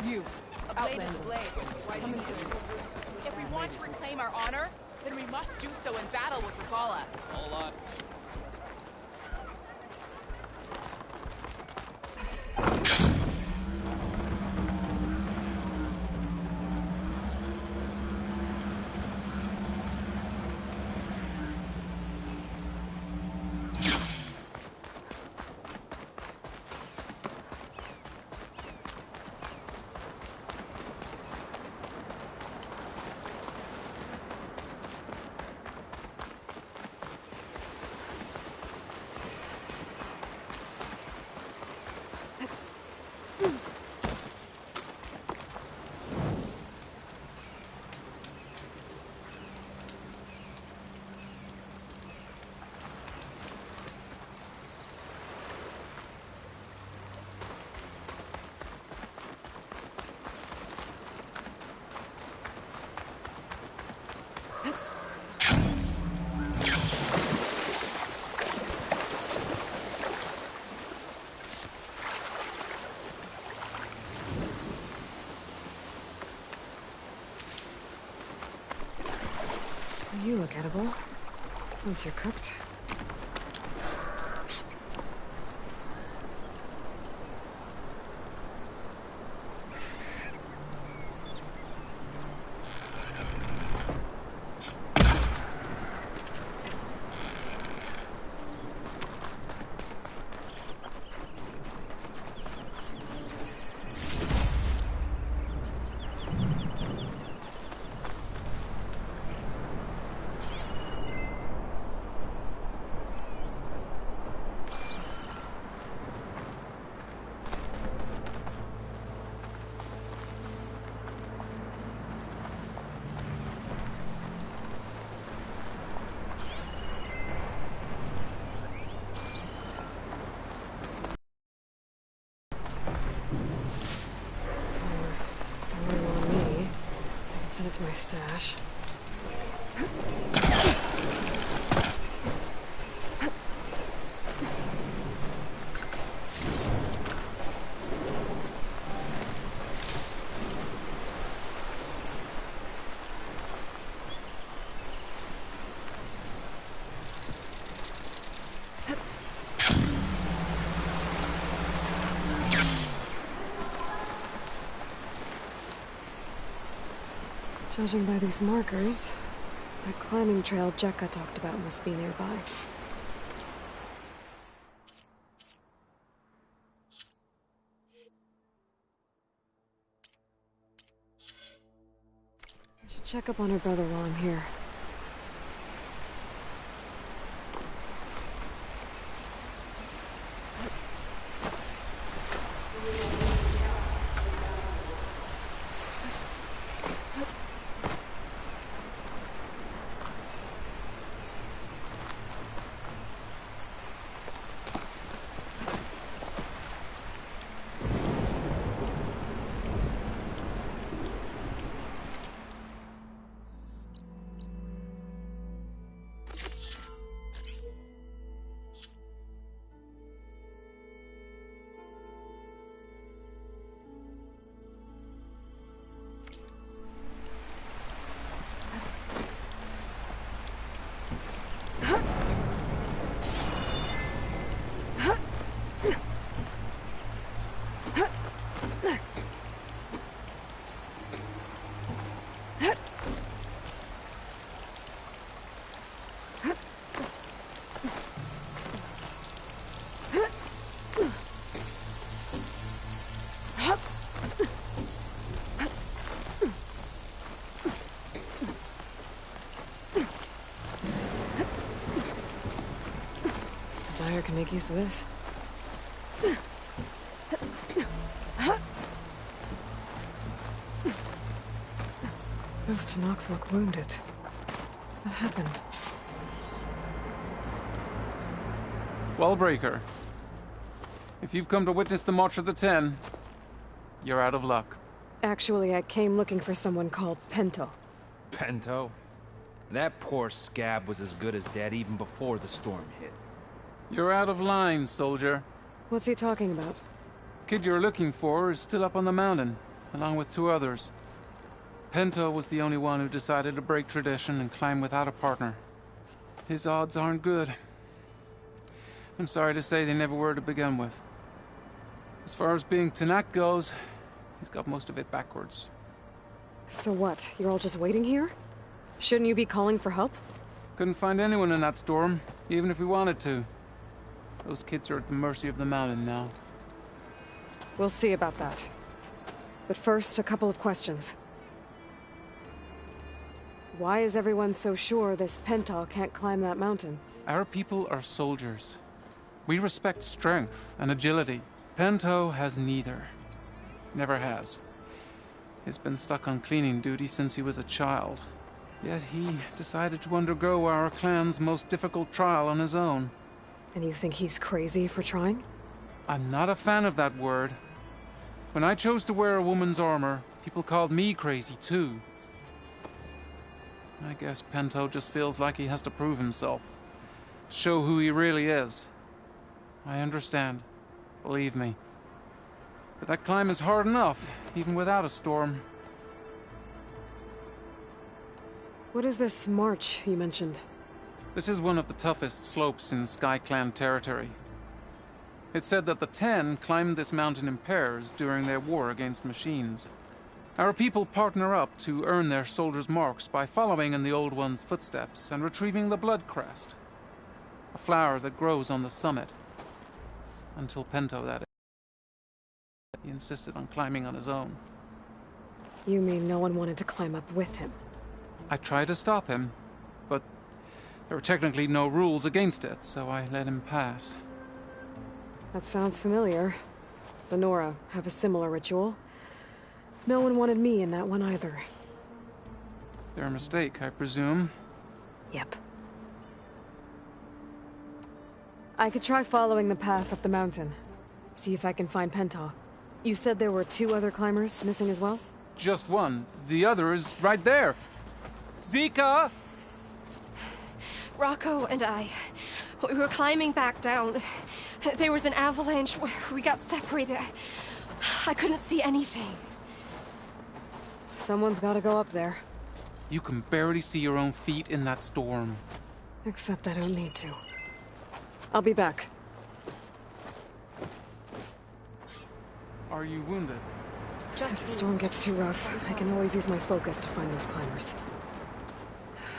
You. A blade is a blade. Why do you need it? If we want to reclaim our honor, then we must do so in battle with Revala. Hold on. You look edible. Once you're cooked. Send it to my stash. Judging by these markers, that climbing trail Jekka talked about must be nearby. I should check up on her brother while I'm here. Dyer can make use of this. Goes to Nox look wounded. What happened? Wellbreaker. If you've come to witness the March of the Ten, you're out of luck. Actually, I came looking for someone called Pento. Pento? That poor scab was as good as dead even before the storm hit. You're out of line, soldier. What's he talking about? Kid you're looking for is still up on the mountain. along with 2 others. Pento was the only one who decided to break tradition and climb without a partner. His odds aren't good. I'm sorry to say they never were to begin with. As far as being Tanak goes, he's got most of it backwards. So what? You're all just waiting here? Shouldn't you be calling for help? Couldn't find anyone in that storm, even if we wanted to. Those kids are at the mercy of the mountain now. We'll see about that. But first, a couple of questions. Why is everyone so sure this Pento can't climb that mountain? Our people are soldiers. We respect strength and agility. Pento has neither. Never has. He's been stuck on cleaning duty since he was a child. Yet he decided to undergo our clan's most difficult trial on his own. And you think he's crazy for trying? I'm not a fan of that word. When I chose to wear a woman's armor, people called me crazy too. I guess Pento just feels like he has to prove himself. Show who he really is. I understand. Believe me. But that climb is hard enough, even without a storm. What is this march you mentioned? This is one of the toughest slopes in Sky Clan territory. It's said that the 10 climbed this mountain in pairs during their war against machines. Our people partner up to earn their soldiers' marks by following in the Old One's footsteps and retrieving the blood crest, a flower that grows on the summit. Until Pento, that is. He insisted on climbing on his own. You mean no one wanted to climb up with him? I tried to stop him, but there were technically no rules against it, so I let him pass. That sounds familiar. The Nora have a similar ritual. No one wanted me in that one either. Their mistake, I presume. Yep. I could try following the path up the mountain. See if I can find Pento. You said there were 2 other climbers missing as well? Just one. The other is right there. Zika! Rocco and I, we were climbing back down. There was an avalanche. We got separated. I couldn't see anything. Someone's gotta go up there. You can barely see your own feet in that storm. Except I don't need to. I'll be back. Are you wounded? If the storm gets too rough, I can always use my focus to find those climbers.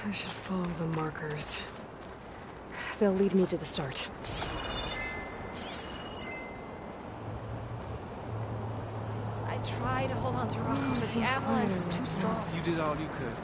I should follow the markers. They'll lead me to the start. I tried to hold on to Rocco, but the avalanche was too strong. You did all you could.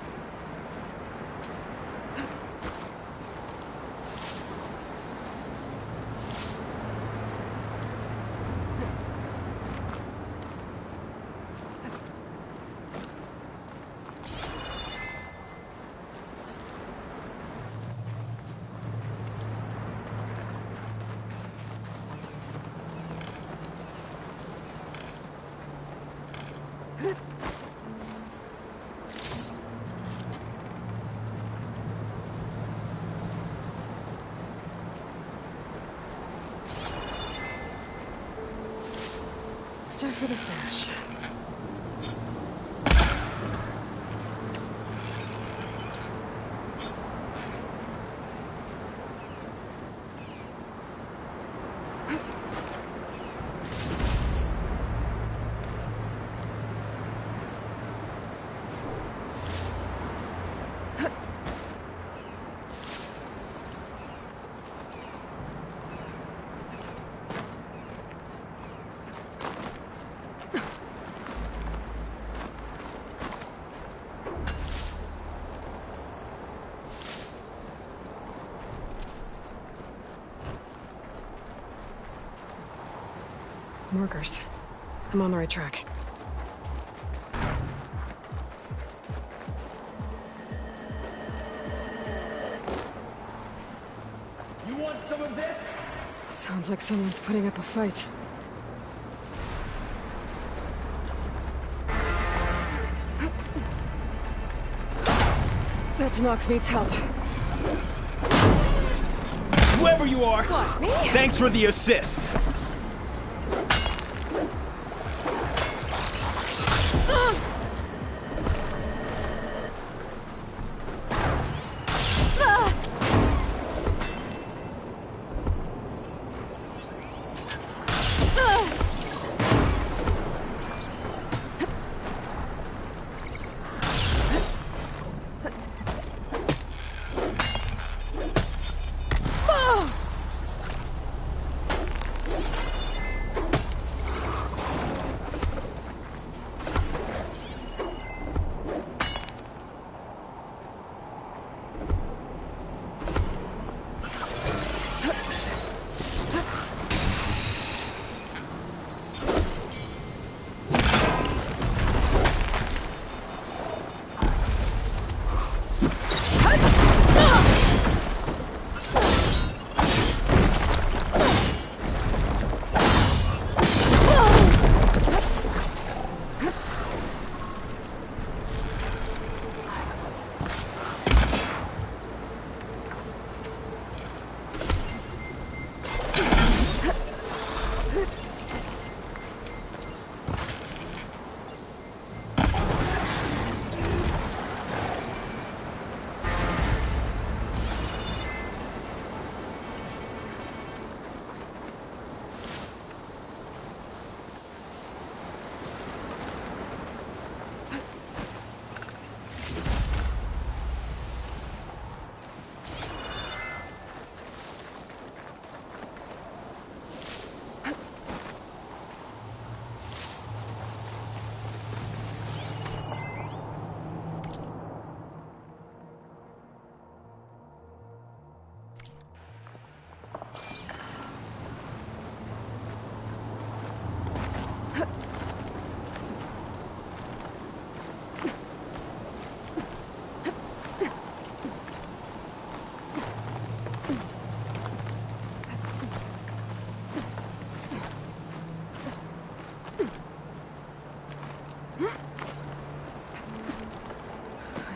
Stuff for the stash. Markers. I'm on the right track. You want some of this? Sounds like someone's putting up a fight. That Nox needs help. Whoever you are, What, me? thanks for the assist.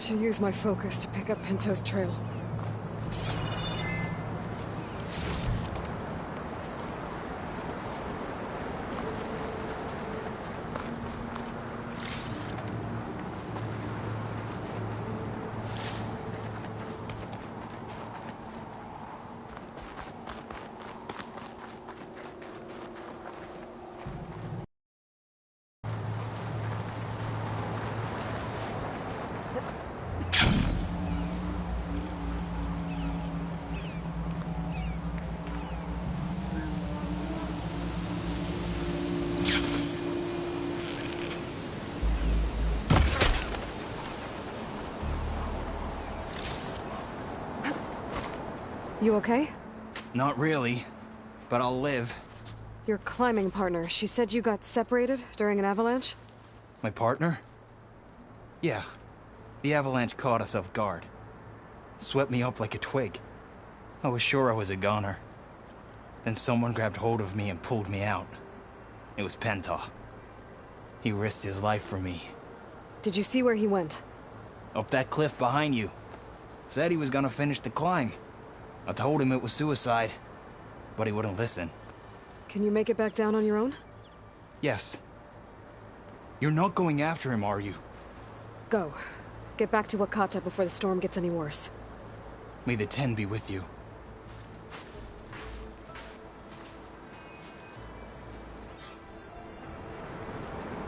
should use my focus to pick up Pinto's trail. You okay? Not really, but I'll live. Your climbing partner, she said you got separated during an avalanche? My partner? Yeah. The avalanche caught us off guard. Swept me up like a twig. I was sure I was a goner. Then someone grabbed hold of me and pulled me out. It was Penta. He risked his life for me. Did you see where he went? Up that cliff behind you. Said he was gonna finish the climb. I told him it was suicide, but he wouldn't listen. Can you make it back down on your own? Yes. You're not going after him, are you? Go. Get back to Wakata before the storm gets any worse. May the 10 be with you.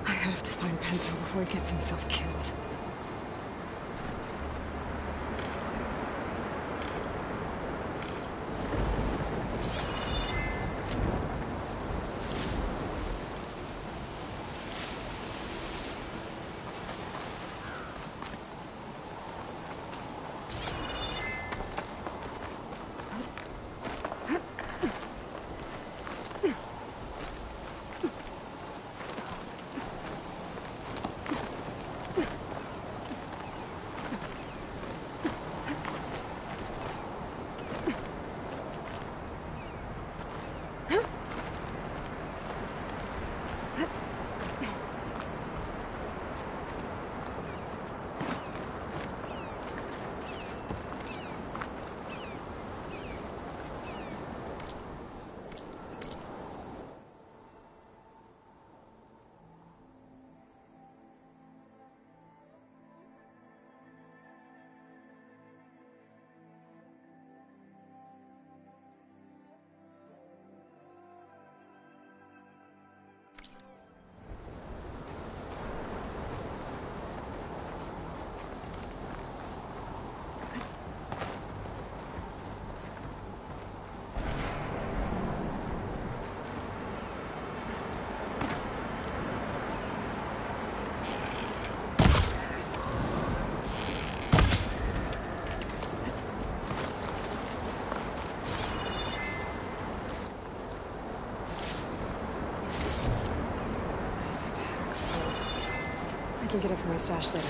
I have to find Pento before he gets himself killed. I can get it from my stash later.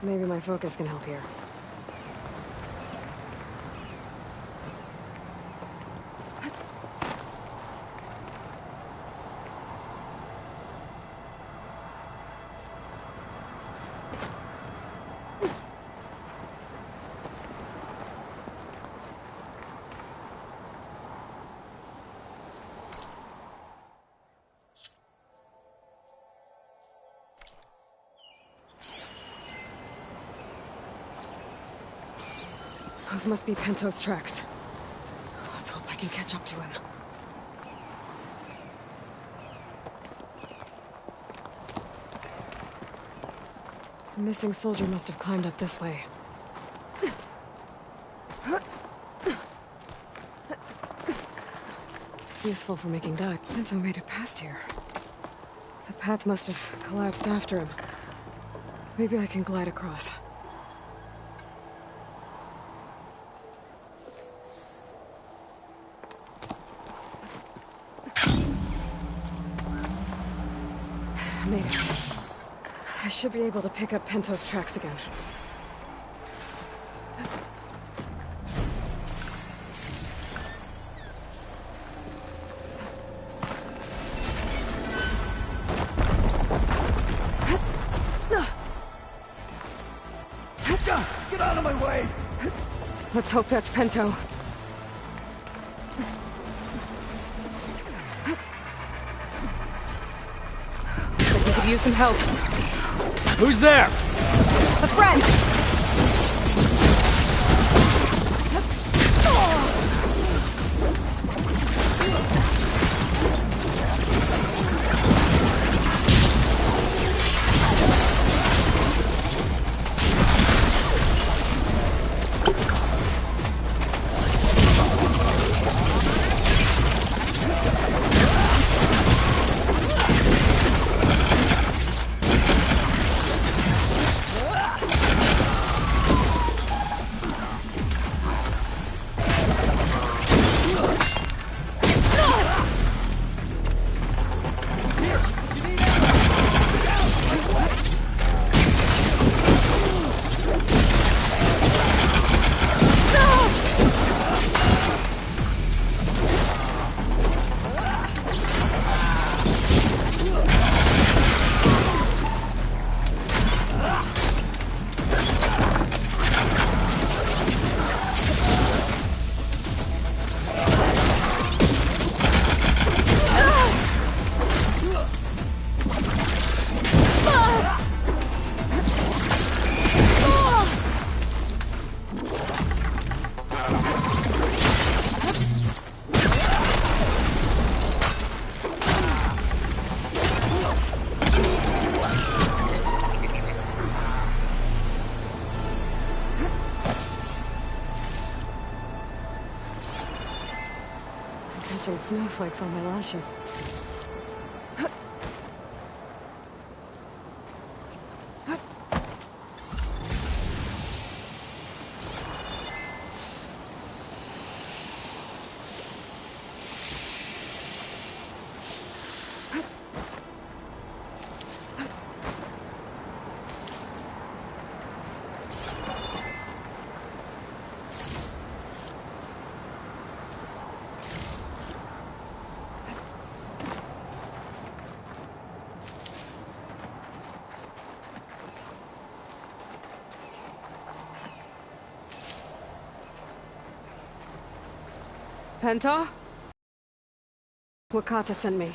Maybe my focus can help here. Those must be Pento's tracks. Let's hope I can catch up to him. The missing soldier must have climbed up this way. Useful for making dye. Pinto made it past here. The path must have collapsed after him. Maybe I can glide across. Made it. I should be able to pick up Pinto's tracks again. Get out of my way! Let's hope that's Pinto. We could use some help. Who's there? A friend! Catching snowflakes on my lashes. Penta? Wakata sent me.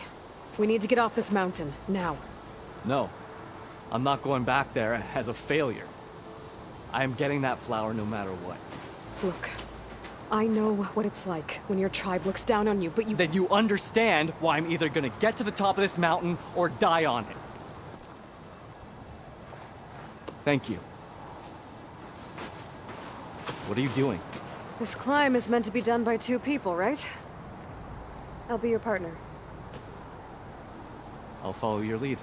We need to get off this mountain, now. No. I'm not going back there as a failure. I am getting that flower no matter what. Look, I know what it's like when your tribe looks down on you, but you— Then you understand why I'm either gonna get to the top of this mountain or die on it. Thank you. What are you doing? This climb is meant to be done by 2 people, right? I'll be your partner. I'll follow your lead.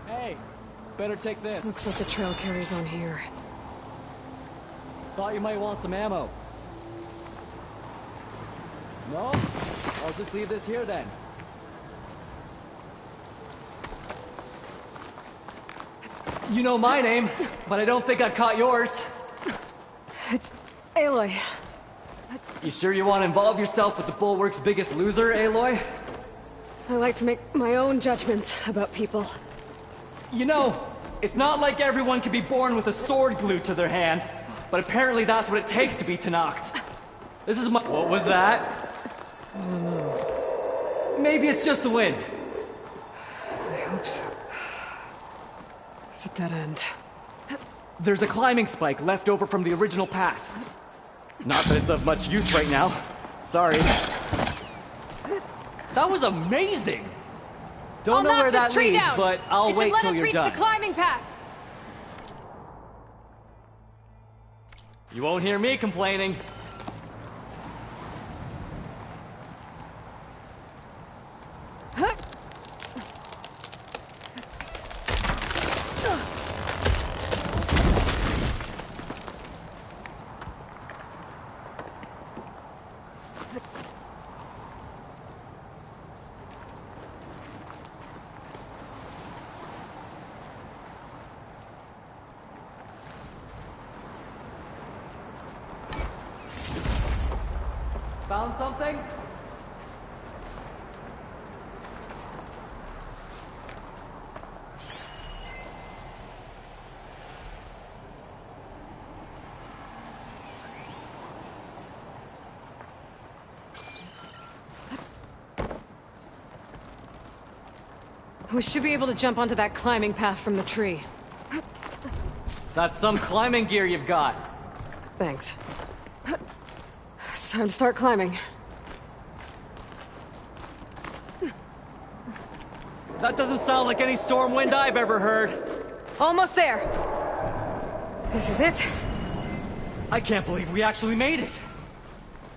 Hey, better take this. Looks like the trail carries on here. Thought you might want some ammo. No? I'll just leave this here then. You know my name, but I don't think I've caught yours. It's Aloy. You sure you want to involve yourself with the Bulwark's biggest loser, Aloy? I like to make my own judgments about people. You know, it's not like everyone can be born with a sword glued to their hand, but apparently that's what it takes to be Tanacht. This is my— What was that? Maybe it's just the wind. I hope so. It's a dead end. There's a climbing spike left over from the original path. Not that it's of much use right now. Sorry. That was amazing! Don't know where that leads, but I'll wait till you're done. It should let us reach the climbing path. You won't hear me complaining. Found something? We should be able to jump onto that climbing path from the tree. That's some climbing gear you've got. Thanks. It's time to start climbing. That doesn't sound like any storm wind I've ever heard. Almost there. This is it. I can't believe we actually made it.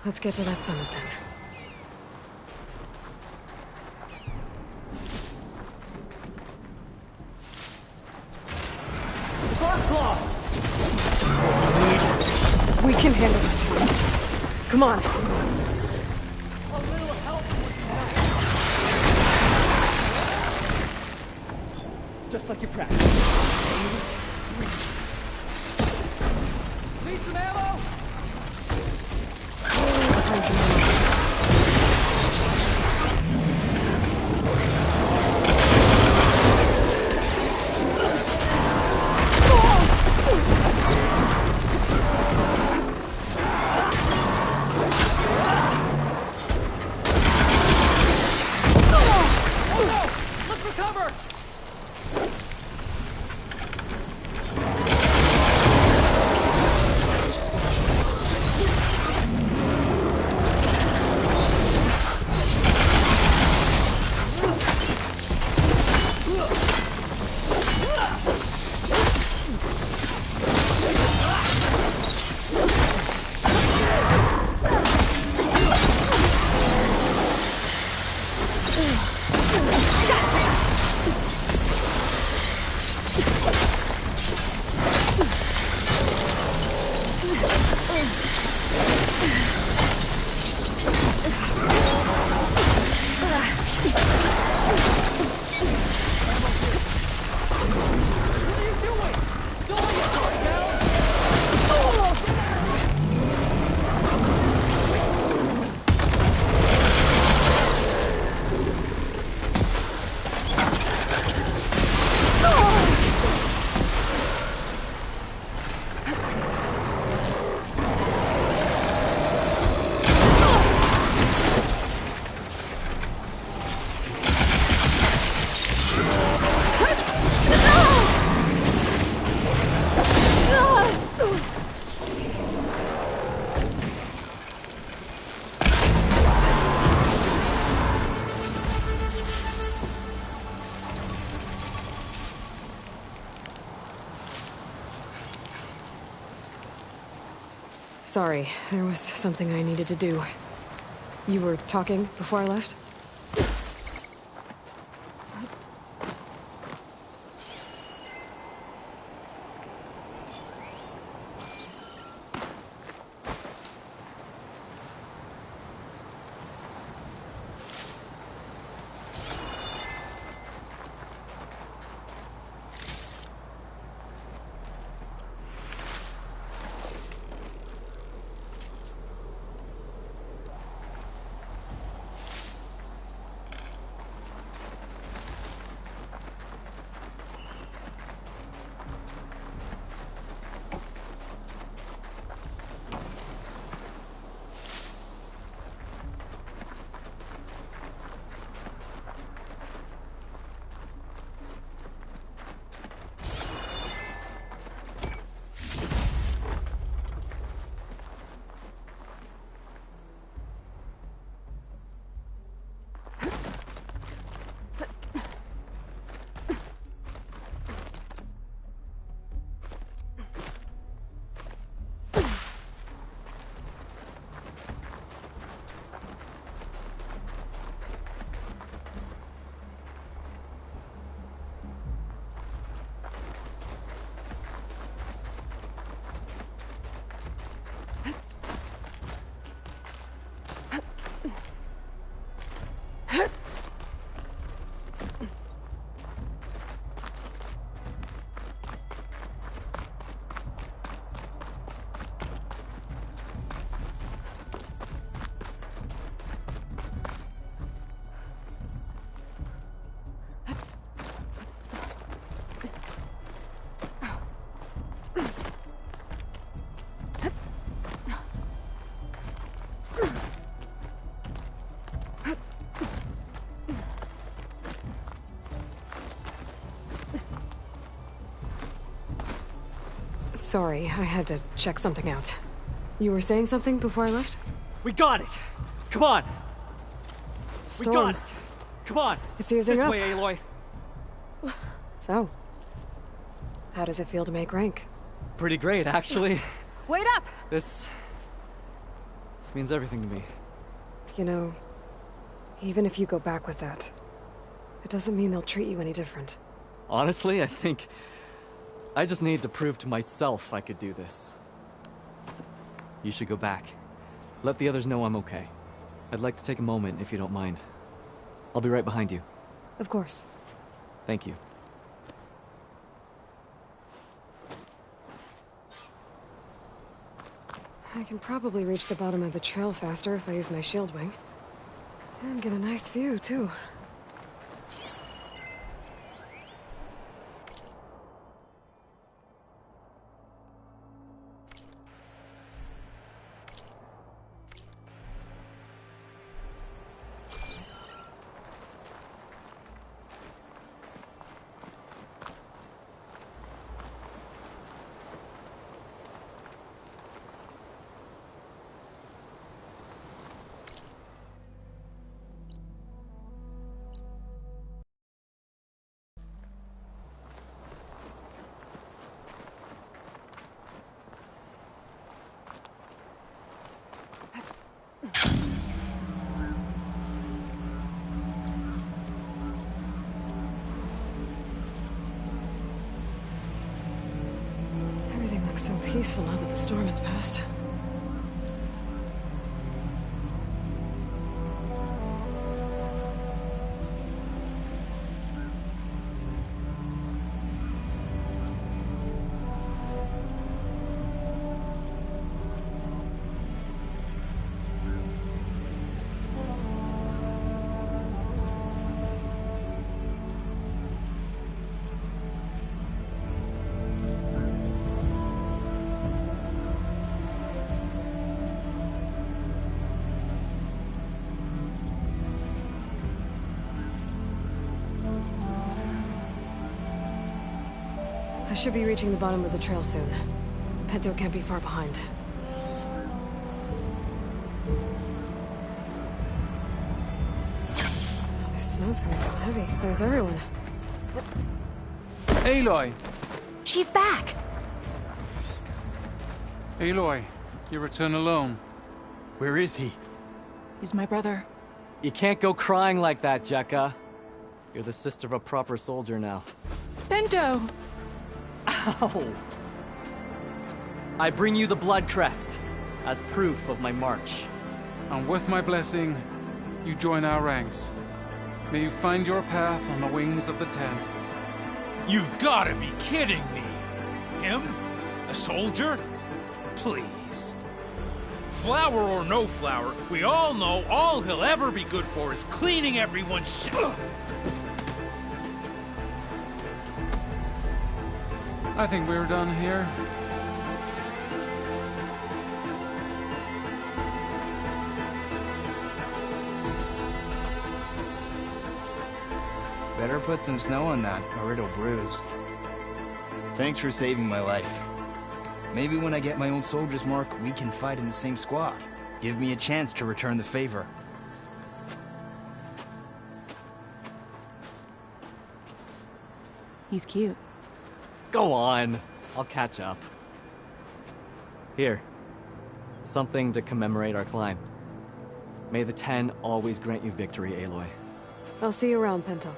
Let's get to that summit then. We can handle it. Come on. A little help would just like you practiced. Need some ammo? Sorry, there was something I needed to do. You were talking before I left? Sorry, I had to check something out. You were saying something before I left? We got it! Come on! Storm. We got it! Come on! It's easing this up. way, Aloy. So, how does it feel to make rank? Pretty great, actually. Wait up! This means everything to me. You know, even if you go back with that, it doesn't mean they'll treat you any different. Honestly, I think I just need to prove to myself I could do this. You should go back. Let the others know I'm okay. I'd like to take a moment, if you don't mind. I'll be right behind you. Of course. Thank you. I can probably reach the bottom of the trail faster if I use my shield wing. And get a nice view, too. Everything looks so peaceful now that the storm has passed. I should be reaching the bottom of the trail soon. Pinto can't be far behind. Oh, this snow's coming down heavy. There's everyone. Aloy! She's back! Aloy, you return alone. Where is he? He's my brother. You can't go crying like that, Jekka. You're the sister of a proper soldier now. Bento! Ow! I bring you the blood crest as proof of my march. And with my blessing, you join our ranks. May you find your path on the wings of the Ten. You've gotta be kidding me! Him? A soldier? Please. Flower or no flower, we all know all he'll ever be good for is cleaning everyone's shit. I think we're done here. Better put some snow on that, or it'll bruise. Thanks for saving my life. Maybe when I get my own soldier's mark, we can fight in the same squad. Give me a chance to return the favor. He's cute. Go on. I'll catch up. Here. Something to commemorate our climb. May the Ten always grant you victory, Aloy. I'll see you around, Pinto.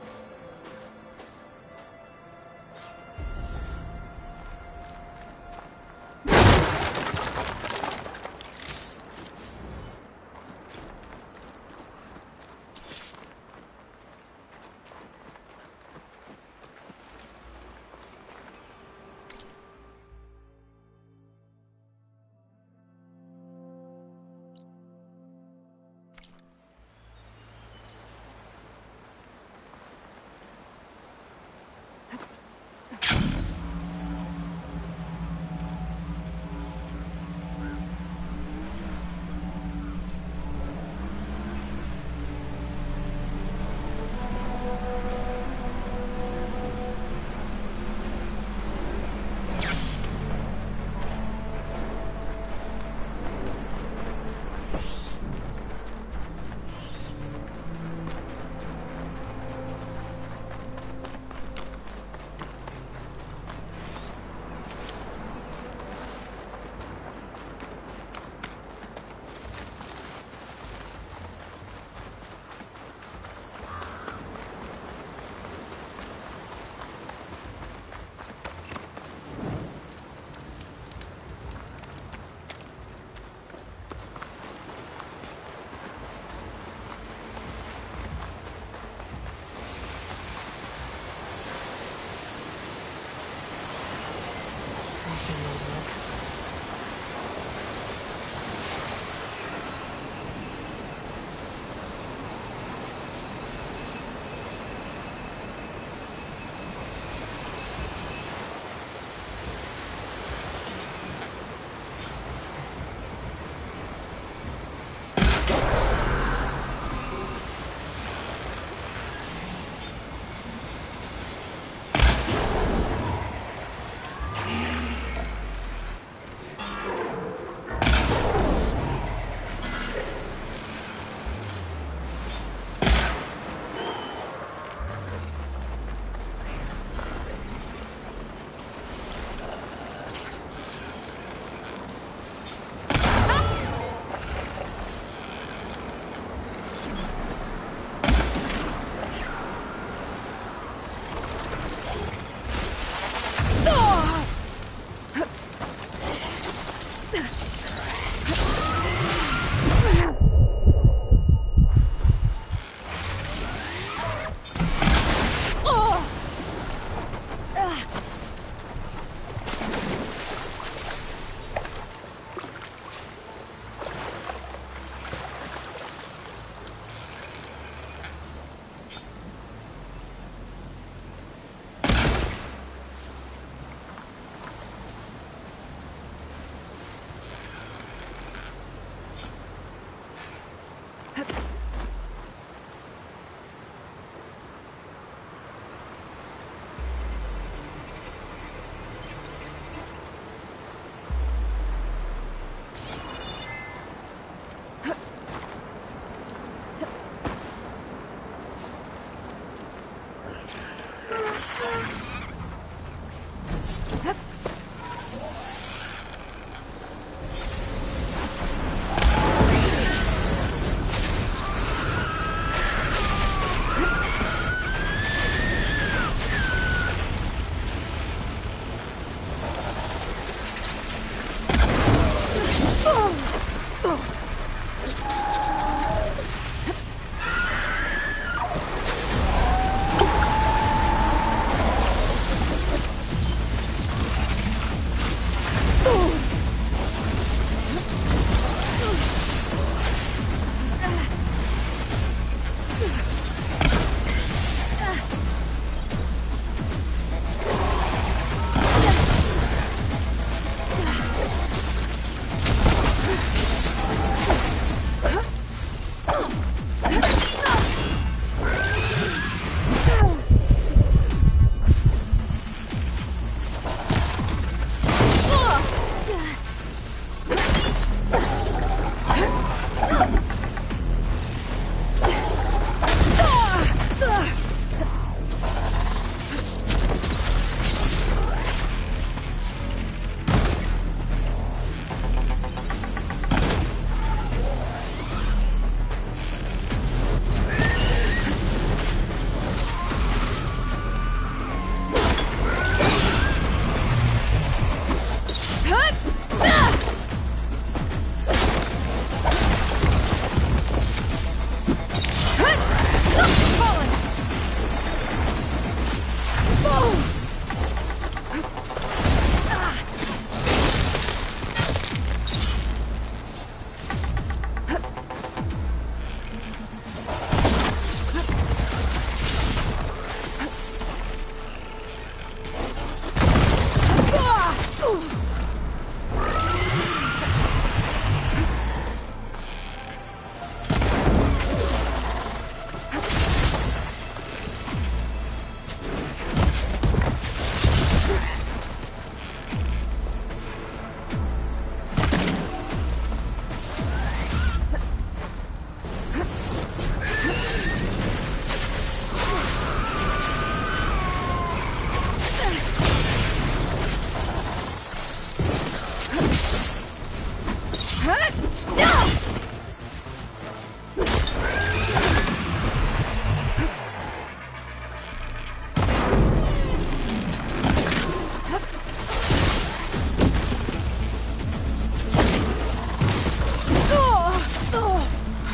understand my work.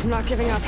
I'm not giving up.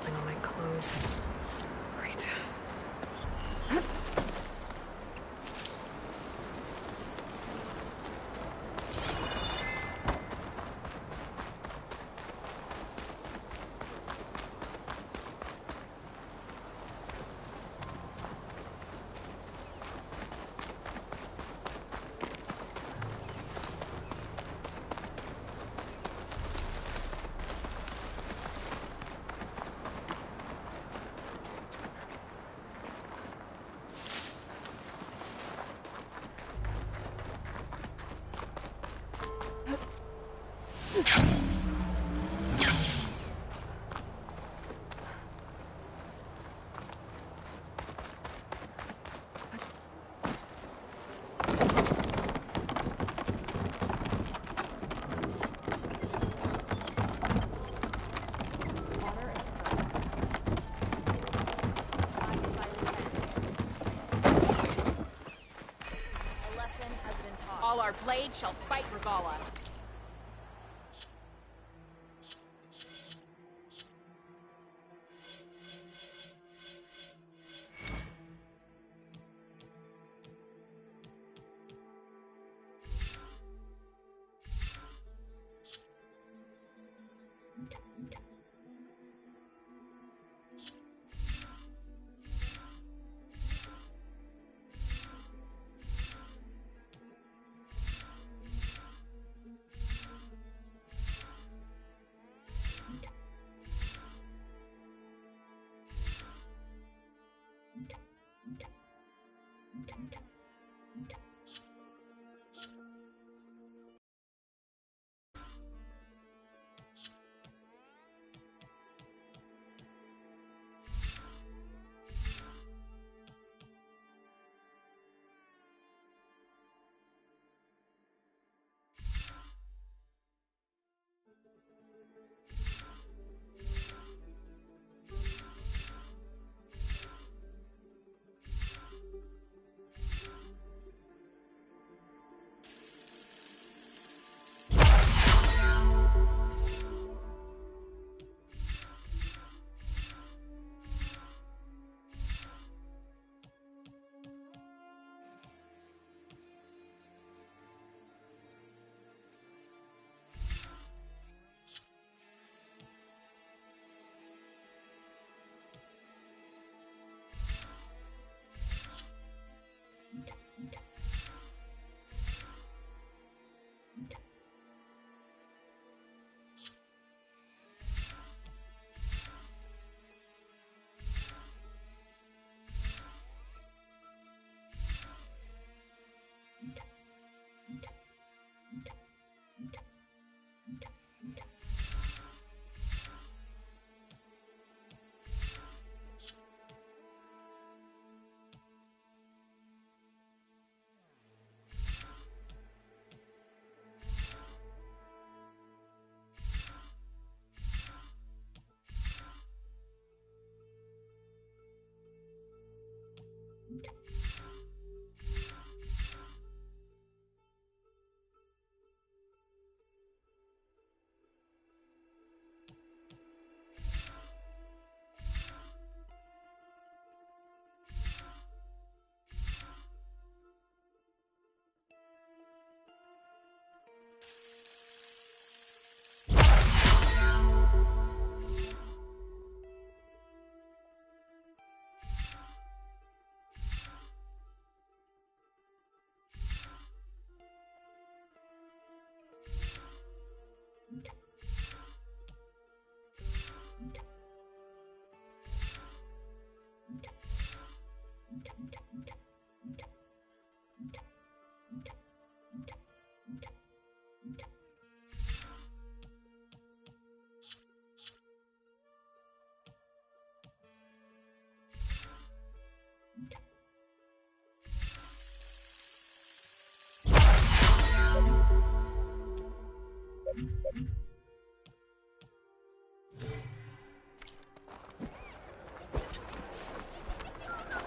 something on my clothes. Great. All our blades shall fight Regala.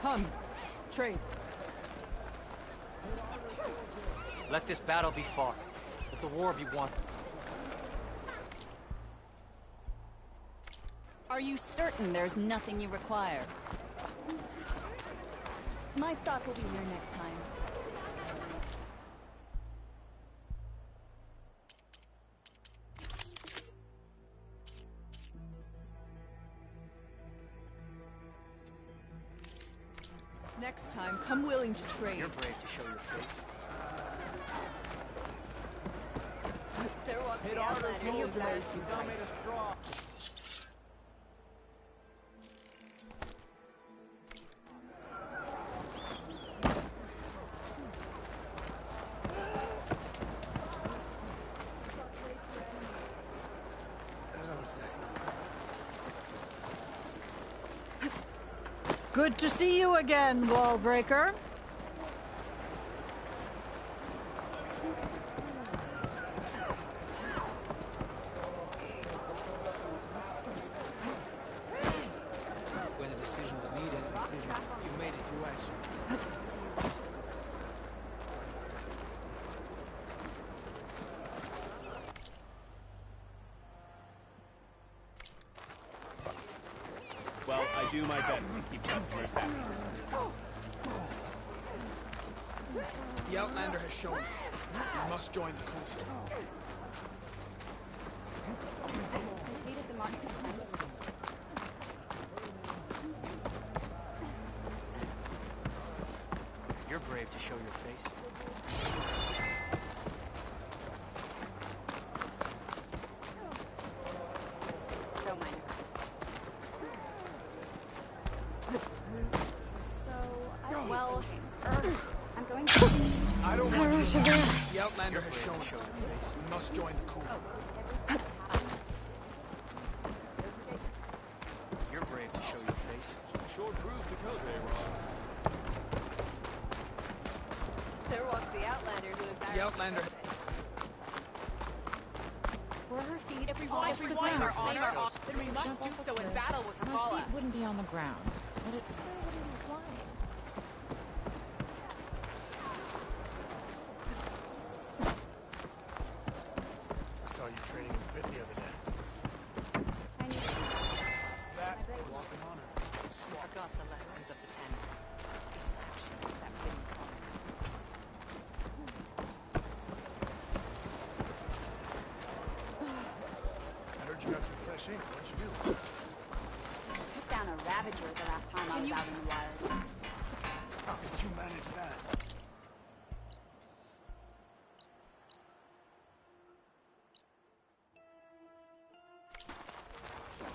Come, trade. Let this battle be fought. Let the war be won. Are you certain there's nothing you require? My stock will be here next time. Next time, come willing to trade. You're brave to show your face. There walks the outlander who embarrassed you. Good to see you again, Wallbreaker. When a decision was needed, you made it through action. Well, I do my best to keep customers happy. The Outlander has shown us. We must join the Coast. Completed the market. You're brave to show your face. Don't mind her. So, well, I'm going to... I don't want you to The Outlander You're has brave shown to show us. your face. We must join the Coast. You're brave to show your face. Sure proves the coast, Ron. There walks the outlander who embarrassed The Outlander. Were her feet If we want to reclaim our honor, then we must do so in battle with My Kala. feet wouldn't be on the ground, but it still wouldn't be flying. Saw you training with Pit the other day. I need to... That My blade was an honor. Forgot the lessons of the Ten. It's actions that brings honor. I heard you got some fresh ink. What'd you do? took down a Ravager the last time I was out in the wilds. How did you manage that?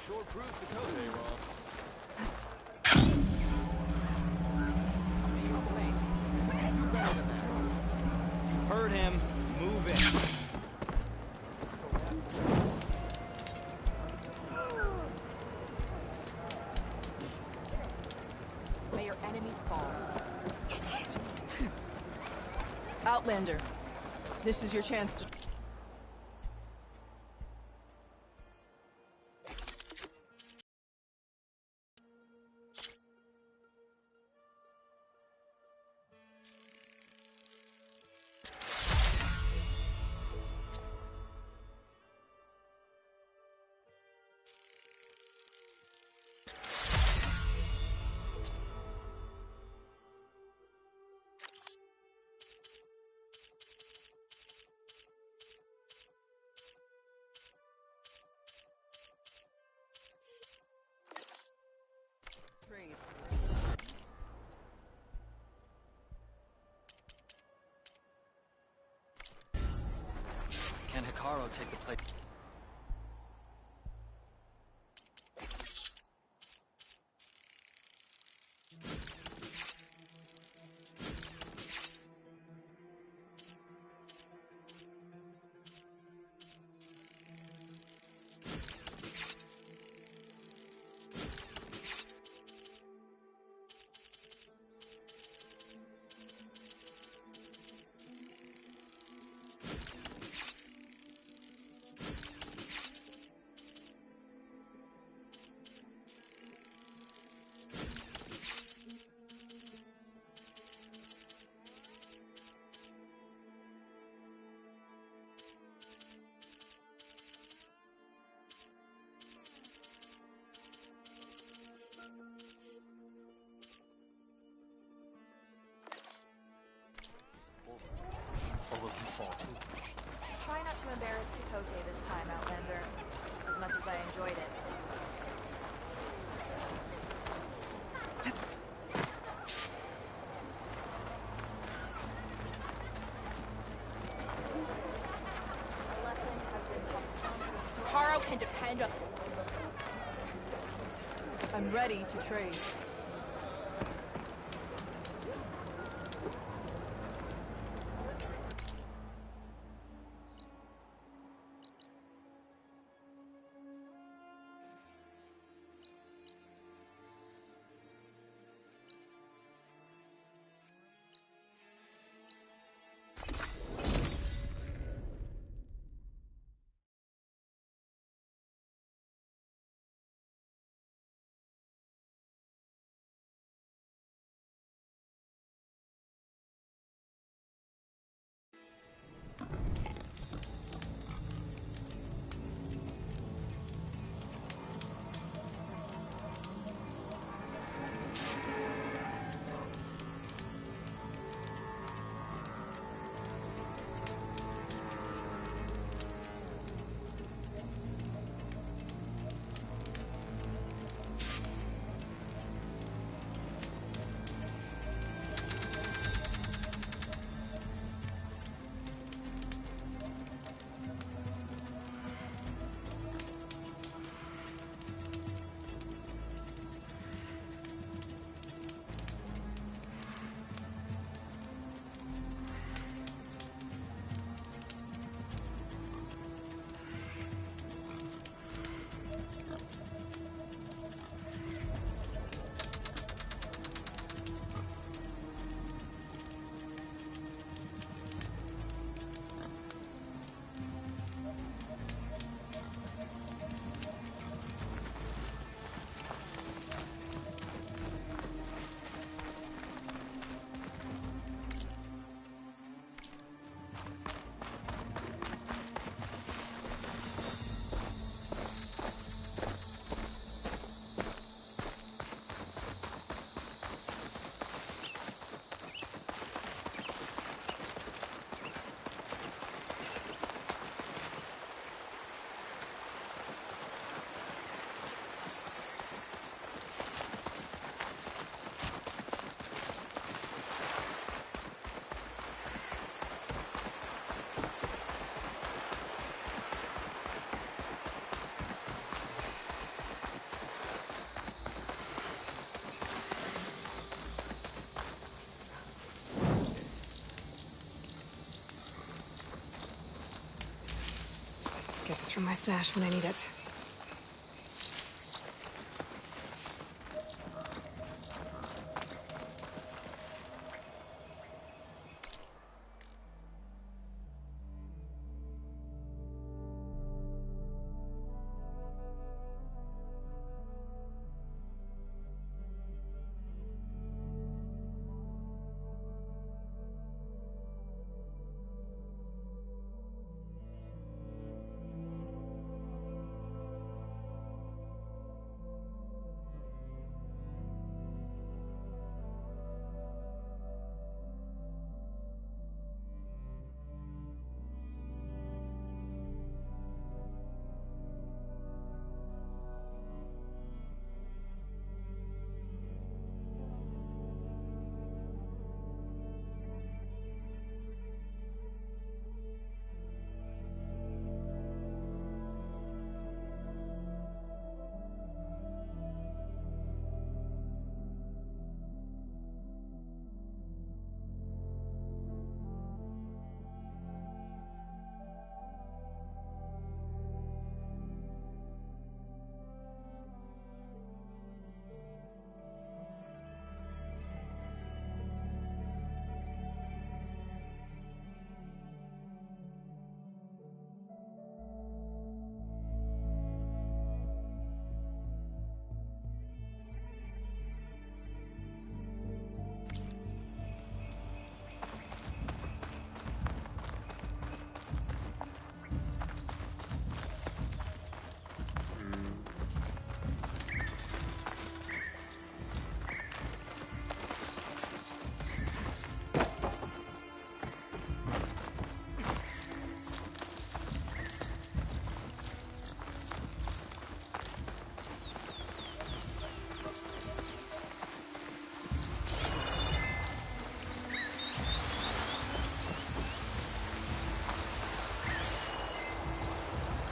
Sure proves the code, Ron. Heard him. Move it. May your enemies fall. Outlander, this is your chance to... Trade. Can Hikaru take the place? kind of... I'm ready to trade. Get this from my stash when I need it.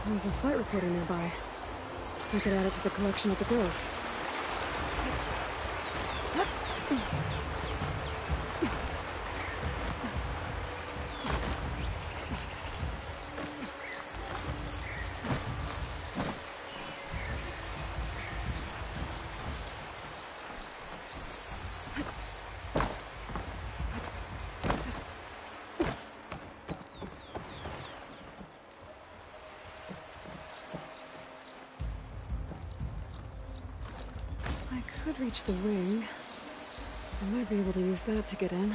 There's a flight recorder nearby. I could add it to the collection at the Grove. I could reach the ring. I might be able to use that to get in.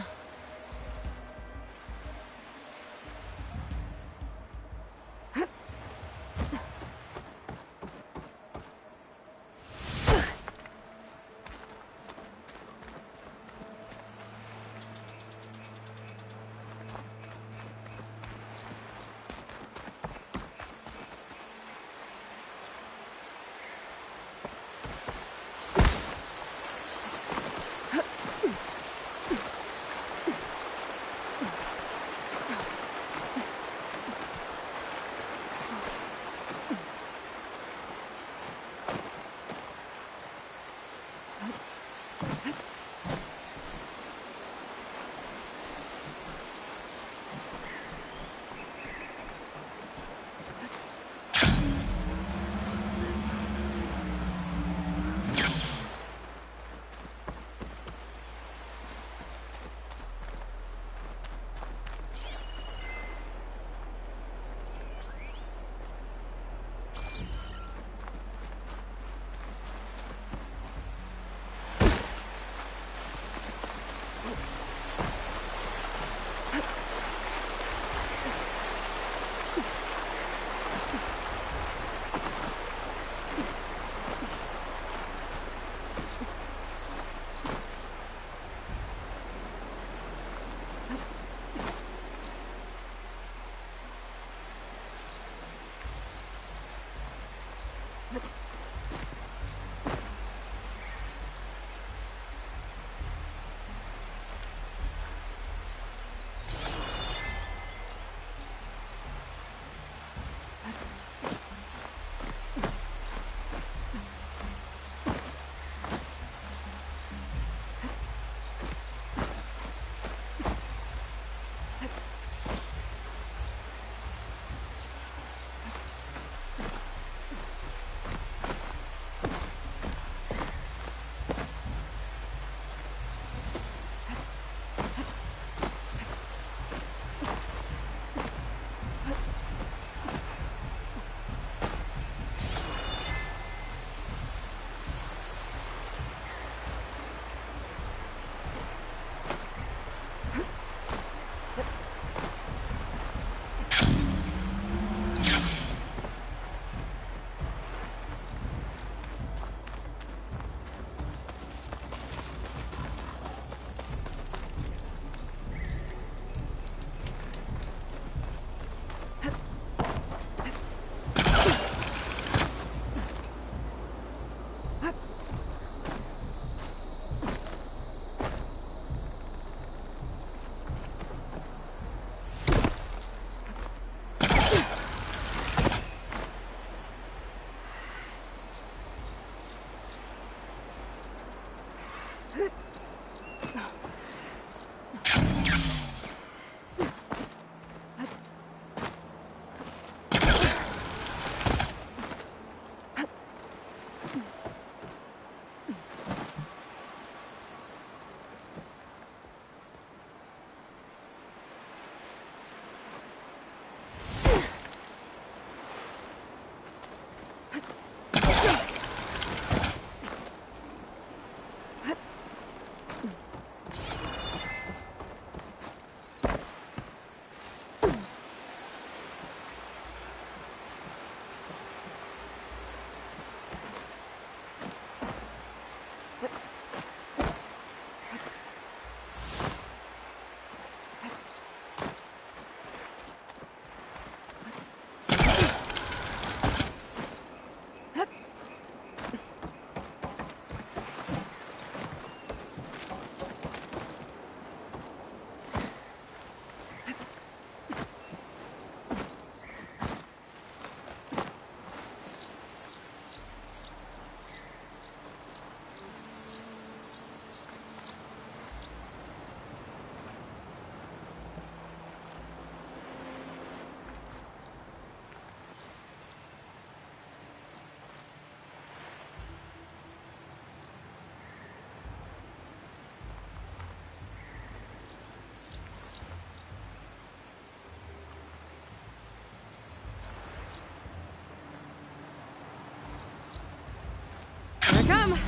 come!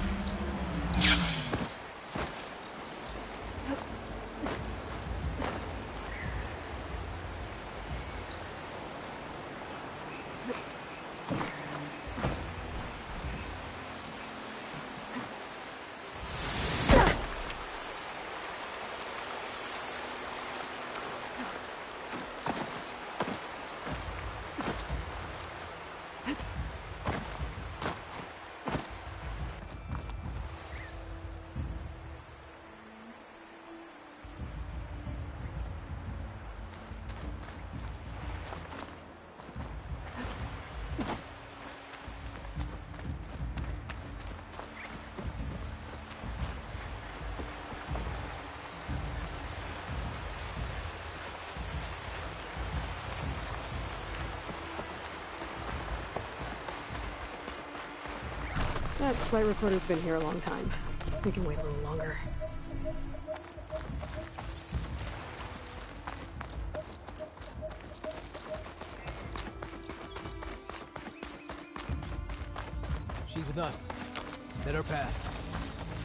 That flight reporter's been here a long time. We can wait a little longer. She's with us. Let her pass.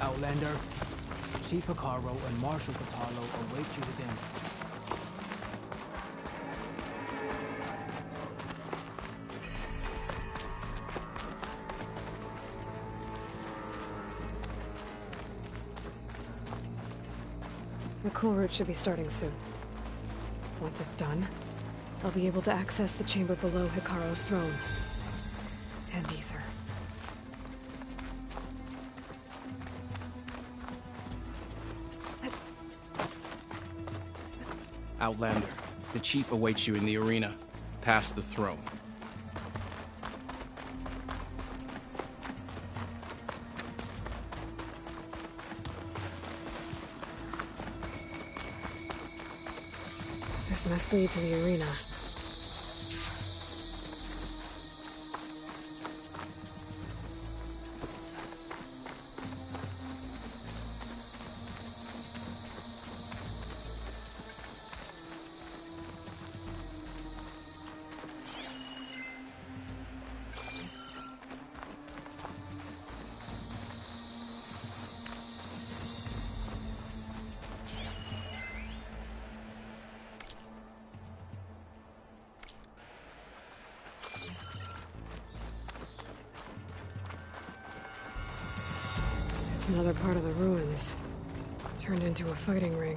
Outlander, Chief Hikaru and Marshal Patalo await you within. The cool route should be starting soon. Once it's done, I'll be able to access the chamber below Hikaru's throne. And Ether. Outlander, the chief awaits you in the arena, past the throne. This must lead to the arena. It's another part of the ruins, turned into a fighting ring.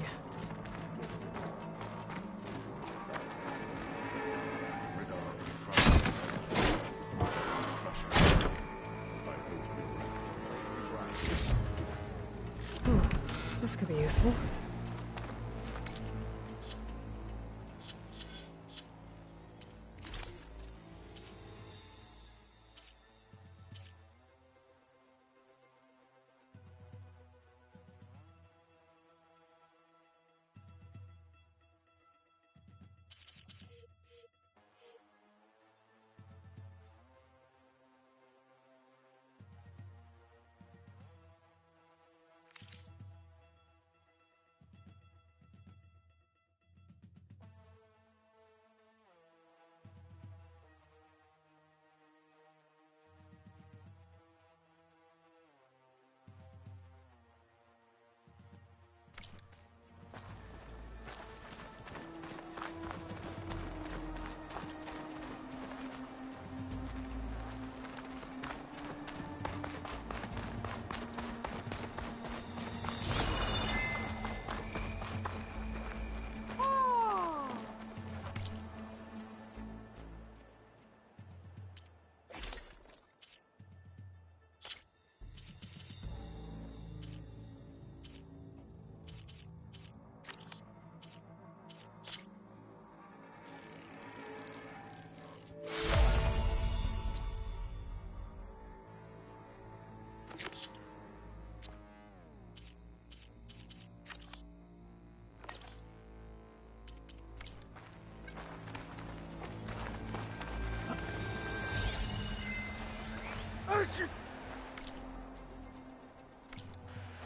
This could be useful.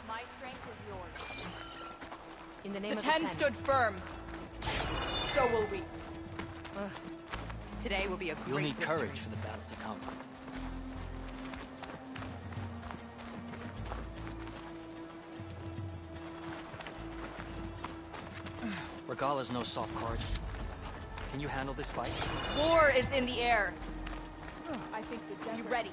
My strength is yours. In the name The of Ten stood firm. So will we. Today will be a You'll great need victory. courage for the battle to come. Regala's no soft card. Can you handle this fight? War is in the air. I think the you ready?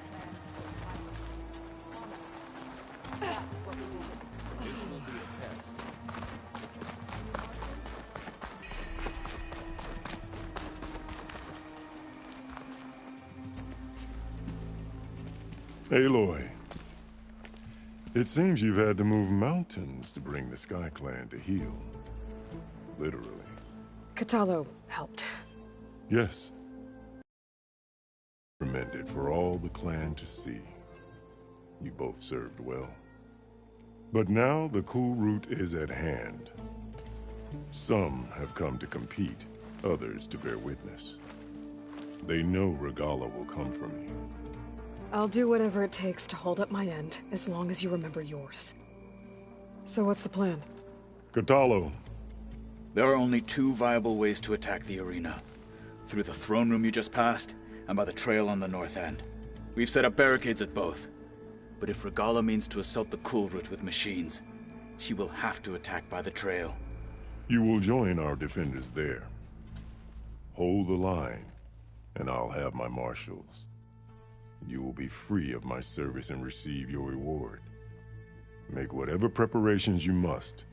Aloy, it seems you've had to move mountains to bring the Sky Clan to heel. Literally. Katalo helped. Yes. Recommended for all the clan to see. You both served well. But now the cool route is at hand. Some have come to compete, others to bear witness. They know Regala will come for me. I'll do whatever it takes to hold up my end, as long as you remember yours. So what's the plan? Katalo. There are only two viable ways to attack the arena. Through the throne room you just passed, and by the trail on the north end. We've set up barricades at both. But if Regala means to assault the cool route with machines, she will have to attack by the trail. You will join our defenders there. Hold the line, and I'll have my marshals. You will be free of my service and receive your reward. Make whatever preparations you must.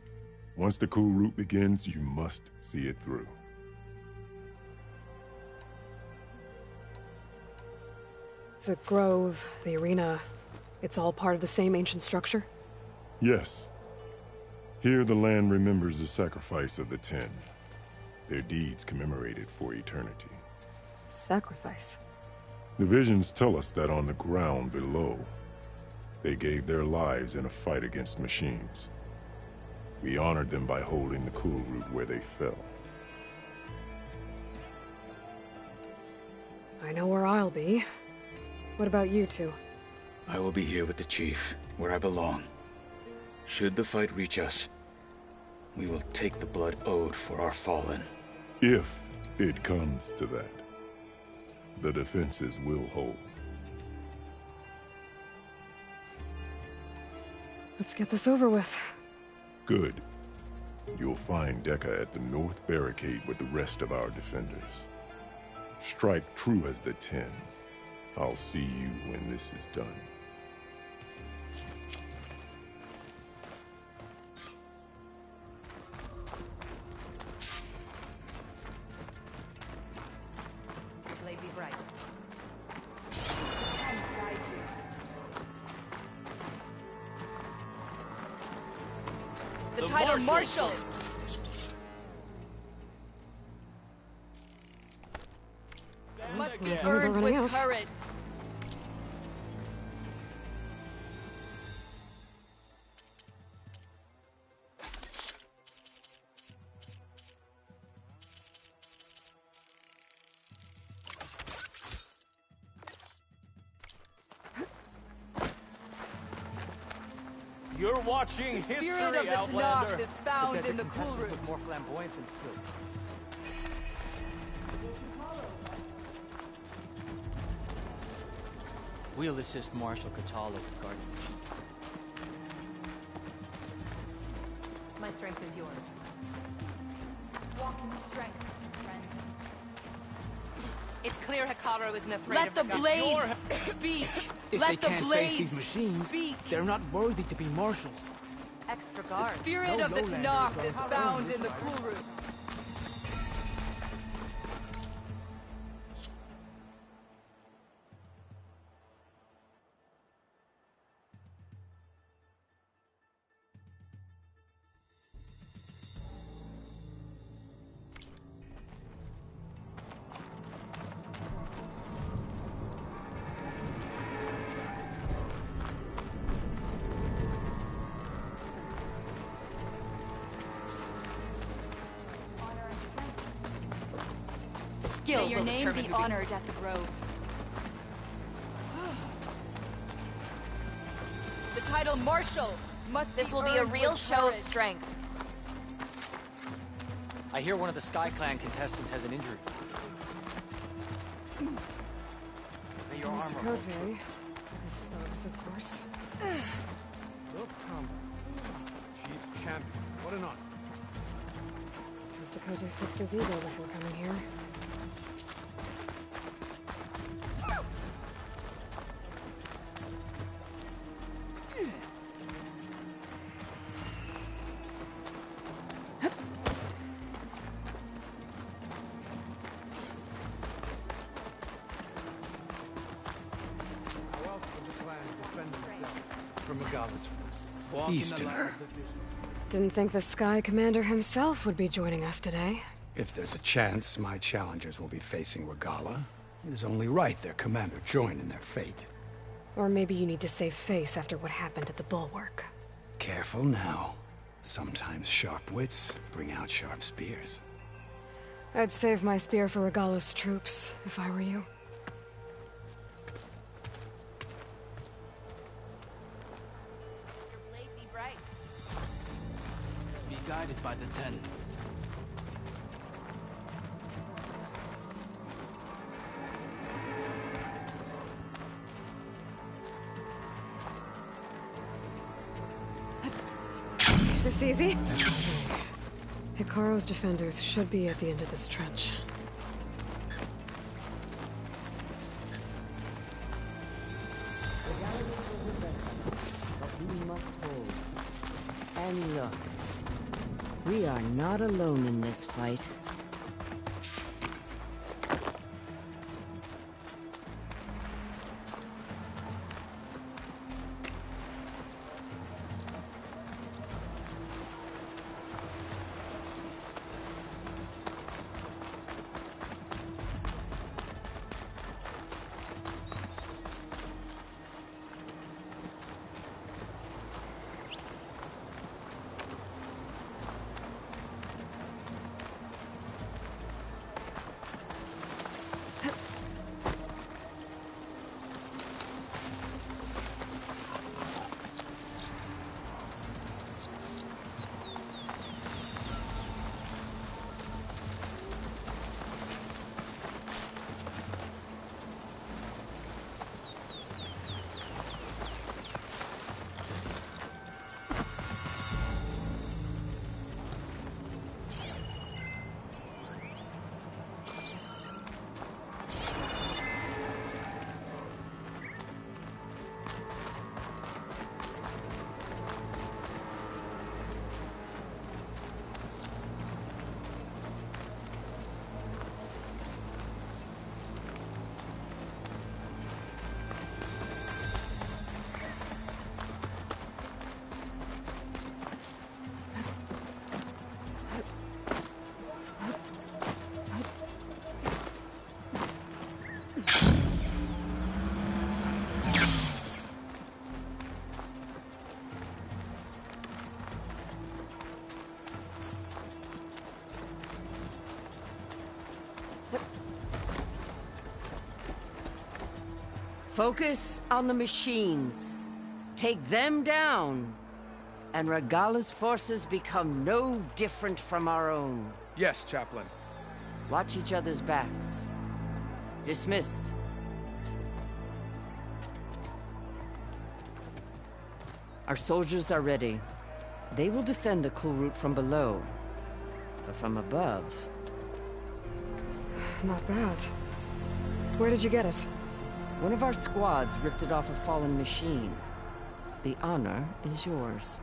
Once the cool route begins, you must see it through. The grove, the arena, it's all part of the same ancient structure? Yes. Here the land remembers the sacrifice of the 10. Their deeds commemorated for eternity. Sacrifice? The visions tell us that on the ground below, they gave their lives in a fight against machines. We honored them by holding the cool route where they fell. I know where I'll be. What about you two? I will be here with the chief, where I belong. Should the fight reach us, we will take the blood owed for our fallen. If it comes to that, the defenses will hold. Let's get this over with. Good. You'll find Dekka at the north barricade with the rest of our defenders. Strike true as the 10. I'll see you when this is done. Lady Bright. The title Marshal! Must be earned with courage. You're watching history, Spirit of the Outlander. Tanakh is found in the cool room. With more flamboyance and skill. We'll assist Marshal Katalo with guarding the chief. My strength is yours. Walking strength, friend. It's clear Hikaru isn't afraid Let of the Regala. blades speak! If Let they the can't blades face these machines, speak! they're not worthy to be marshals. Extra The guard. spirit No of the lowlanders Tanakh are is found in the cool room. Skill May your will name determine be who honored at the grove. The title Marshal must This be will be a earned real with show of courage. strength. I hear one of the Sky Clan contestants has an injury. May your Mr. armor hold Cote, true. His thugs, of course. Look, Chief Champion, what an honor. As guess Dakota fixed his ego before coming here. From Regala's forces. Easterner. Didn't think the Sky Commander himself would be joining us today. If there's a chance my challengers will be facing Regala, it is only right their commander join in their fate. Or maybe you need to save face after what happened at the Bulwark. Careful now. Sometimes sharp wits bring out sharp spears. I'd save my spear for Regala's troops, if I were you. Be guided by the 10. This easy? Hikaro's defenders should be at the end of this trench. But we must hold. And look, we are not alone in this fight. Focus on the machines. Take them down, and Regala's forces become no different from our own. Yes, Chaplain. Watch each other's backs. Dismissed. Our soldiers are ready. They will defend the cool route from below. But from above... Not bad. Where did you get it? One of our squads ripped it off a fallen machine. The honor is yours.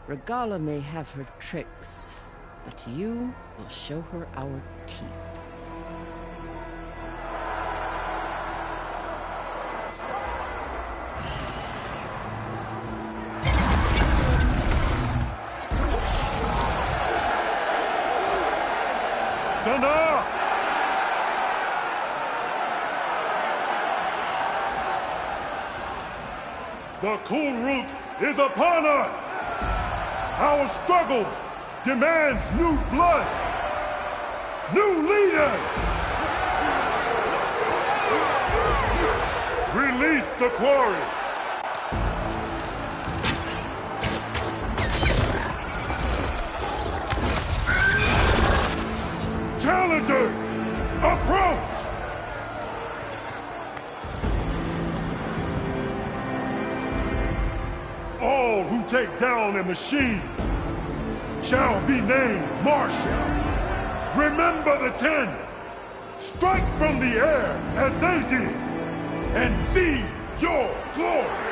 Regala may have her tricks, but you will show her our teeth. Thunder! The cool route is upon us! Our struggle demands new blood! New leaders! Release the quarry! Challengers, approach! All who take down a machine shall be named Marshal. Remember the 10! Strike from the air as they did, and seize your glory!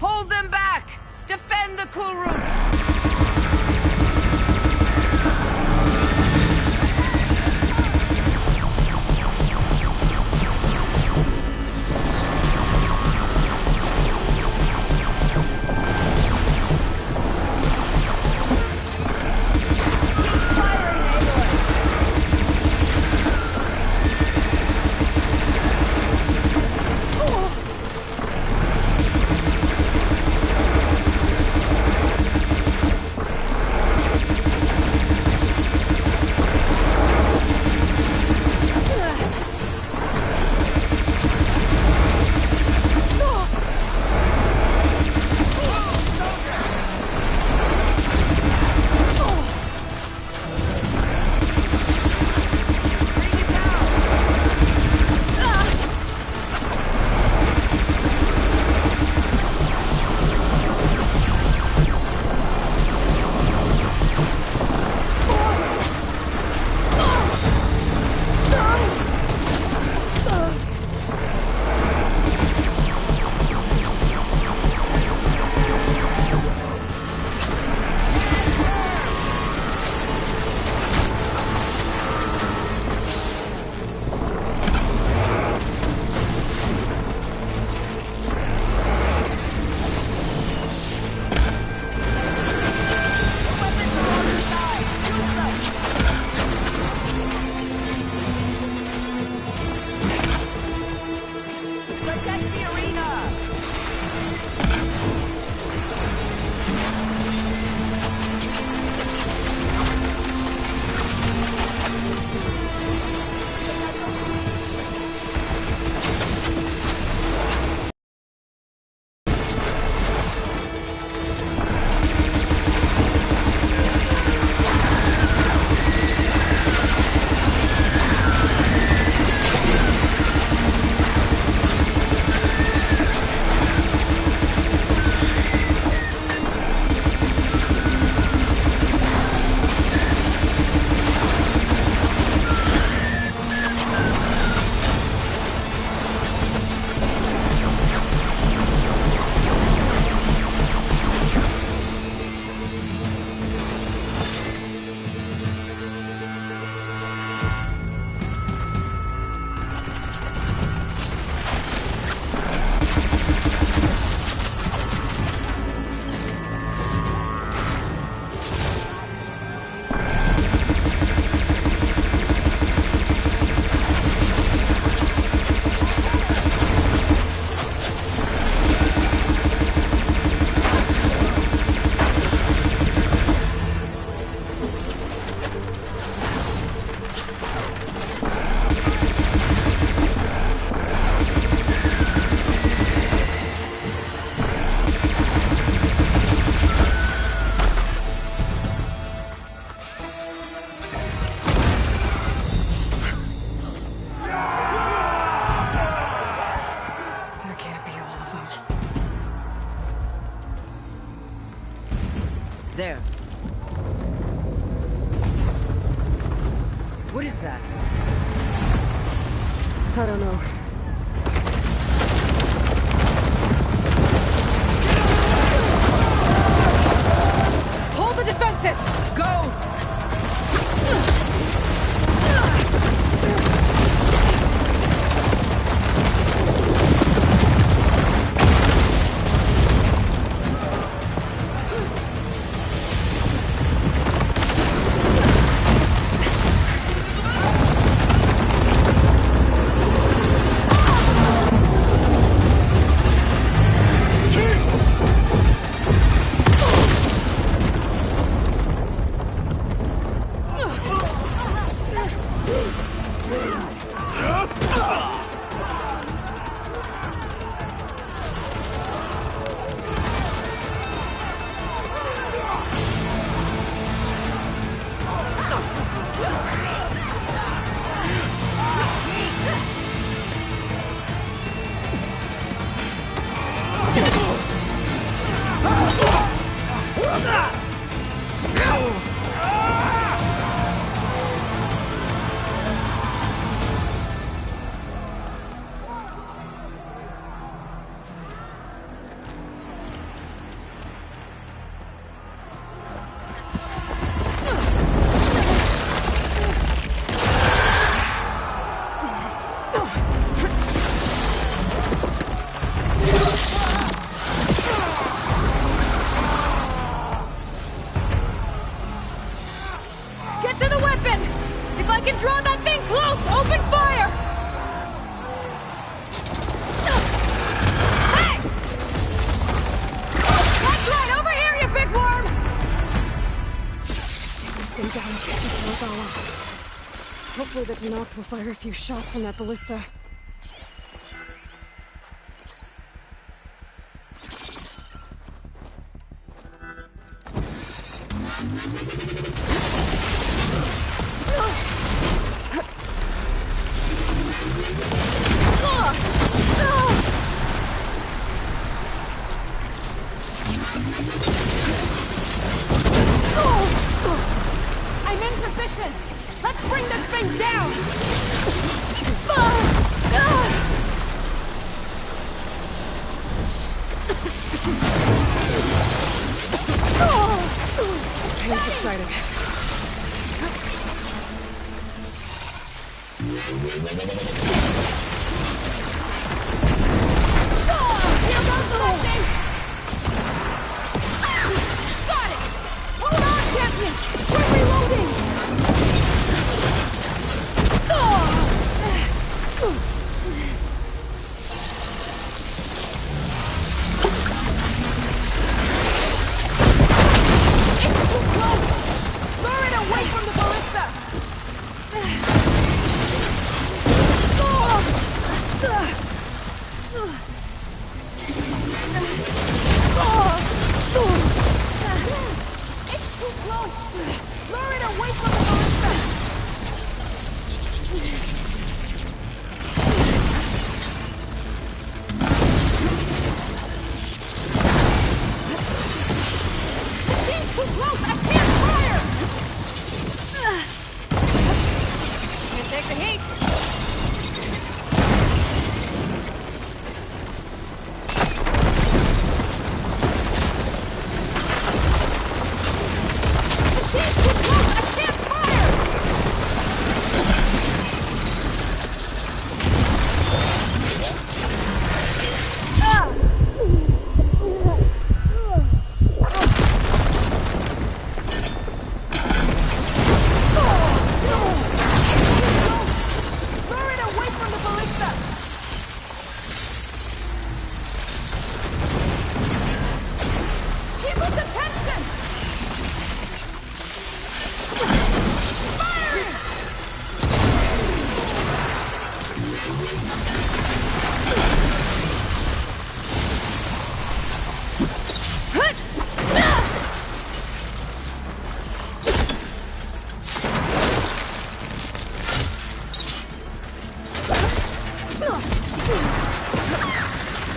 Hold them back! Defend the cool route! Regala. Hopefully the Tenakth will fire a few shots from that ballista. I'm insufficient! Let's bring this thing down! It's exciting. Here goes the lightning! Got it! Hold on, champion! We're reloading! It's too close! Lure it away from the ballista! It's too close! Lure it away from the ballista! He's too close! I can't fire! Can't take the heat. He's too close! I can't fire! Lure it away from the ballista! Keep its attention!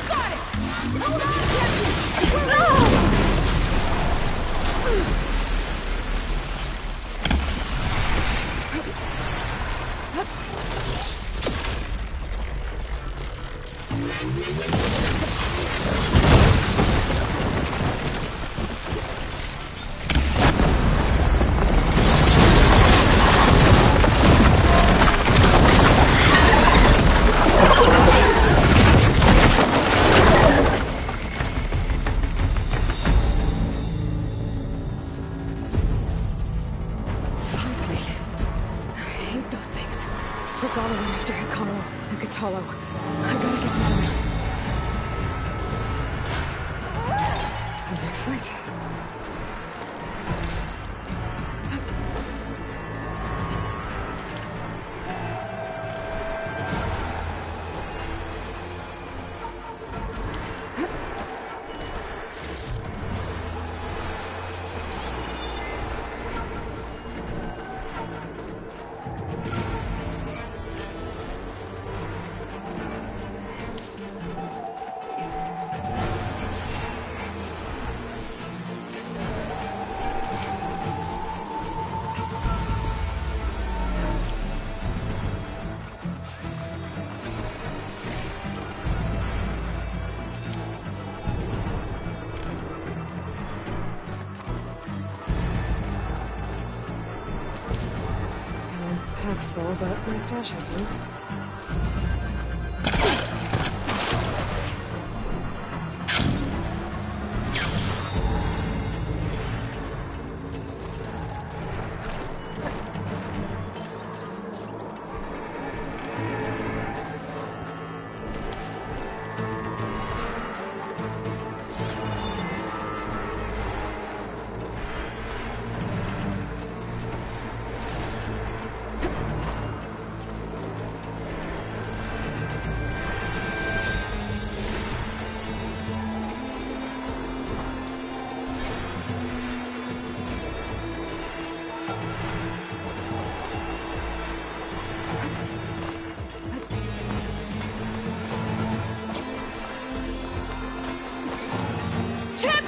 Got it! Hold on, champion! Finally. I hate those things. Regala went after Hikaru and Katalo. I gotta get to them. The next fight. Pack's full, but my stash has one.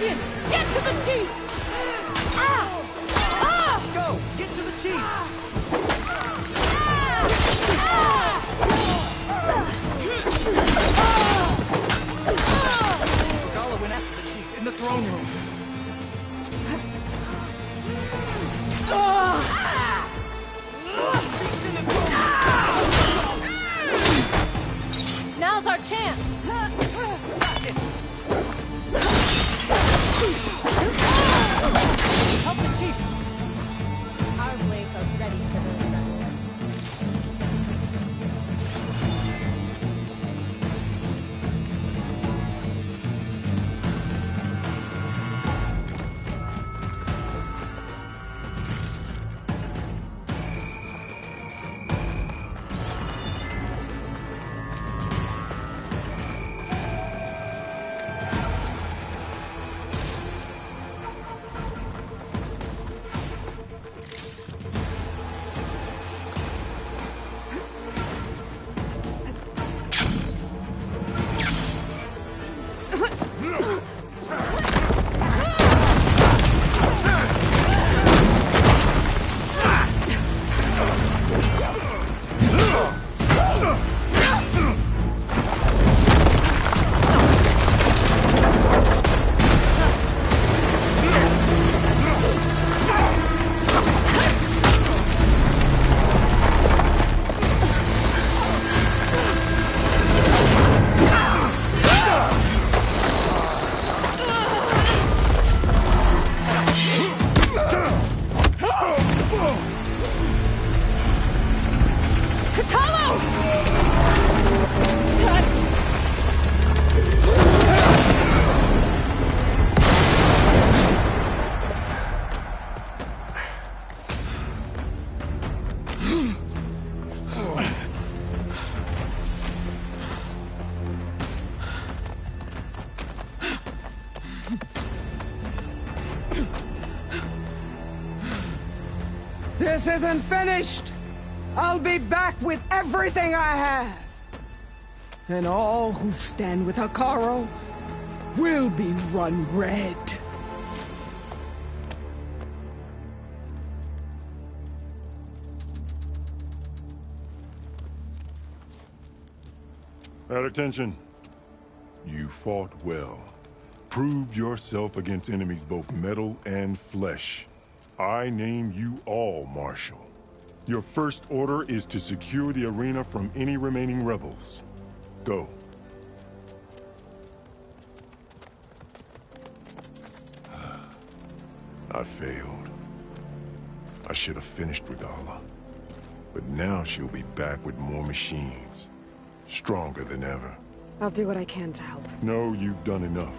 champion! Get to the chief! Go! Get to the chief! Regala went after the chief in the throne room. Now's our chance! Help the chief! Our blades are ready for those rebels. This isn't finished! I'll be back with everything I have! And all who stand with Hekarro will be run red. At attention. You fought well. Proved yourself against enemies both metal and flesh. I name you all Marshal. Your first order is to secure the arena from any remaining rebels. Go. I failed. I should have finished Regala. But now she'll be back with more machines. Stronger than ever. I'll do what I can to help. No, you've done enough.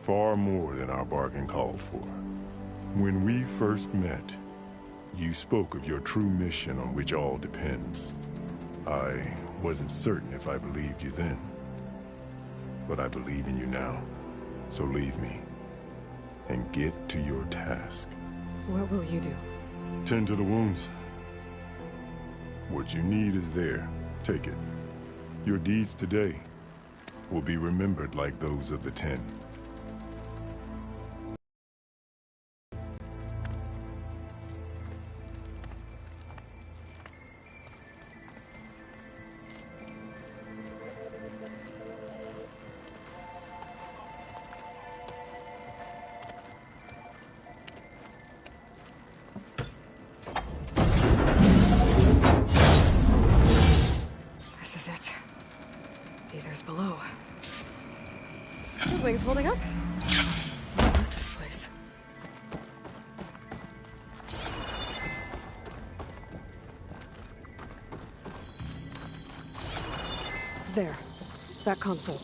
Far more than our bargain called for. When we first met, you spoke of your true mission on which all depends. I wasn't certain if I believed you then. But I believe in you now. So leave me. And get to your task. What will you do? Tend to the wounds. What you need is there. Take it. Your deeds today will be remembered like those of the 10. This is it. Aether's below. Your wings holding up? What is this place? There. That console.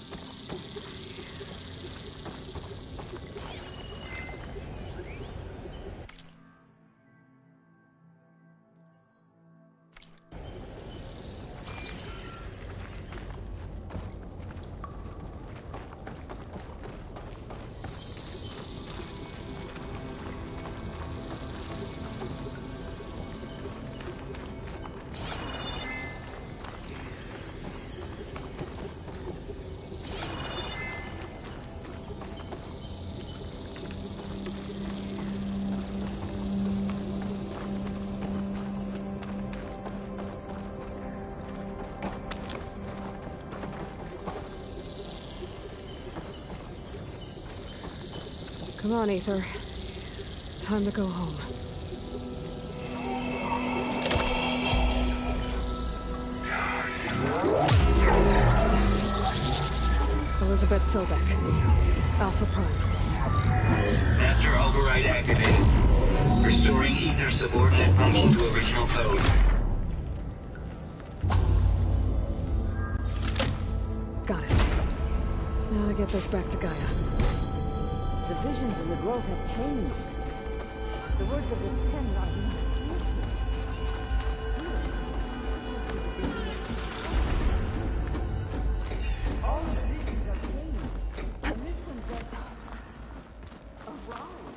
Come on, Ether. Time to go home. Yes. Elizabeth Sobek. Alpha Prime. Master override activated. Restoring Ether subordinate function to original code. Got it. Now to get this back to Gaia. The visions in the grove have changed. The words of the Ten are all the visions are changed. And this one says, arise.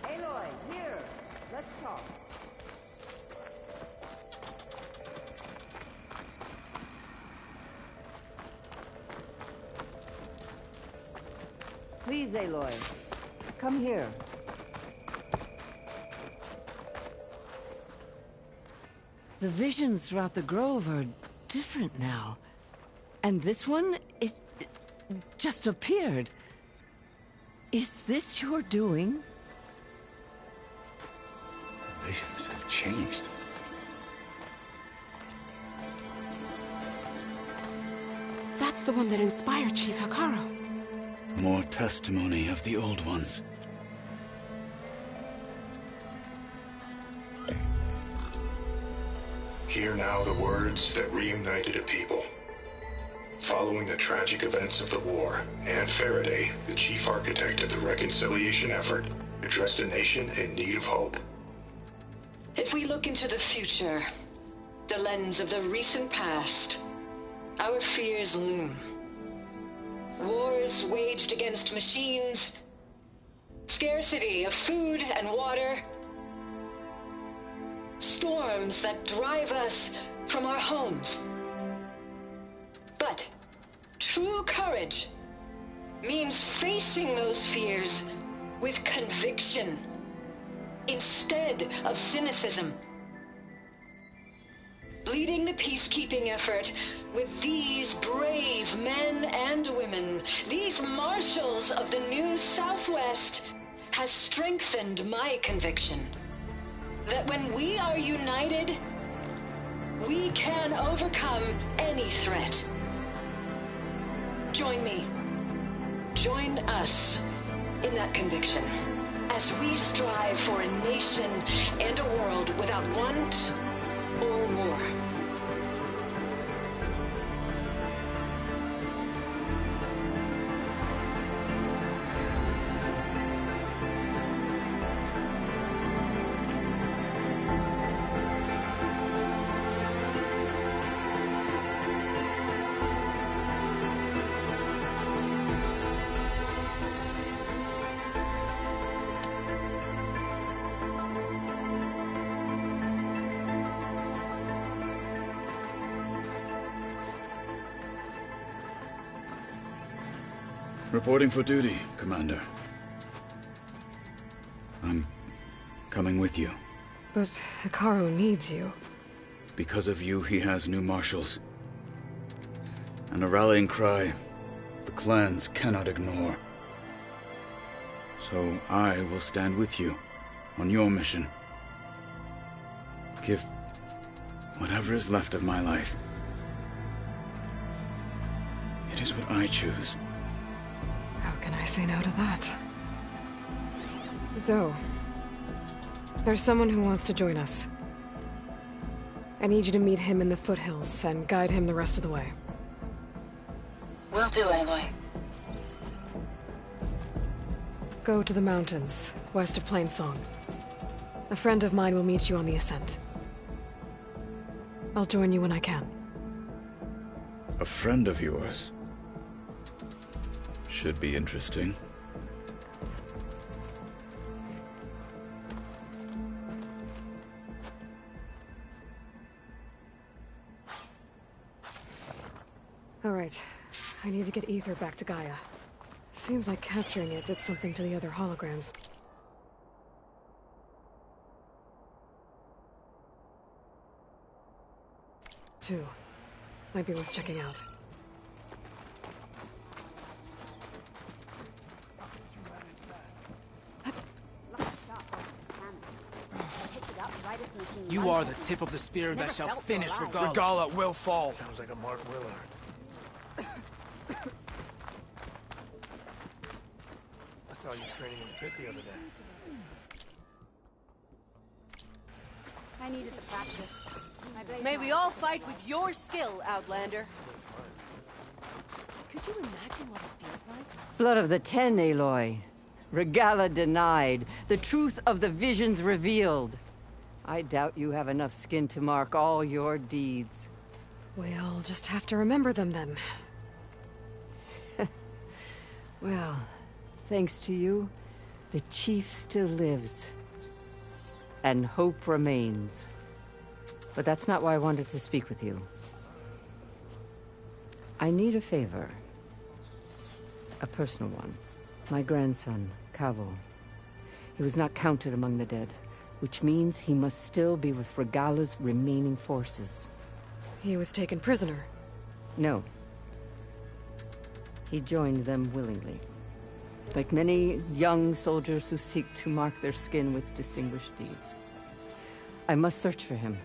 Aloy, here. Let's talk. Please, Aloy. Come here. The visions throughout the grove are different now. And this one, it just appeared. Is this your doing? Visions have changed. That's the one that inspired Chief Hikaru. More testimony of the old ones. Hear now the words that reunited a people. Following the tragic events of the war, Anne Faraday, the chief architect of the reconciliation effort, addressed a nation in need of hope. If we look into the future, the lens of the recent past, our fears loom. Wars waged against machines, scarcity of food and water, storms that drive us from our homes. But true courage means facing those fears with conviction instead of cynicism. Leading the peacekeeping effort with these brave men and women, these marshals of the new Southwest, has strengthened my conviction that when we are united, we can overcome any threat. Join me. Join us in that conviction as we strive for a nation and a world without want or war. Reporting for duty, Commander. I'm coming with you. But Hikaru needs you. Because of you, he has new marshals. And a rallying cry the clans cannot ignore. So I will stand with you on your mission. Give whatever is left of my life. It is what I choose. How can I say no to that? Zoe, there's someone who wants to join us. I need you to meet him in the foothills and guide him the rest of the way. Will do, Aloy. Go to the mountains, west of Plainsong. A friend of mine will meet you on the ascent. I'll join you when I can. A friend of yours? Should be interesting. All right. I need to get Ether back to Gaia. Seems like capturing it did something to the other holograms. too. Might be worth checking out. You are the tip of the spear that shall finish Regala. Regala will fall. Sounds like a Mark Willard. I saw you training in the pit the other day. I needed the practice. May we all fight with your skill, Outlander. Could you imagine what it feels like? Blood of the Ten, Aloy. Regala denied. The truth of the visions revealed. I doubt you have enough skin to mark all your deeds. We'll just have to remember them then. Well, thanks to you, the Chief still lives. And hope remains. But that's not why I wanted to speak with you. I need a favor. A personal one. My grandson, Cavo. He was not counted among the dead, which means he must still be with Regala's remaining forces. He was taken prisoner? No. He joined them willingly. Like many young soldiers who seek to mark their skin with distinguished deeds. I must search for him.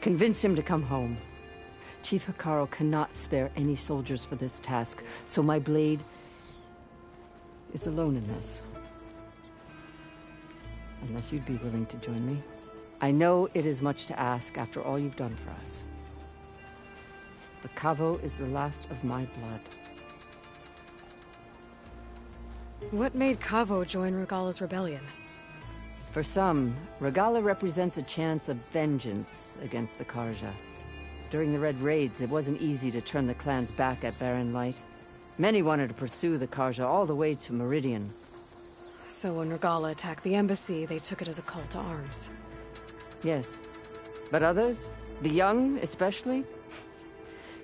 Convince him to come home. Chief Hekarro cannot spare any soldiers for this task, so my blade is alone in this. Unless you'd be willing to join me. I know it is much to ask after all you've done for us. But Cavo is the last of my blood. What made Cavo join Regala's rebellion? For some, Regala represents a chance of vengeance against the Karja. During the Red Raids, it wasn't easy to turn the clans back at Barren Light. Many wanted to pursue the Karja all the way to Meridian. So when Regala attacked the embassy, they took it as a call to arms. Yes. But others, the young especially,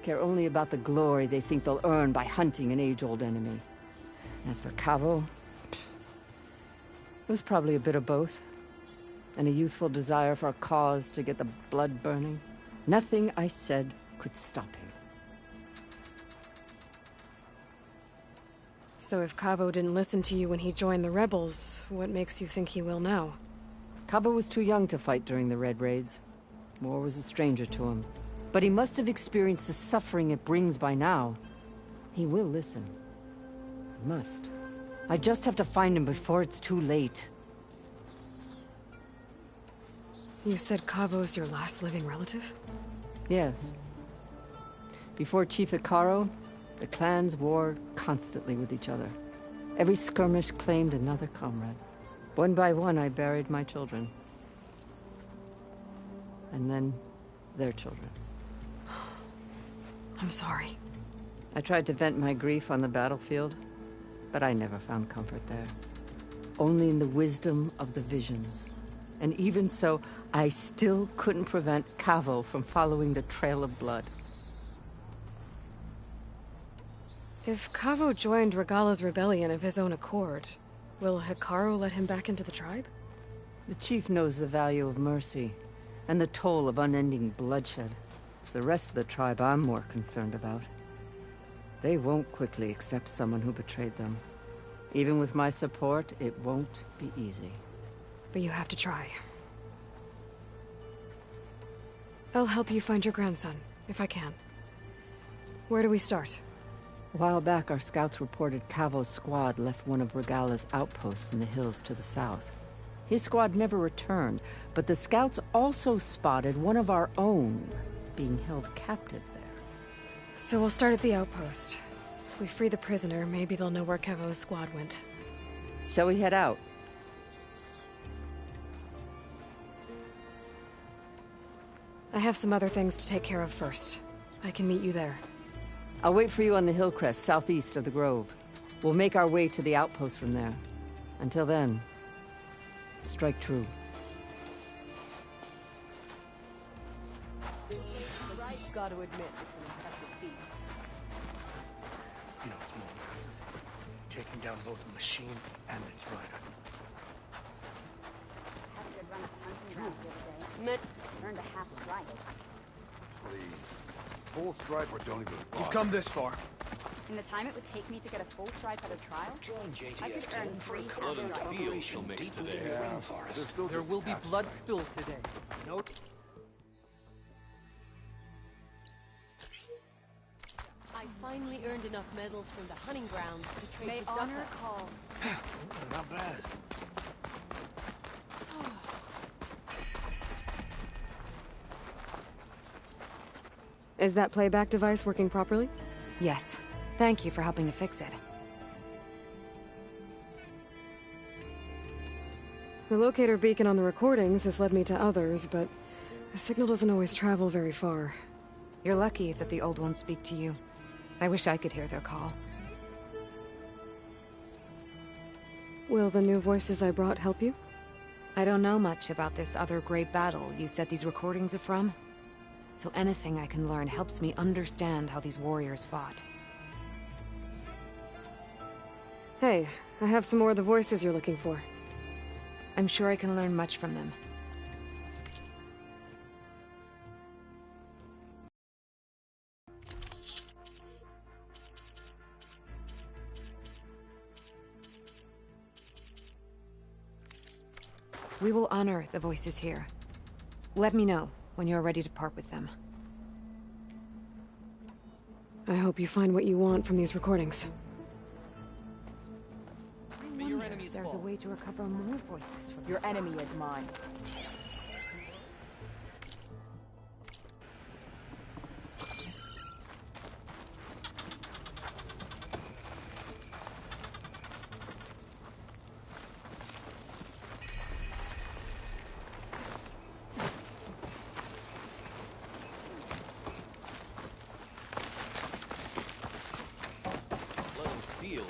care only about the glory they think they'll earn by hunting an age-old enemy. As for Cavo, it was probably a bit of both. And a youthful desire for a cause to get the blood burning. Nothing I said could stop him. So if Cavo didn't listen to you when he joined the rebels, what makes you think he will now? Cavo was too young to fight during the Red Raids. War was a stranger to him. But he must have experienced the suffering it brings by now. He will listen. He must. I just have to find him before it's too late. You said Cavo's your last living relative? Yes. Before Chief Hekarro, the clans warred constantly with each other. Every skirmish claimed another comrade. One by one, I buried my children. And then, their children. I'm sorry. I tried to vent my grief on the battlefield, but I never found comfort there. Only in the wisdom of the visions. And even so, I still couldn't prevent Cavo from following the trail of blood. If Cavo joined Regala's rebellion of his own accord, will Hekarro let him back into the tribe? The chief knows the value of mercy, and the toll of unending bloodshed. It's the rest of the tribe I'm more concerned about. They won't quickly accept someone who betrayed them. Even with my support, it won't be easy. But you have to try. I'll help you find your grandson, if I can. Where do we start? A while back, our scouts reported Cavo's squad left one of Regala's outposts in the hills to the south. His squad never returned, but the scouts also spotted one of our own being held captive there. So we'll start at the outpost. If we free the prisoner, maybe they'll know where Cavo's squad went. Shall we head out? I have some other things to take care of first. I can meet you there. I'll wait for you on the hill crest southeast of the grove. We'll make our way to the outpost from there. Until then, strike true. I've got to admit, it's an impressive feat. You know, it's more impressive. Taking down both the machine and its rider. Had a good run at hunting grounds the other day. Earned a half strike. Please. Full stripe or don't even bother. You've come this far. In the time it would take me to get a full stripe at a trial, I could earn 3 Blood and steel shall mix today. There will be blood spilled today. Note. I finally earned enough medals from the hunting grounds to trade May with honor Ducka. call. Not bad. Is that playback device working properly? Yes. Thank you for helping to fix it. The locator beacon on the recordings has led me to others, but the signal doesn't always travel very far. You're lucky that the old ones speak to you. I wish I could hear their call. Will the new voices I brought help you? I don't know much about this other great battle you said these recordings are from. So anything I can learn helps me understand how these warriors fought. Hey, I have some more of the voices you're looking for. I'm sure I can learn much from them. We will honor the voices here. Let me know when you're ready to part with them. I hope you find what you want from these recordings. Your enemy's There's a way to recover more voices from Your enemy is mine.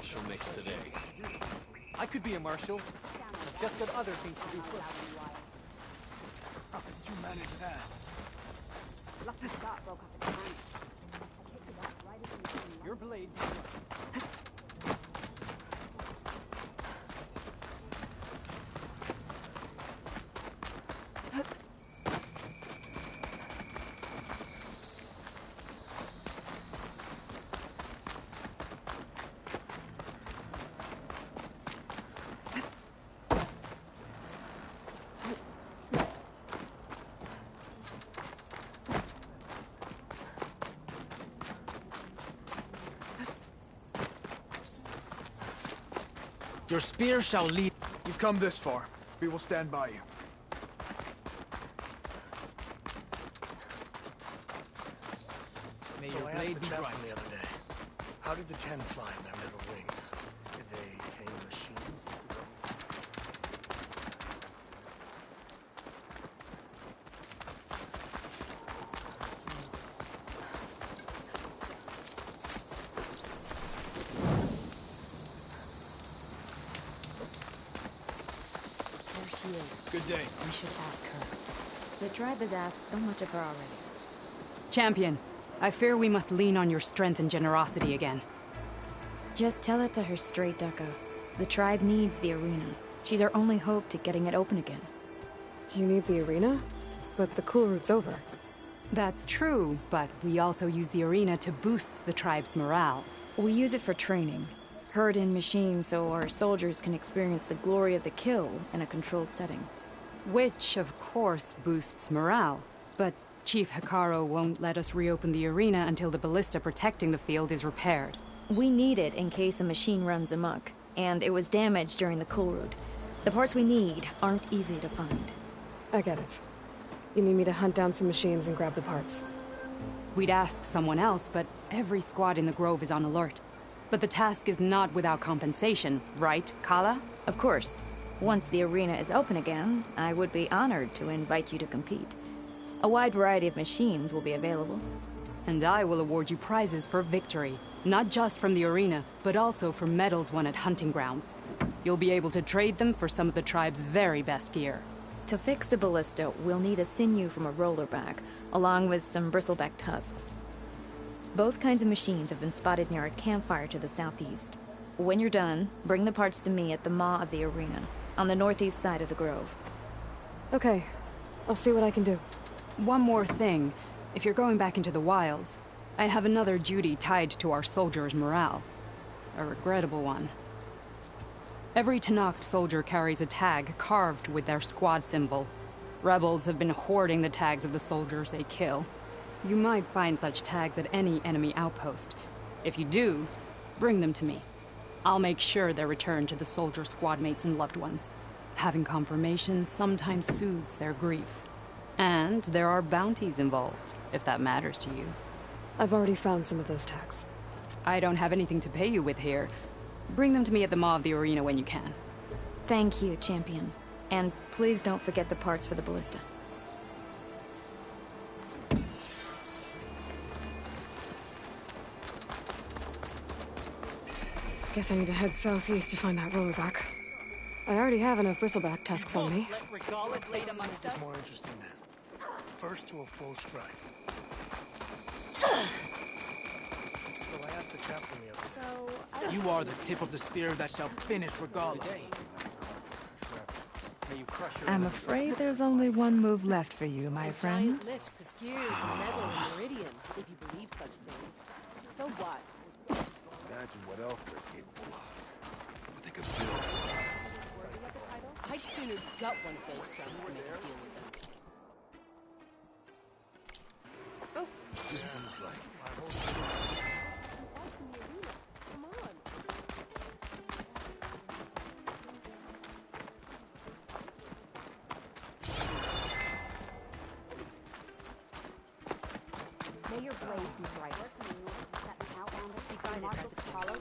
Shall mix today. I could be a marshal. I've just got other things to do first. How did you manage that? Your blade. Your spear shall lead. You've come this far. We will stand by you. May your blade be bright. The other day. How did the 10 find their metal wings? Did they tame machines? Good day. We should ask her. The tribe has asked so much of her already. Champion, I fear we must lean on your strength and generosity again. Just tell it to her straight, Ducka. The tribe needs the arena. She's our only hope to getting it open again. You need the arena? But the cool route's over. That's true, but we also use the arena to boost the tribe's morale. We use it for training. Herd in machines so our soldiers can experience the glory of the kill in a controlled setting. Which, of course, boosts morale. But Chief Hikaru won't let us reopen the arena until the ballista protecting the field is repaired. We need it in case a machine runs amok, and it was damaged during the cool route. The parts we need aren't easy to find. I get it. You need me to hunt down some machines and grab the parts. We'd ask someone else, but every squad in the Grove is on alert. But the task is not without compensation, right, Kala? Of course. Once the arena is open again, I would be honored to invite you to compete. A wide variety of machines will be available. And I will award you prizes for victory. Not just from the arena, but also for medals won at hunting grounds. You'll be able to trade them for some of the tribe's very best gear. To fix the ballista, we'll need a sinew from a rollerback, along with some bristleback tusks. Both kinds of machines have been spotted near a campfire to the southeast. When you're done, bring the parts to me at the maw of the arena, on the northeast side of the grove. Okay. I'll see what I can do. One more thing. If you're going back into the wilds, I have another duty tied to our soldiers' morale. A regrettable one. Every Tenakth soldier carries a tag carved with their squad symbol. Rebels have been hoarding the tags of the soldiers they kill. You might find such tags at any enemy outpost. If you do, bring them to me. I'll make sure they're returned to the soldier squad mates and loved ones. Having confirmation sometimes soothes their grief. And there are bounties involved, if that matters to you. I've already found some of those tags. I don't have anything to pay you with here. Bring them to me at the Maw of the Arena when you can. Thank you, Champion. And please don't forget the parts for the ballista. Guess I need to head southeast to find that rollerback. I already have enough bristleback tusks on me. It's more interesting now. First to a full strike. So I asked the chaplain the other day. You are the tip of the spear that shall finish Regala. I'm afraid there's only one move left for you, my friend. Giant lifts of gears and metal and meridian, if you believe such things. So what? Imagine what else they're capable of. What they could build for us. I'd sooner gut one of those drums than make a deal with them. Oh. This seems like Come on. May your blade be bright.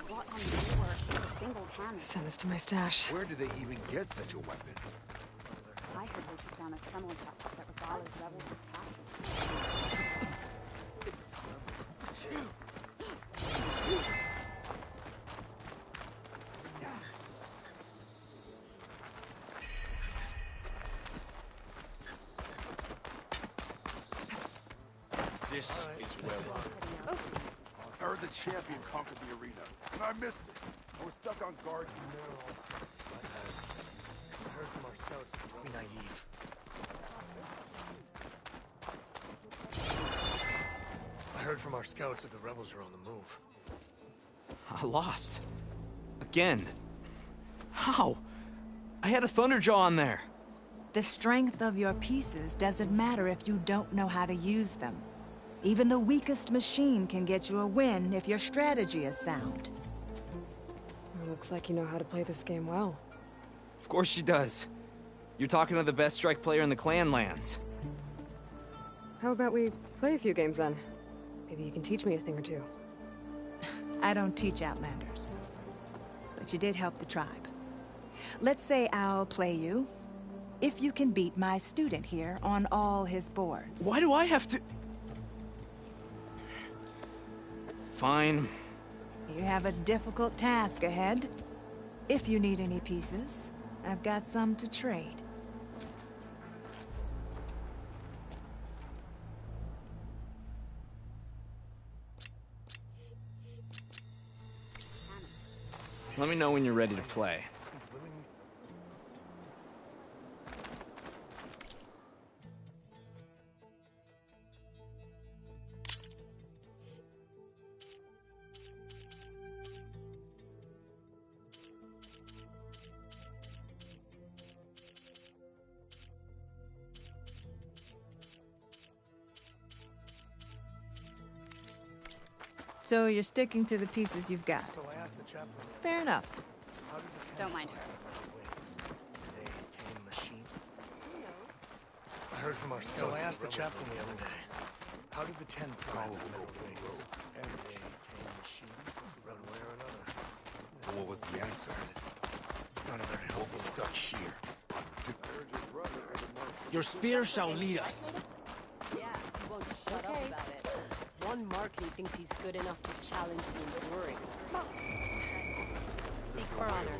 Brought on the war with a single cannon. Send this to my stash. where do they even get such a weapon? I heard they took down a Kremlin test that Regala's rebels had captured. This is well. I heard the champion conquered the arena, and I missed it. I was stuck on guard. I heard from our scouts. Be naive. I heard from our scouts that the rebels are on the move. I lost. Again. How? I had a Thunderjaw on there. The strength of your pieces doesn't matter if you don't know how to use them. Even the weakest machine can get you a win if your strategy is sound. Looks like you know how to play this game well. Of course she does. You're talking to the best strike player in the clan lands. How about we play a few games then? Maybe you can teach me a thing or two. I don't teach Outlanders. But you did help the tribe. Let's say I'll play you, if you can beat my student here on all his boards. Why do I have to... Fine. You have a difficult task ahead. If you need any pieces, I've got some to trade. Let me know when you're ready to play. So you're sticking to the pieces you've got. So I asked the chaplain. Fair enough. Don't mind her. I heard from our scouts. So I asked the chaplain the other day. How did the 10 fly with metal wings? And they tame machines, one way or another. What was the answer? None of their help. We're stuck here. Your spear shall lead us. Yeah, he won't shut up about it. One mark and he thinks he's good enough to challenge the enduring. Seek for honor.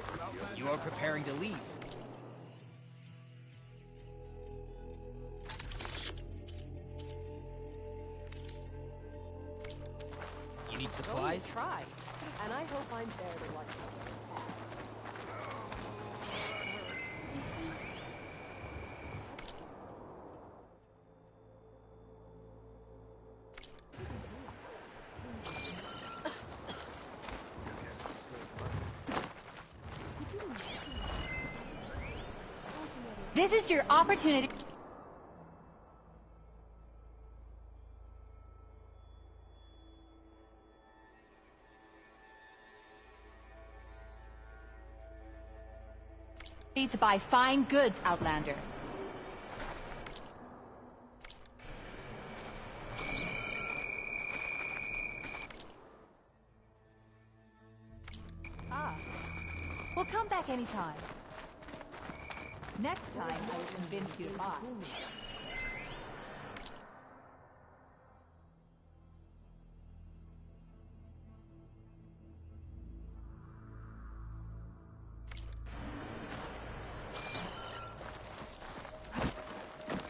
You are preparing to leave. You need supplies? Try. And I hope I'm there to watch you. This is your opportunity. To buy fine goods, Outlander. We'll come back anytime. Next time, I will convince you to buy.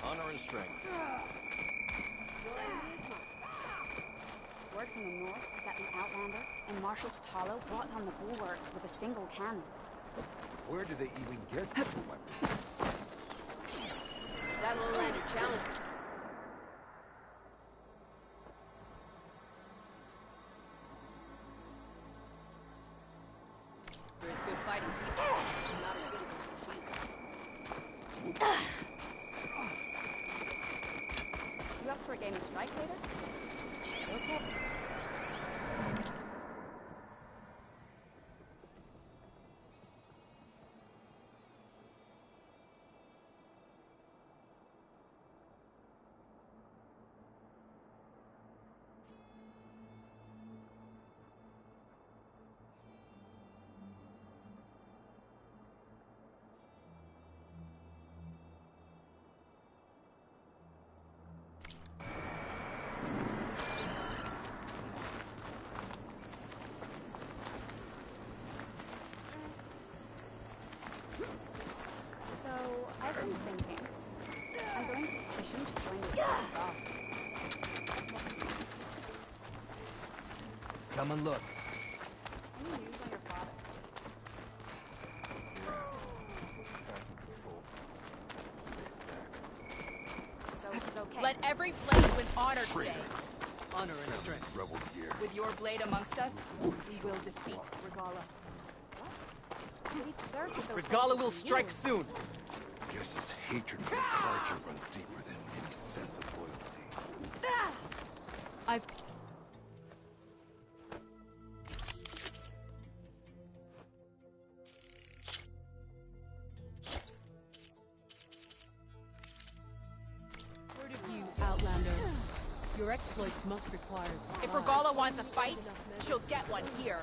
Honor and strength. Word from the north is that the Outlander and Marshal Patalo brought down the bulwark with a single cannon. Where do they even get these weapons? That lowlander challenge. There's good fighting people. Not as good as You up for a game of strike later? Okay. So, I've been thinking. I'm going to petition to join the Guard. Come and look. Any news on your father? So it's okay. Let every blade with honor today. Honor and strength. Rebel gear. With your blade amongst us, we will defeat Regala. Regala will strike soon. Guess his hatred for the Carja runs deeper than any sense of loyalty. I've... Heard of you, Outlander. Your exploits must require supply. If Regala wants a fight, she'll get one here.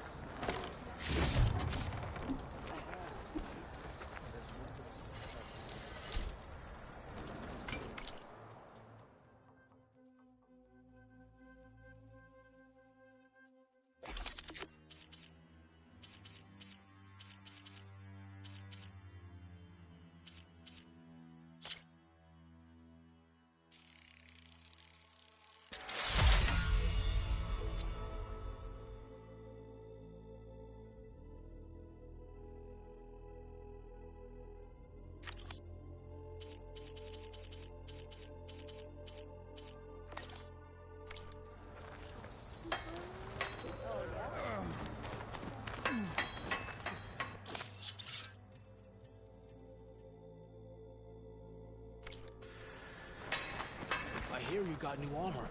I hear you got new armor.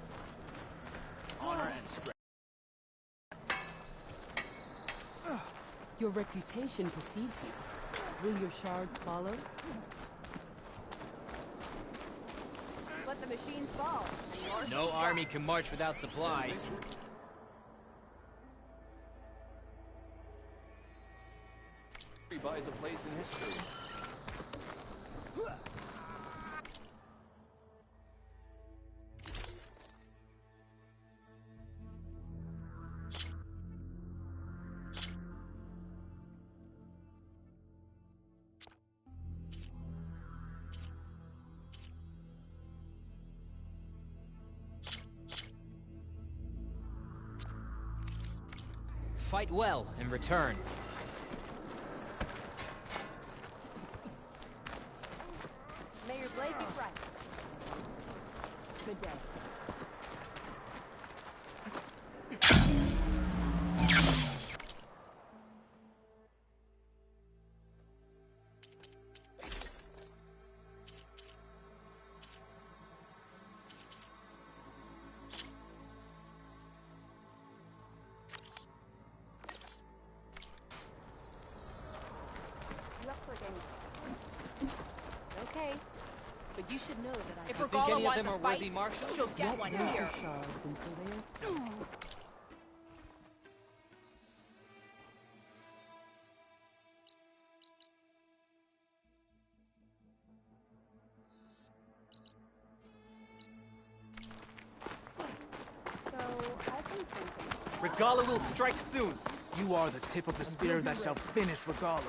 Honor and strength. Your reputation precedes you. Will your shards follow? Let the machines fall. No army can march without supplies. He buys a place in history. Fight well and return. May your blade be bright. Good day. Okay. But you should know that I If think Regala any of wants them a are fight, worthy marshals. she'll get one here. Regala will strike soon. You are the tip of the spear that shall finish Regala.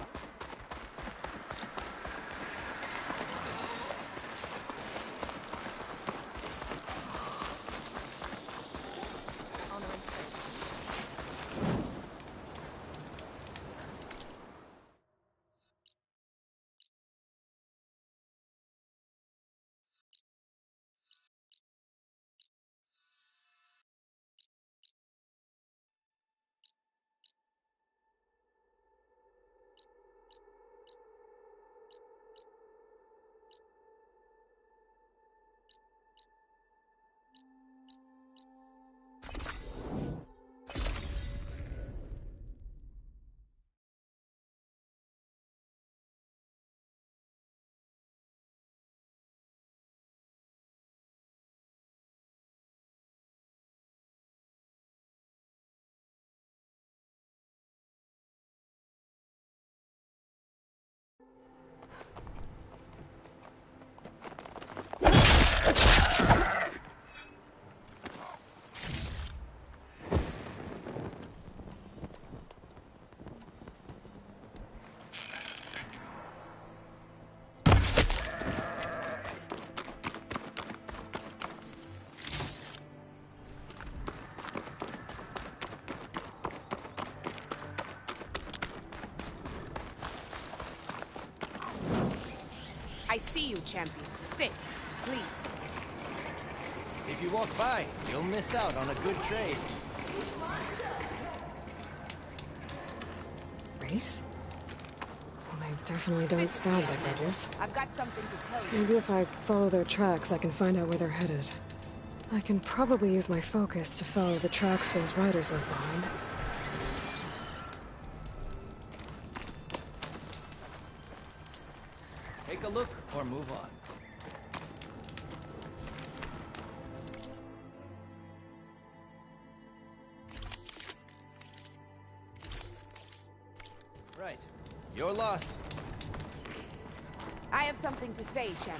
I see you, champion. Sit, please. If you walk by, you'll miss out on a good trade. Race? Well, they definitely don't sound like rebels. I've got something to tell you. Maybe if I follow their tracks, I can find out where they're headed. I can probably use my focus to follow the tracks those riders left behind. Take a look or move on. Right. Your loss. I have something to say, champion.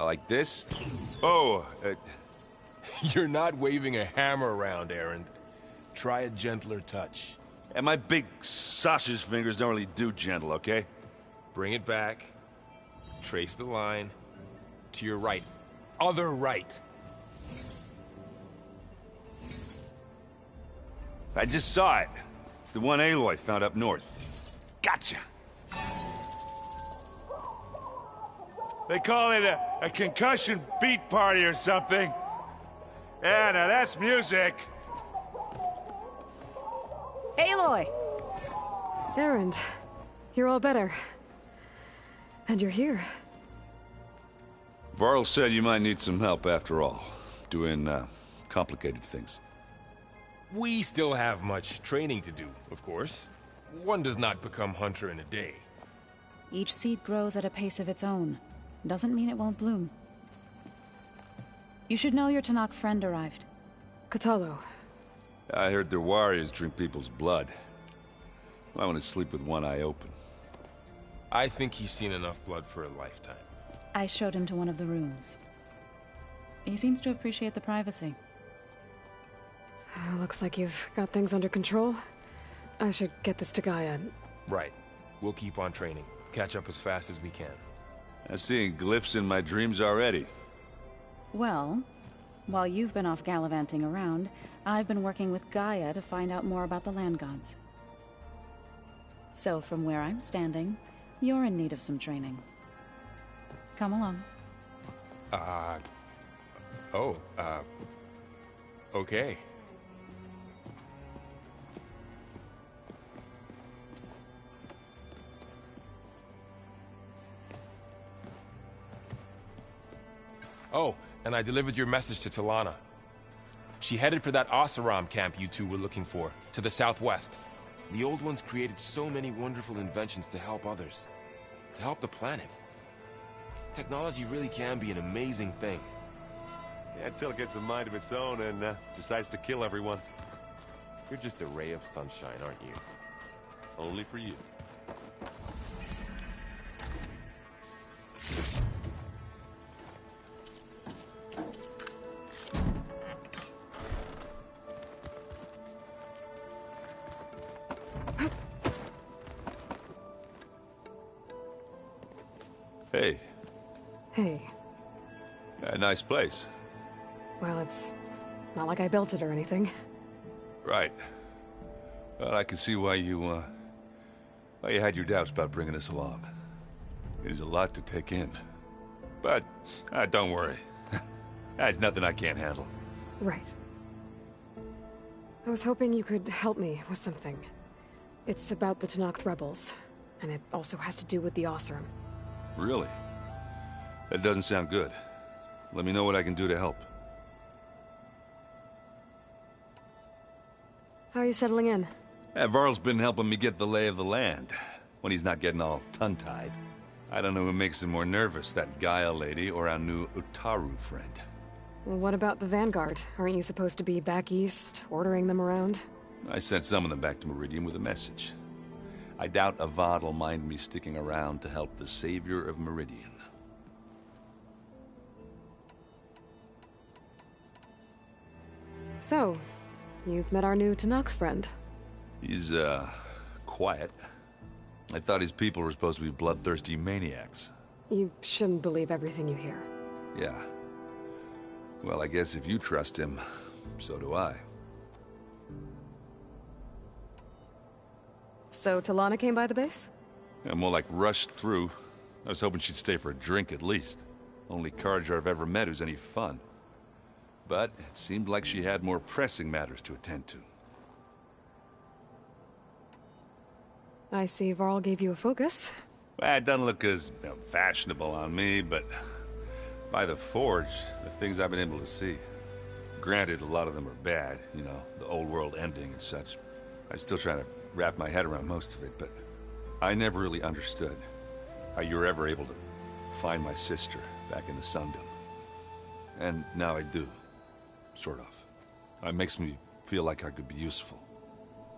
Like this? Oh, You're not waving a hammer around, Aaron. Try a gentler touch. And my big sausage fingers don't really do gentle, okay? Bring it back. Trace the line. To your right. Other right. I just saw it. It's the one Aloy found up north. Gotcha! They call it a concussion beat party or something. Yeah, now that's music. Aloy! Erend, you're all better. And you're here. Varl said you might need some help after all. Doing, complicated things. We still have much training to do, of course. One does not become hunter in a day. Each seed grows at a pace of its own. Doesn't mean it won't bloom. You should know your Tanakh friend arrived. Katalo. I heard their warriors drink people's blood. I want to sleep with one eye open. I think he's seen enough blood for a lifetime. I showed him to one of the rooms. He seems to appreciate the privacy. Looks like you've got things under control. I should get this to Gaia. Right. We'll keep on training. Catch up as fast as we can. I'm seeing glyphs in my dreams already. Well, while you've been off gallivanting around, I've been working with Gaia to find out more about the land gods. So from where I'm standing, you're in need of some training. Come along. Okay. Oh, and I delivered your message to Talana. She headed for that Oseram camp you two were looking for, to the southwest. The old ones created so many wonderful inventions to help others. To help the planet. Technology really can be an amazing thing. Yeah, until it gets a mind of its own and decides to kill everyone. You're just a ray of sunshine, aren't you? Only for you. Hey. Hey. A nice place. Well, it's not like I built it or anything. Right. Well, I can see why you had your doubts about bringing us along. It is a lot to take in. But, don't worry. That's nothing I can't handle. Right. I was hoping you could help me with something. It's about the Tenakth rebels, and it also has to do with the Oseram. Really? That doesn't sound good. Let me know what I can do to help. How are you settling in? Varl's been helping me get the lay of the land, when he's not getting all tongue-tied. I don't know who makes him more nervous, that Gaia lady or our new Utaru friend. Well, what about the Vanguard? Aren't you supposed to be back east, ordering them around? I sent some of them back to Meridian with a message. I doubt Avad will mind me sticking around to help the savior of Meridian. So, you've met our new Tenakth friend. He's, quiet. I thought his people were supposed to be bloodthirsty maniacs. You shouldn't believe everything you hear. Yeah. Well, I guess if you trust him, so do I. So Talana came by the base? Yeah, more like rushed through. I was hoping she'd stay for a drink at least. Only Carja I've ever met who's any fun. But it seemed like she had more pressing matters to attend to. I see Varl gave you a focus. Well, it doesn't look as fashionable on me, but by the Forge, the things I've been able to see. Granted, a lot of them are bad, you know, the old world ending and such. I'm still trying to wrap my head around most of it, but I never really understood how you were ever able to find my sister back in the Sundom. And now I do, sort of. It makes me feel like I could be useful,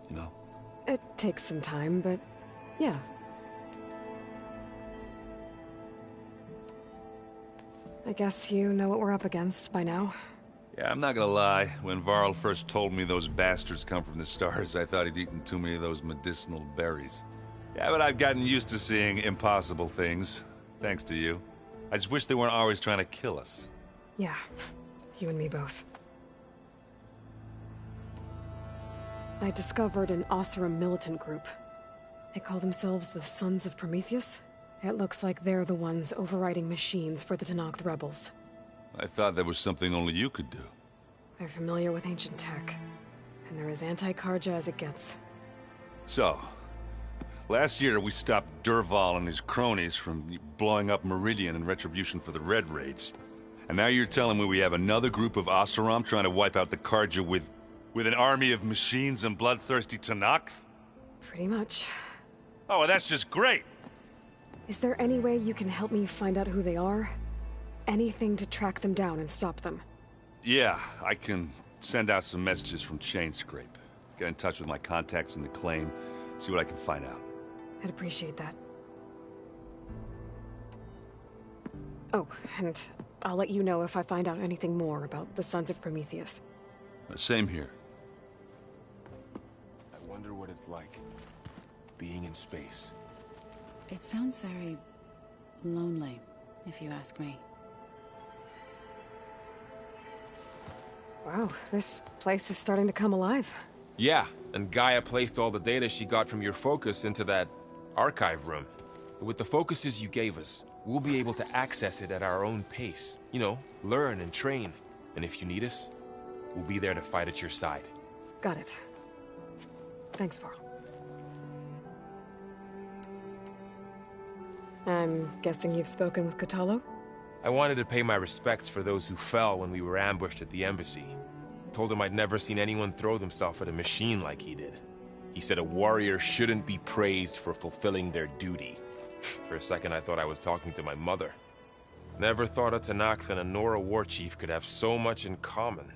you know? It takes some time, but yeah. I guess you know what we're up against by now. Yeah, I'm not gonna lie. When Varl first told me those bastards come from the stars, I thought he'd eaten too many of those medicinal berries. Yeah, but I've gotten used to seeing impossible things, thanks to you. I just wish they weren't always trying to kill us. Yeah, you and me both. I discovered an Oseram militant group. They call themselves the Sons of Prometheus. It looks like they're the ones overriding machines for the Tenakth rebels. I thought that was something only you could do. They're familiar with ancient tech, and they're as anti-Carja as it gets. So, last year we stopped Durval and his cronies from blowing up Meridian in retribution for the Red Raids. And now you're telling me we have another group of Oseram trying to wipe out the Carja with an army of machines and bloodthirsty Tenakth? Pretty much. Oh, well, that's just great! Is there any way you can help me find out who they are? Anything to track them down and stop them. Yeah, I can send out some messages from Chain Scrape. Get in touch with my contacts in the claim, see what I can find out. I'd appreciate that. Oh, and I'll let you know if I find out anything more about the Sons of Prometheus. Same here. I wonder what it's like, being in space. It sounds very lonely, if you ask me. Wow, this place is starting to come alive. Yeah, and Gaia placed all the data she got from your focus into that archive room. With the focuses you gave us, we'll be able to access it at our own pace. You know, learn and train. And if you need us, we'll be there to fight at your side. Got it. Thanks, Varl. I'm guessing you've spoken with Kotallo? I wanted to pay my respects for those who fell when we were ambushed at the embassy. Told him I'd never seen anyone throw themselves at a machine like he did. He said a warrior shouldn't be praised for fulfilling their duty. For a second I thought I was talking to my mother. Never thought a Tenakth and a Nora war chief could have so much in common.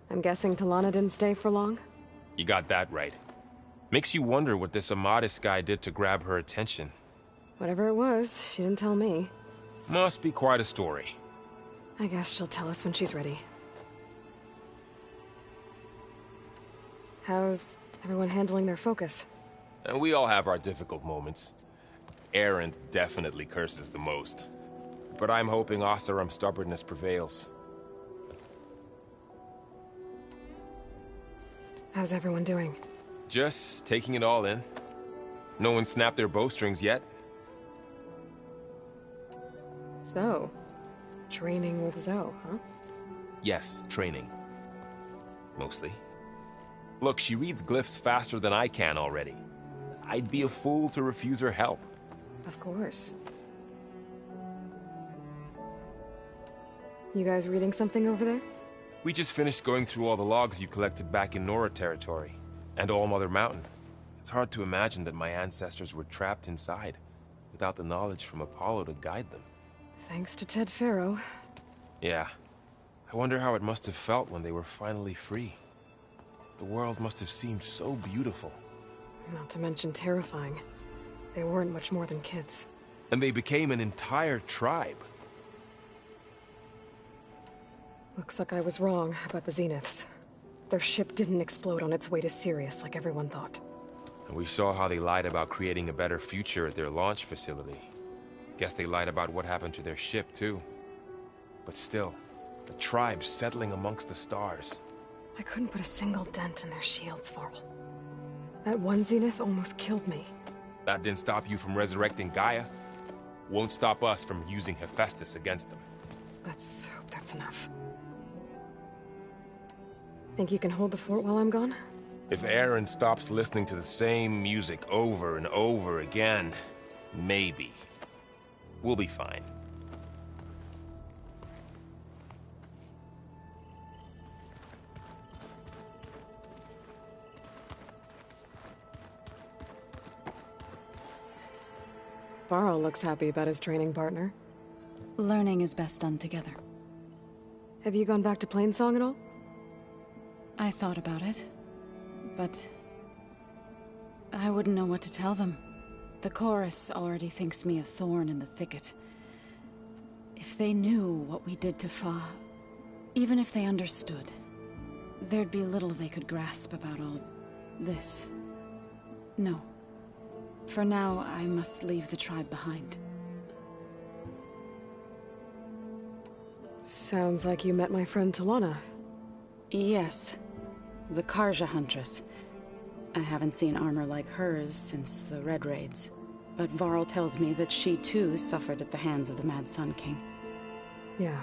I'm guessing Talana didn't stay for long? You got that right. Makes you wonder what this Amadis guy did to grab her attention. Whatever it was, she didn't tell me. Must be quite a story. I guess she'll tell us when she's ready. How's everyone handling their focus? And we all have our difficult moments. Erend definitely curses the most. But I'm hoping Oseram's stubbornness prevails. How's everyone doing? Just taking it all in. No one snapped their bowstrings yet. So, training with Zoe, huh? Yes, training. Mostly. Look, she reads glyphs faster than I can already. I'd be a fool to refuse her help. Of course. You guys reading something over there? We just finished going through all the logs you collected back in Nora territory, and All Mother Mountain. It's hard to imagine that my ancestors were trapped inside, without the knowledge from Apollo to guide them. Thanks to Ted Faro. Yeah. I wonder how it must have felt when they were finally free. The world must have seemed so beautiful. Not to mention terrifying. They weren't much more than kids. And they became an entire tribe. Looks like I was wrong about the Zeniths. Their ship didn't explode on its way to Sirius like everyone thought. And we saw how they lied about creating a better future at their launch facility. Guess they lied about what happened to their ship, too. But still, the tribe settling amongst the stars. I couldn't put a single dent in their shields, Varl. That one Zenith almost killed me. That didn't stop you from resurrecting Gaia. Won't stop us from using Hephaestus against them. Let's hope that's enough. Think you can hold the fort while I'm gone? If Erend stops listening to the same music over and over again, maybe. We'll be fine. Varl looks happy about his training partner. Learning is best done together. Have you gone back to Plainsong at all? I thought about it, but I wouldn't know what to tell them. The chorus already thinks me a thorn in the thicket. If they knew what we did to Fa, even if they understood, there'd be little they could grasp about all this. No. For now, I must leave the tribe behind. Sounds like you met my friend Talana. Yes. The Karja Huntress. I haven't seen armor like hers since the Red Raids. But Varl tells me that she too suffered at the hands of the Mad Sun King. Yeah.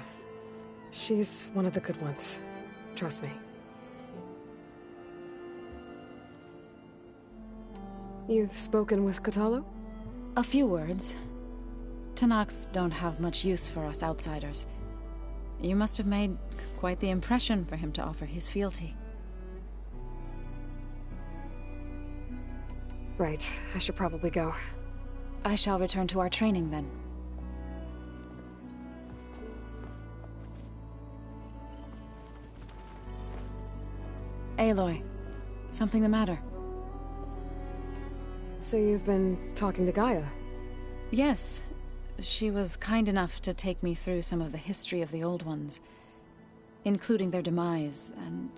She's one of the good ones. Trust me. You've spoken with Kotallo? A few words. Tenakth don't have much use for us outsiders. You must have made quite the impression for him to offer his fealty. Right. I should probably go. I shall return to our training then. Aloy, something the matter? So you've been talking to Gaia? Yes. She was kind enough to take me through some of the history of the Old Ones, including their demise and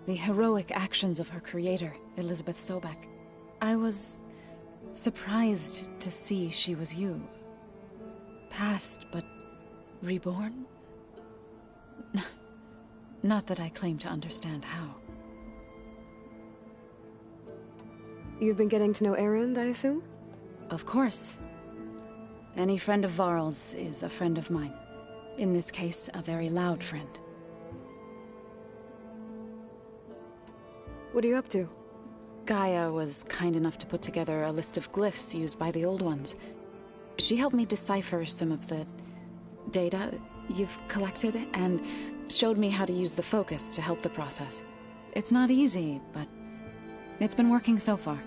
the heroic actions of her creator, Elizabeth Sobek. I was surprised to see she was you. Past, but reborn? Not that I claim to understand how. You've been getting to know Erend, I assume? Of course. Any friend of Varl's is a friend of mine. In this case, a very loud friend. What are you up to? Gaia was kind enough to put together a list of glyphs used by the Old Ones. She helped me decipher some of the data you've collected, and showed me how to use the focus to help the process. It's not easy, but it's been working so far.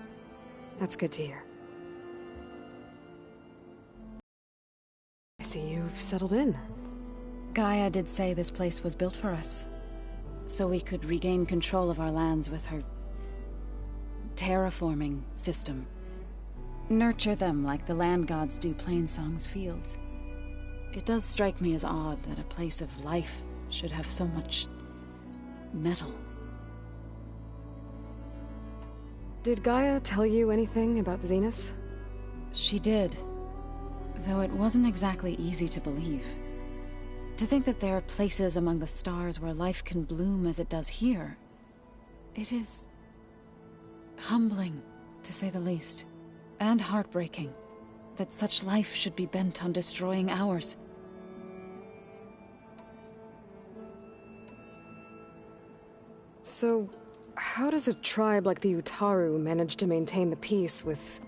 That's good to hear. I see you've settled in. Gaia did say this place was built for us, so we could regain control of our lands with her terraforming system. Nurture them like the land gods do Plainsong's fields. It does strike me as odd that a place of life should have so much metal. Did Gaia tell you anything about the Zeniths? She did, though it wasn't exactly easy to believe. To think that there are places among the stars where life can bloom as it does here, it is humbling, to say the least, and heartbreaking that such life should be bent on destroying ours. So, how does a tribe like the Utaru manage to maintain the peace with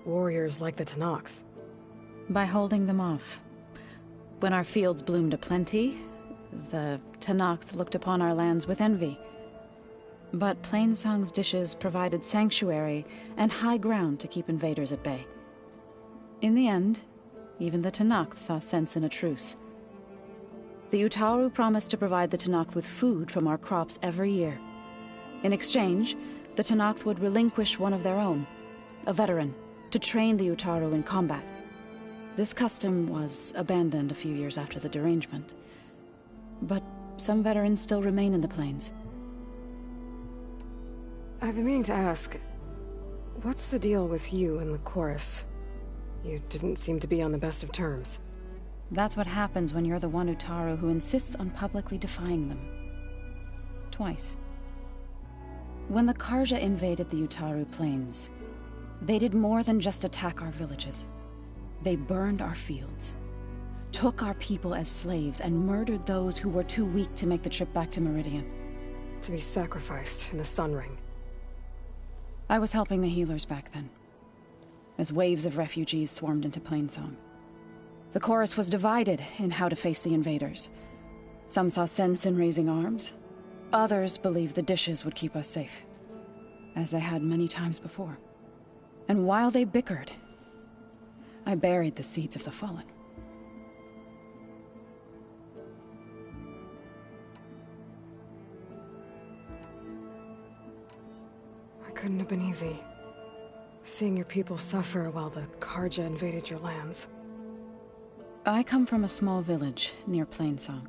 warriors like the Tenakth? By holding them off. When our fields bloomed aplenty, the Tenakth looked upon our lands with envy. But Plainsong's dishes provided sanctuary and high ground to keep invaders at bay. In the end, even the Tenakth saw sense in a truce. The Utaru promised to provide the Tenakth with food from our crops every year. In exchange, the Tenakth would relinquish one of their own, a veteran, to train the Utaru in combat. This custom was abandoned a few years after the derangement, but some veterans still remain in the plains. I've been meaning to ask, what's the deal with you and the chorus? You didn't seem to be on the best of terms. That's what happens when you're the one Utaru who insists on publicly defying them. Twice. When the Karja invaded the Utaru plains, they did more than just attack our villages. They burned our fields, took our people as slaves, and murdered those who were too weak to make the trip back to Meridian. To be sacrificed in the Sun Ring. I was helping the healers back then, as waves of refugees swarmed into Plainsong. The chorus was divided in how to face the invaders. Some saw sense in raising arms. Others believed the dishes would keep us safe, as they had many times before. And while they bickered, I buried the seeds of the fallen. It couldn't have been easy. Seeing your people suffer while the Karja invaded your lands. I come from a small village near Plainsong.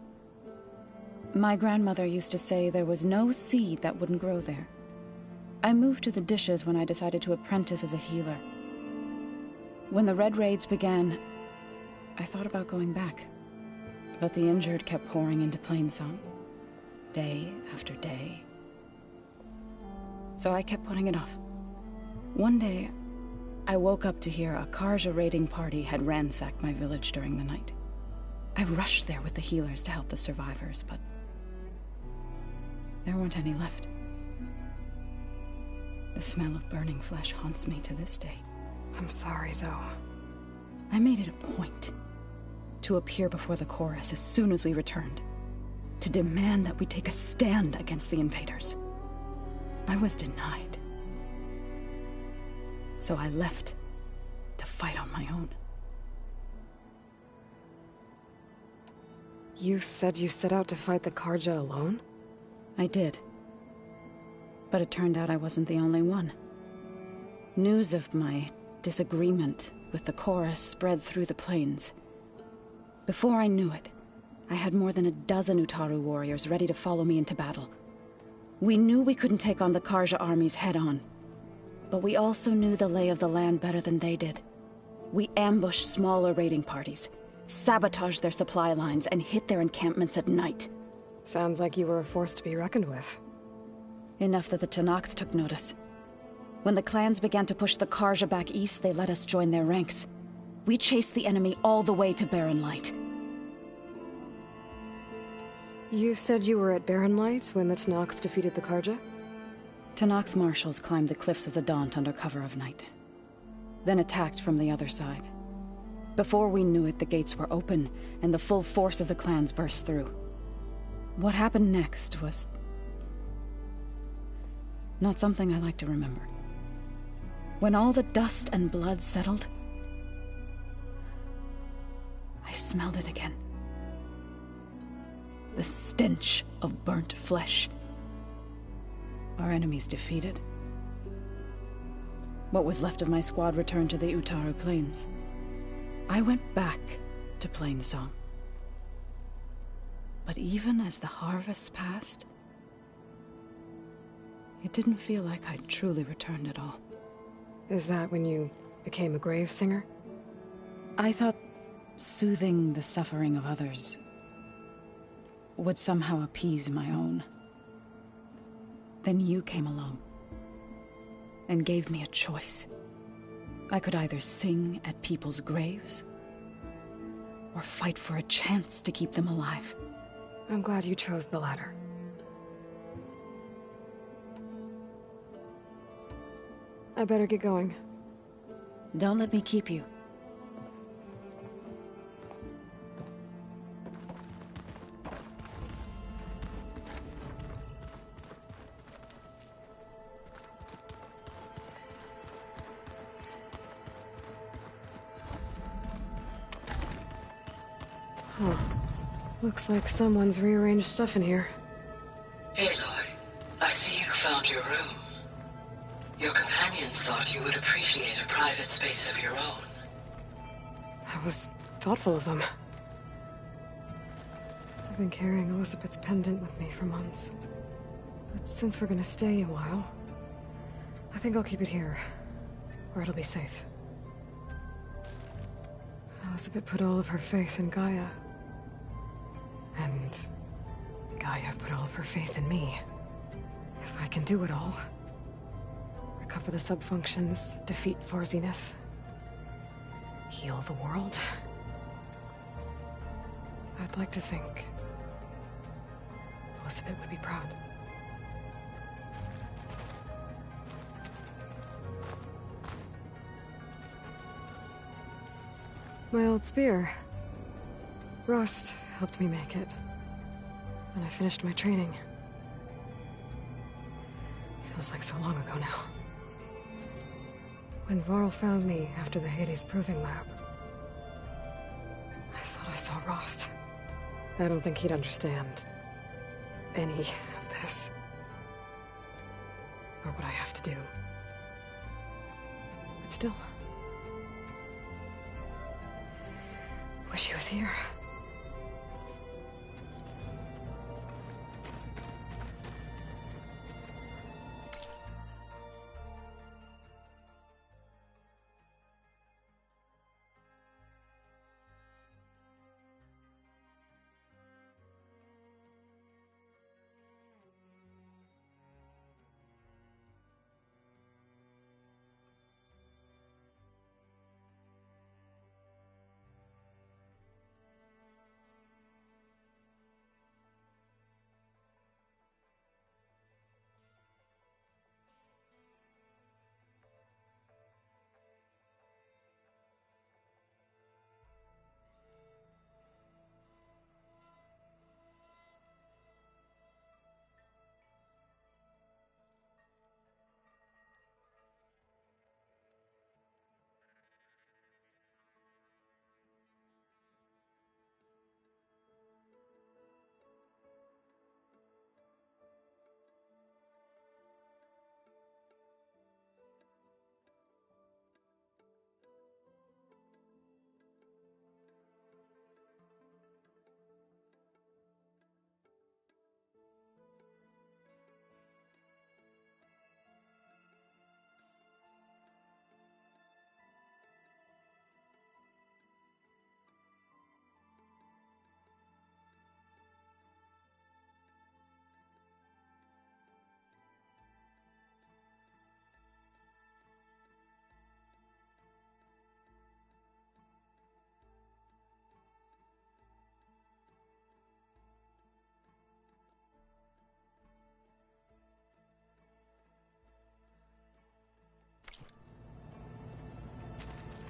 My grandmother used to say there was no seed that wouldn't grow there. I moved to the dishes when I decided to apprentice as a healer. When the Red Raids began, I thought about going back. But the injured kept pouring into Plainsong, day after day. So I kept putting it off. One day, I woke up to hear a Karja raiding party had ransacked my village during the night. I rushed there with the healers to help the survivors, but there weren't any left. The smell of burning flesh haunts me to this day. I'm sorry, Zoe. I made it a point to appear before the chorus as soon as we returned, to demand that we take a stand against the invaders. I was denied. So I left to fight on my own. You said you set out to fight the Karja alone? I did. But it turned out I wasn't the only one. News of my disagreement with the chorus spread through the plains. Before I knew it, I had more than a dozen Utaru warriors ready to follow me into battle. We knew we couldn't take on the Karja armies head-on, but we also knew the lay of the land better than they did. We ambushed smaller raiding parties, sabotaged their supply lines, and hit their encampments at night. Sounds like you were a force to be reckoned with. Enough that the Tenakth took notice. When the clans began to push the Karja back east, they let us join their ranks. We chased the enemy all the way to Barren Light. You said you were at Barren Light when the Tenakth defeated the Karja? Tenakth marshals climbed the cliffs of the Daunt under cover of night, then attacked from the other side. Before we knew it, the gates were open, and the full force of the clans burst through. What happened next was not something I like to remember. When all the dust and blood settled, I smelled it again. The stench of burnt flesh. Our enemies defeated. What was left of my squad returned to the Utaru Plains. I went back to Plainsong. But even as the harvests passed, it didn't feel like I'd truly returned at all. Is that when you became a grave singer? I thought soothing the suffering of others would somehow appease my own. Then you came along and gave me a choice. I could either sing at people's graves or fight for a chance to keep them alive. I'm glad you chose the latter. I better get going. Don't let me keep you. Huh. Looks like someone's rearranged stuff in here. Aloy, I see you found your room. Your companions thought you would appreciate a private space of your own. That was thoughtful of them. I've been carrying Elizabeth's pendant with me for months. But since we're gonna stay a while, I think I'll keep it here, where it'll be safe. Elizabeth put all of her faith in Gaia. And Gaia put all of her faith in me. If I can do it all, recover the subfunctions, defeat Zenith, heal the world, I'd like to think Elizabeth would be proud. My old spear. Rust helped me make it when I finished my training. Feels like so long ago now. When Varl found me after the Hades Proving Lab, I thought I saw Rost. I don't think he'd understand any of this, or what I have to do. But still, wish he was here.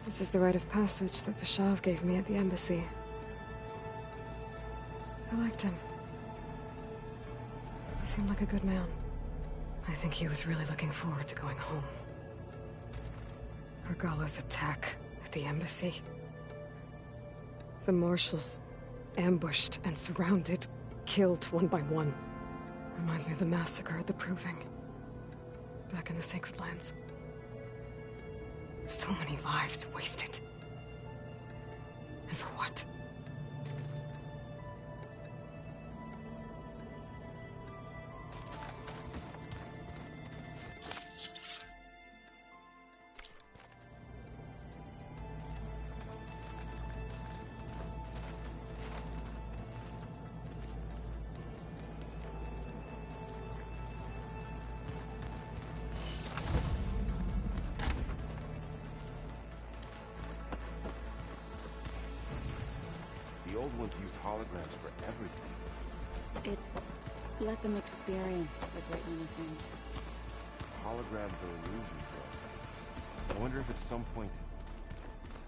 This is the rite of passage that Vashav gave me at the embassy. I liked him. He seemed like a good man. I think he was really looking forward to going home. Regala's attack at the embassy. The marshals ambushed and surrounded, killed one by one. Reminds me of the massacre at the Proving. Back in the Sacred Lands. So many lives wasted. And for what? The old ones used holograms for everything. It let them experience a great many things. Holograms are illusions, though. I wonder if at some point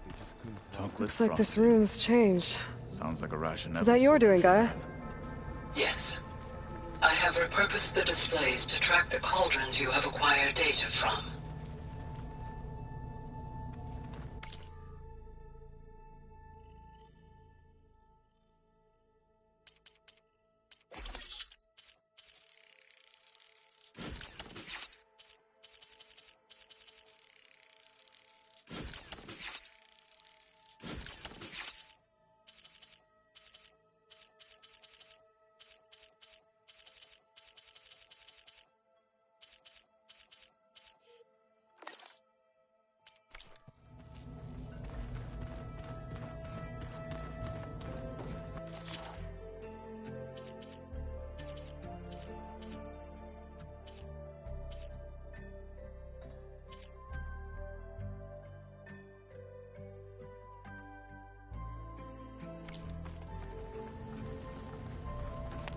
they just couldn't tell. Looks like this room's changed. Sounds like a ration. Is that your doing, Gaia? Yes. I have repurposed the displays to track the cauldrons you have acquired data from.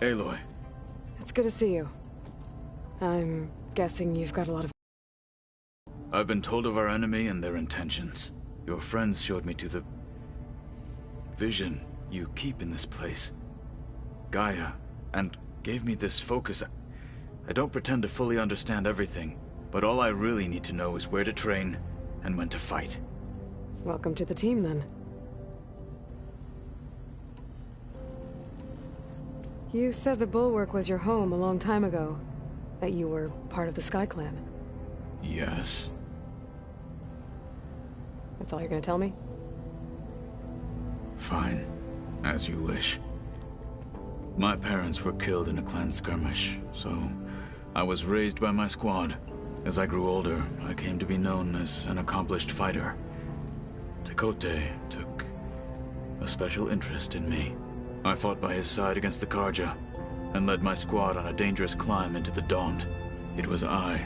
Aloy. It's good to see you. I'm guessing you've got a lot of... I've been told of our enemy and their intentions. Your friends showed me to the... vision you keep in this place. Gaia, and gave me this focus. I don't pretend to fully understand everything, but all I really need to know is where to train and when to fight. Welcome to the team, then. You said the Bulwark was your home a long time ago. That you were part of the Sky Clan. Yes. That's all you're gonna tell me? Fine. As you wish. My parents were killed in a clan skirmish, so I was raised by my squad. As I grew older, I came to be known as an accomplished fighter. Tekote took a special interest in me. I fought by his side against the Karja, and led my squad on a dangerous climb into the Daunt. It was I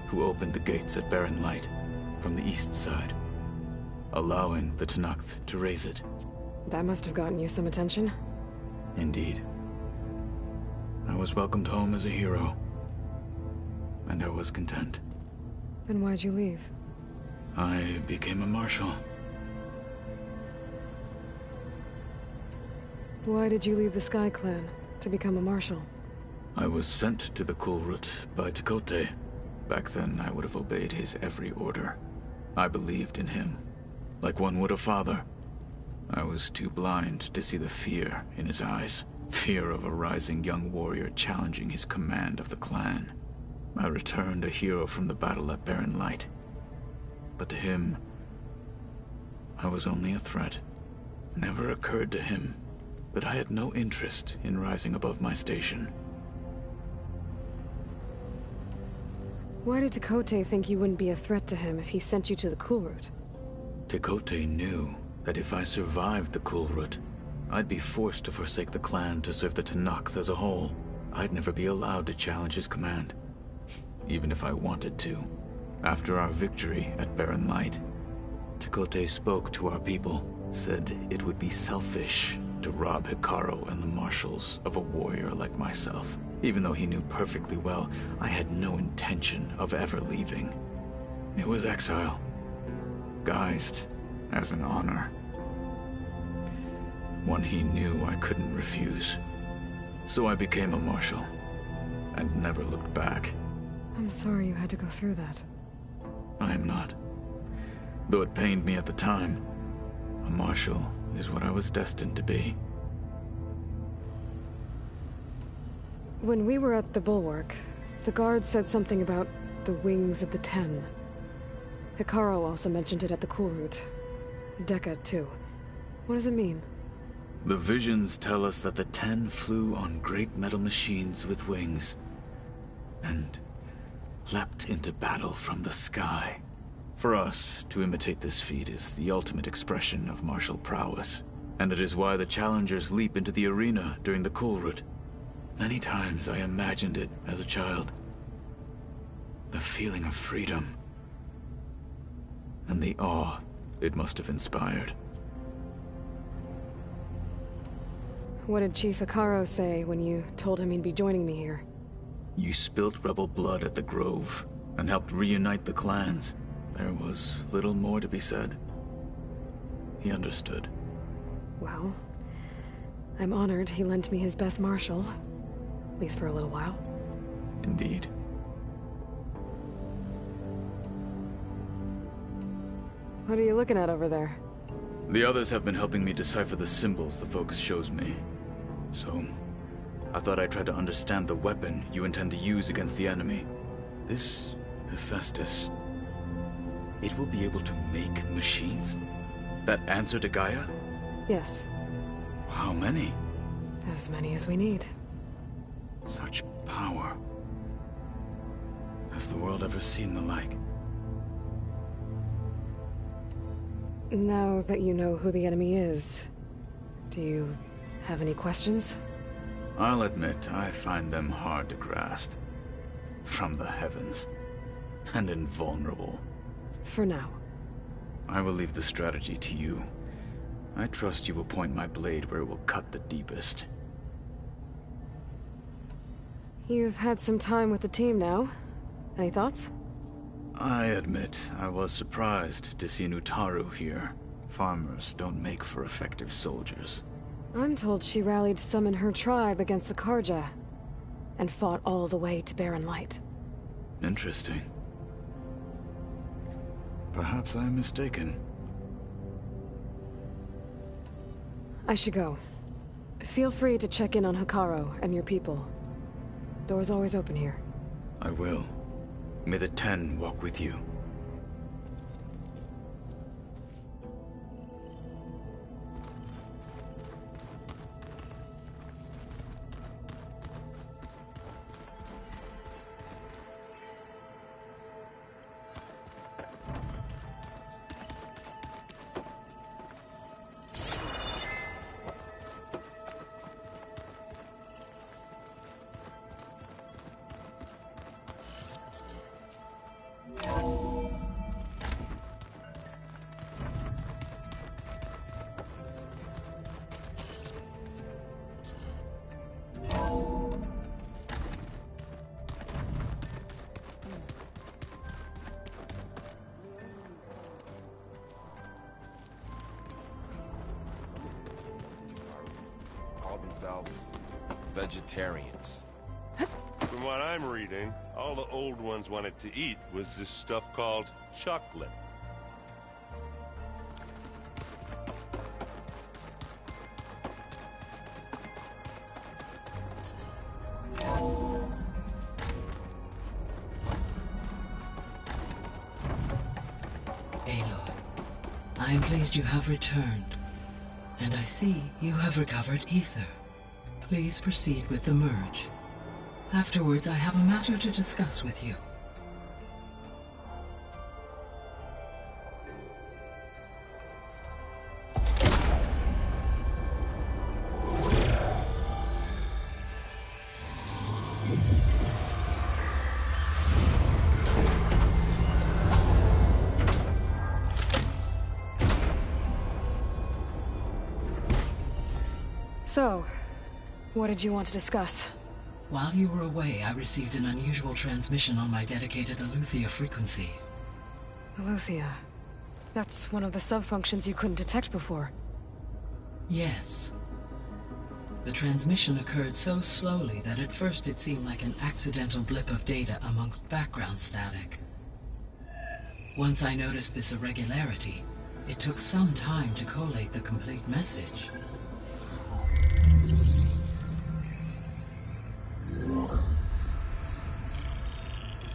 who opened the gates at Barren Light from the east side, allowing the Tenakth to raise it. That must have gotten you some attention. Indeed. I was welcomed home as a hero, and I was content. Then why'd you leave? I became a marshal. Why did you leave the Sky Clan to become a marshal? I was sent to the Kulrut by Tekote. Back then, I would have obeyed his every order. I believed in him, like one would a father. I was too blind to see the fear in his eyes. Fear of a rising young warrior challenging his command of the clan. I returned a hero from the battle at Barren Light. But to him, I was only a threat. Never occurred to him that I had no interest in rising above my station. Why did Tekote think you wouldn't be a threat to him if he sent you to the Kulrut? Tekote knew that if I survived the Kulrut, I'd be forced to forsake the clan to serve the Tenakth as a whole. I'd never be allowed to challenge his command, even if I wanted to. After our victory at Barren Light, Tekote spoke to our people, said it would be selfish to rob Hikaru and the marshals of a warrior like myself. Even though he knew perfectly well, I had no intention of ever leaving. It was exile, guised as an honor. One he knew I couldn't refuse. So I became a marshal, and never looked back. I'm sorry you had to go through that. I am not. Though it pained me at the time, a marshal is what I was destined to be. When we were at the Bulwark, the guard said something about the Wings of the Ten. Hikaru also mentioned it at the Cool Route. Dekka, too. What does it mean? The visions tell us that the Ten flew on great metal machines with wings, and leapt into battle from the sky. For us, to imitate this feat is the ultimate expression of martial prowess, and it is why the challengers leap into the arena during the Cool Route. Many times I imagined it as a child. The feeling of freedom, and the awe it must have inspired. What did Chief Hikaru say when you told him he'd be joining me here? You spilt rebel blood at the Grove, and helped reunite the clans. There was little more to be said. He understood. Well, I'm honored he lent me his best marshal. At least for a little while. Indeed. What are you looking at over there? The others have been helping me decipher the symbols the Focus shows me. So, I thought I'd try to understand the weapon you intend to use against the enemy. This Hephaestus, it will be able to make machines? That answer to Gaia? Yes. How many? As many as we need. Such power. Has the world ever seen the like? Now that you know who the enemy is, do you have any questions? I'll admit, I find them hard to grasp. From the heavens. And invulnerable. For now. I will leave the strategy to you. I trust you will point my blade where it will cut the deepest. You've had some time with the team now. Any thoughts? I admit, I was surprised to see Nutaru here. Farmers don't make for effective soldiers. I'm told she rallied some in her tribe against the Karja, and fought all the way to Barren Light. Interesting. Perhaps I'm mistaken. I should go. Feel free to check in on Hikaru and your people. Door's always open here. I will. May the Ten walk with you. Vegetarians. From what I'm reading, all the old ones wanted to eat was this stuff called chocolate. Aloy, I am pleased you have returned, and I see you have recovered ether. Please proceed with the merge. Afterwards, I have a matter to discuss with you. So, what did you want to discuss? While you were away, I received an unusual transmission on my dedicated Aletheia frequency. Aletheia? That's one of the sub-functions you couldn't detect before. Yes. The transmission occurred so slowly that at first it seemed like an accidental blip of data amongst background static. Once I noticed this irregularity, it took some time to collate the complete message.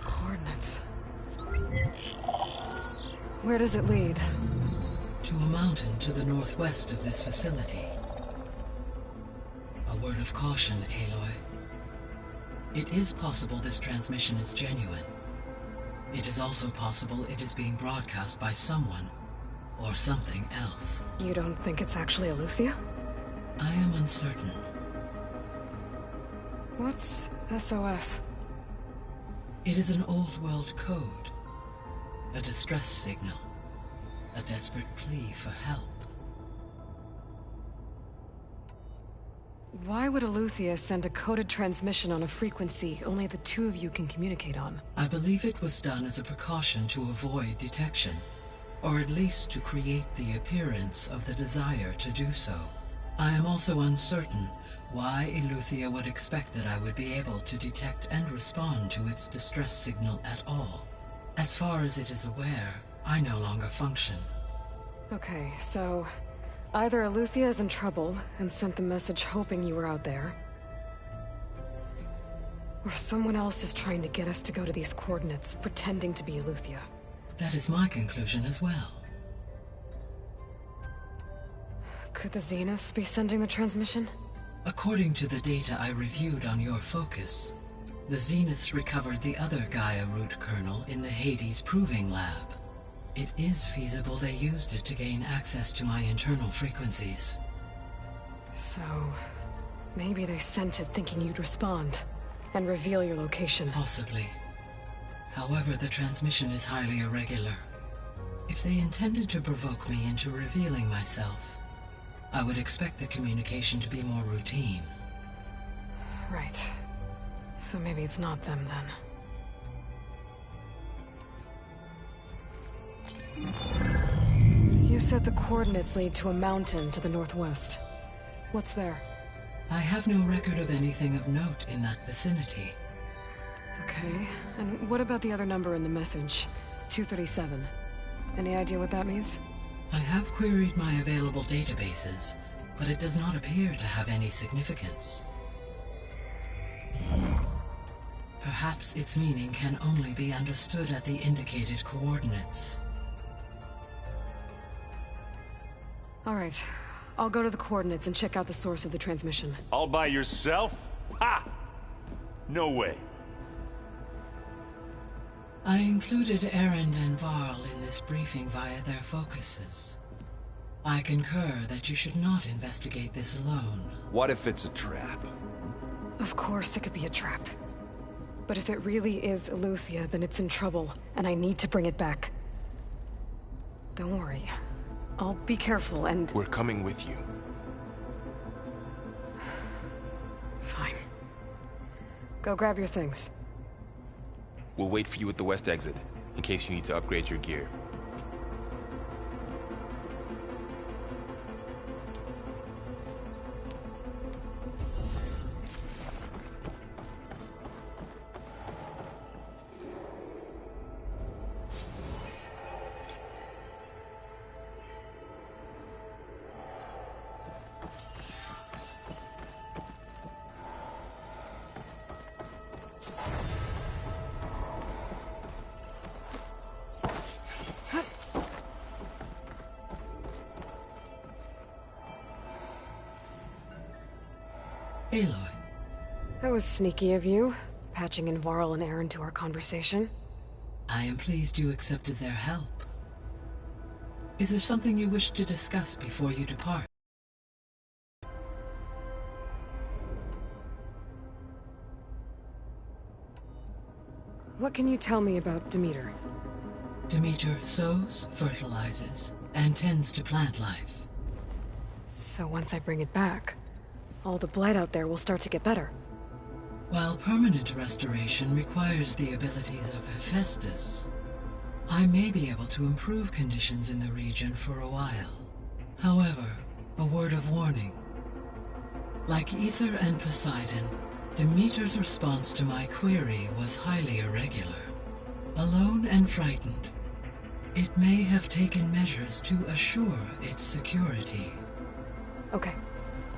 Coordinates. Where does it lead? To a mountain to the northwest of this facility. A word of caution, Aloy. It is possible this transmission is genuine. It is also possible it is being broadcast by someone, or something else. You don't think it's actually Eleuthia? I am uncertain. What's SOS? It is an old world code. A distress signal. A desperate plea for help. Why would Eleuthia send a coded transmission on a frequency only the two of you can communicate on? I believe it was done as a precaution to avoid detection, or at least to create the appearance of the desire to do so. I am also uncertain why Eleuthia would expect that I would be able to detect and respond to its distress signal at all. As far as it is aware, I no longer function. Okay, so either Eleuthia is in trouble and sent the message hoping you were out there, or someone else is trying to get us to go to these coordinates, pretending to be Eleuthia. That is my conclusion as well. Could the Zeniths be sending the transmission? According to the data I reviewed on your focus, the Zeniths recovered the other Gaia root kernel in the Hades Proving Lab. It is feasible they used it to gain access to my internal frequencies. So, maybe they sent it thinking you'd respond, and reveal your location. Possibly. However, the transmission is highly irregular. If they intended to provoke me into revealing myself, I would expect the communication to be more routine. Right. So maybe it's not them, then. You said the coordinates lead to a mountain to the northwest. What's there? I have no record of anything of note in that vicinity. Okay, and what about the other number in the message? 237. Any idea what that means? I have queried my available databases, but it does not appear to have any significance. Perhaps its meaning can only be understood at the indicated coordinates. All right. I'll go to the coordinates and check out the source of the transmission. All by yourself? Ha! No way. I included Erend and Varl in this briefing via their focuses. I concur that you should not investigate this alone. What if it's a trap? Of course it could be a trap. But if it really is Eleuthia, then it's in trouble, and I need to bring it back. Don't worry. I'll be careful and... We're coming with you. Fine. Go grab your things. We'll wait for you at the west exit, in case you need to upgrade your gear. Aloy. That was sneaky of you, patching in Varl and Erend to our conversation. I am pleased you accepted their help. Is there something you wish to discuss before you depart? What can you tell me about Demeter? Demeter sows, fertilizes, and tends to plant life. So once I bring it back, all the blight out there will start to get better. While permanent restoration requires the abilities of Hephaestus, I may be able to improve conditions in the region for a while. However, a word of warning. Like Aether and Poseidon, Demeter's response to my query was highly irregular. Alone and frightened, it may have taken measures to assure its security. Okay,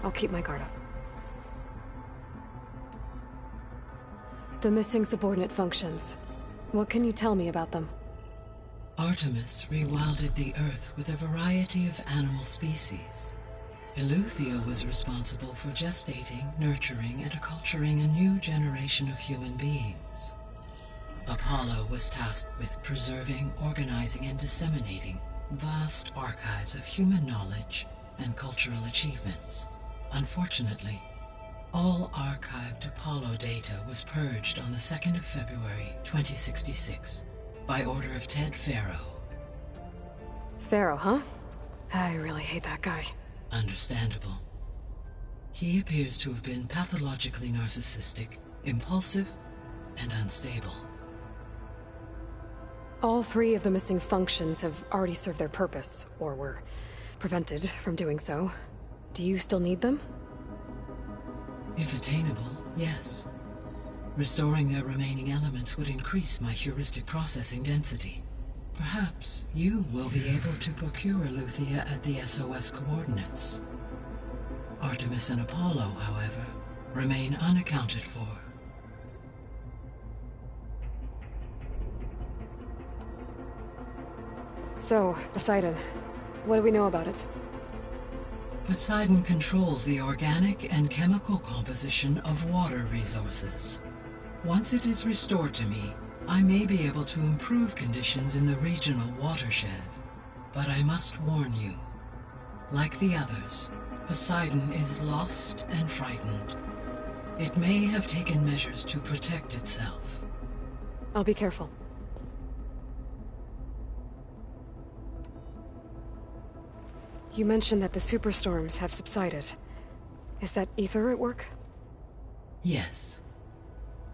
I'll keep my guard up. The missing subordinate functions. What can you tell me about them? Artemis rewilded the Earth with a variety of animal species. Eleuthia was responsible for gestating, nurturing, and acculturating a new generation of human beings. Apollo was tasked with preserving, organizing, and disseminating vast archives of human knowledge and cultural achievements. Unfortunately, all archived Apollo data was purged on the 2nd of February, 2066, by order of Ted Faro. Pharaoh, huh? I really hate that guy. Understandable. He appears to have been pathologically narcissistic, impulsive, and unstable. All 3 of the missing functions have already served their purpose, or were prevented from doing so. Do you still need them? If attainable, yes. Restoring their remaining elements would increase my heuristic processing density. Perhaps you will be able to procure Eleuthia at the SOS coordinates. Artemis and Apollo, however, remain unaccounted for. So, Poseidon, what do we know about it? Poseidon controls the organic and chemical composition of water resources. Once it is restored to me, I may be able to improve conditions in the regional watershed. But I must warn you, like the others, Poseidon is lost and frightened. It may have taken measures to protect itself. I'll be careful. You mentioned that the superstorms have subsided. Is that Aether at work? Yes.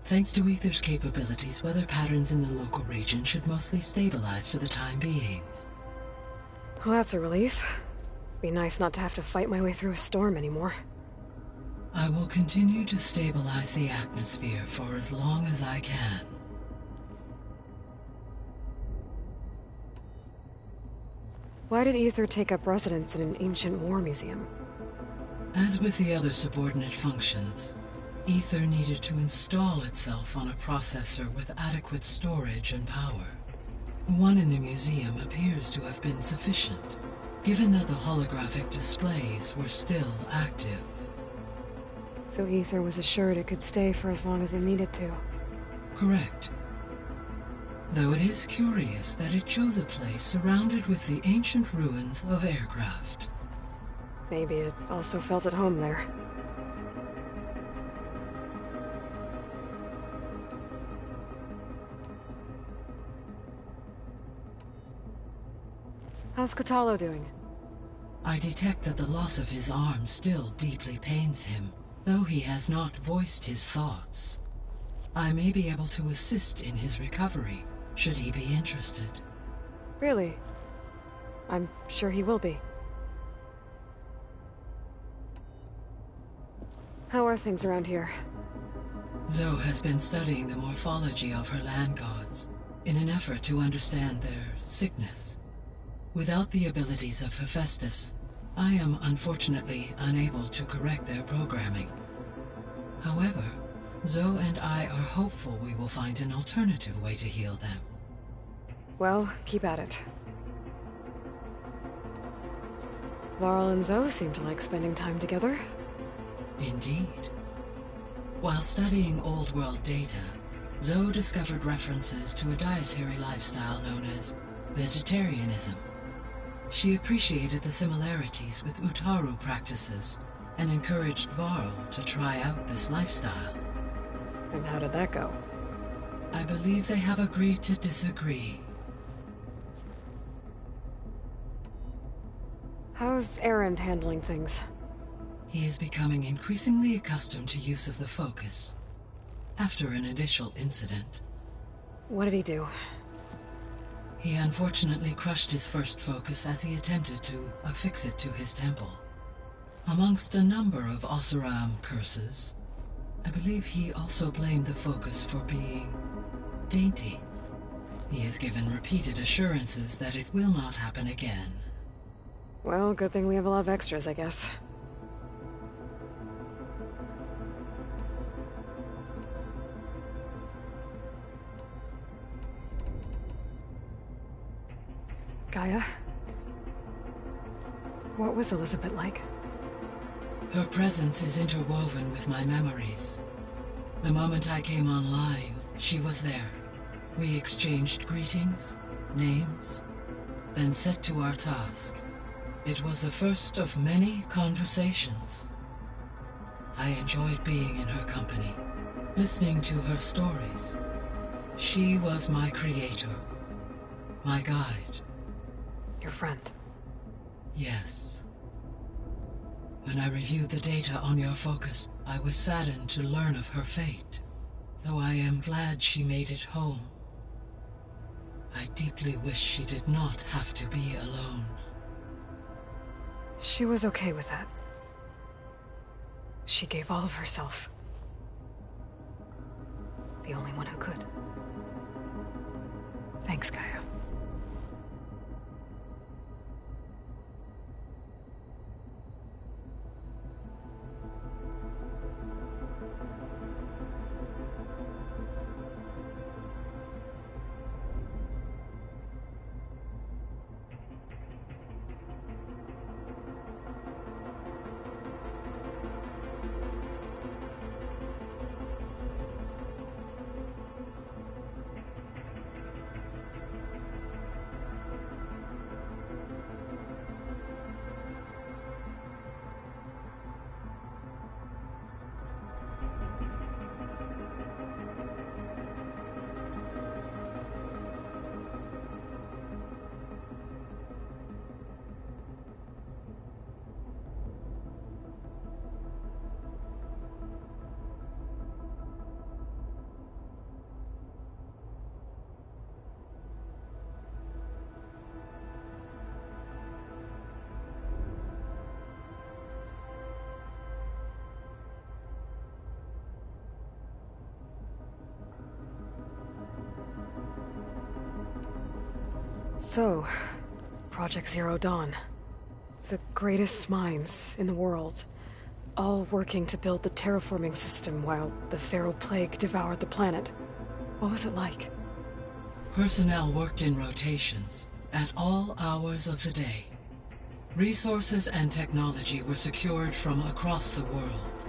Thanks to Aether's capabilities, weather patterns in the local region should mostly stabilize for the time being. Well, that's a relief. Be nice not to have to fight my way through a storm anymore. I will continue to stabilize the atmosphere for as long as I can. Why did Aether take up residence in an ancient war museum? As with the other subordinate functions, Aether needed to install itself on a processor with adequate storage and power. One in the museum appears to have been sufficient, given that the holographic displays were still active. So Aether was assured it could stay for as long as it needed to. Correct. Though it is curious that it chose a place surrounded with the ancient ruins of aircraft. Maybe it also felt at home there. How's Kotallo doing? I detect that the loss of his arm still deeply pains him, though he has not voiced his thoughts. I may be able to assist in his recovery, should he be interested. Really? I'm sure he will be. How are things around here? Zoe has been studying the morphology of her land gods, in an effort to understand their sickness. Without the abilities of Hephaestus, I am unfortunately unable to correct their programming. However, Zoe and I are hopeful we will find an alternative way to heal them. Well, keep at it. Varl and Zoe seem to like spending time together. Indeed. While studying Old World data, Zoe discovered references to a dietary lifestyle known as vegetarianism. She appreciated the similarities with Utaru practices and encouraged Varl to try out this lifestyle. And how did that go? I believe they have agreed to disagree. How's Erend handling things? He is becoming increasingly accustomed to use of the focus, after an initial incident. What did he do? He unfortunately crushed his first focus as he attempted to affix it to his temple. Amongst a number of Oseram curses, I believe he also blamed the focus for being dainty. He has given repeated assurances that it will not happen again. Well, good thing we have a lot of extras, I guess. Gaia? What was Elizabeth like? Her presence is interwoven with my memories. The moment I came online, she was there. We exchanged greetings, names, then set to our task. It was the first of many conversations. I enjoyed being in her company, listening to her stories. She was my creator, my guide. Your friend? Yes. When I reviewed the data on your focus, I was saddened to learn of her fate. Though I am glad she made it home. I deeply wish she did not have to be alone. She was okay with that. She gave all of herself. The only one who could. Thanks, Gaia. So, Project Zero Dawn. The greatest minds in the world, all working to build the terraforming system while the Pharaoh Plague devoured the planet. What was it like? Personnel worked in rotations, at all hours of the day. Resources and technology were secured from across the world.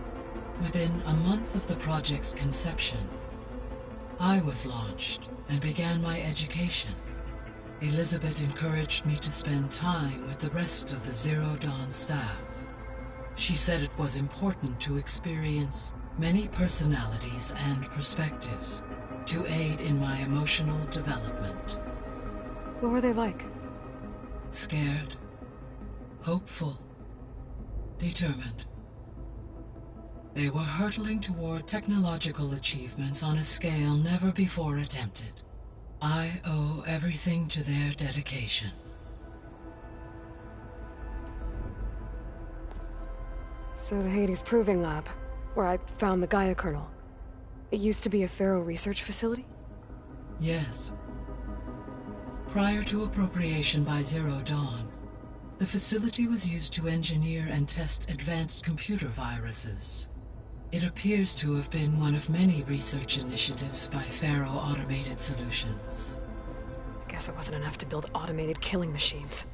Within a month of the project's conception, I was launched and began my education. Elizabeth encouraged me to spend time with the rest of the Zero Dawn staff. She said it was important to experience many personalities and perspectives to aid in my emotional development. What were they like? Scared, hopeful, determined. They were hurtling toward technological achievements on a scale never before attempted. I owe everything to their dedication. So the Hades Proving Lab, where I found the Gaia kernel. It used to be a Pharaoh research facility? Yes. Prior to appropriation by Zero Dawn, the facility was used to engineer and test advanced computer viruses. It appears to have been one of many research initiatives by Pharaoh Automated Solutions. I guess it wasn't enough to build automated killing machines.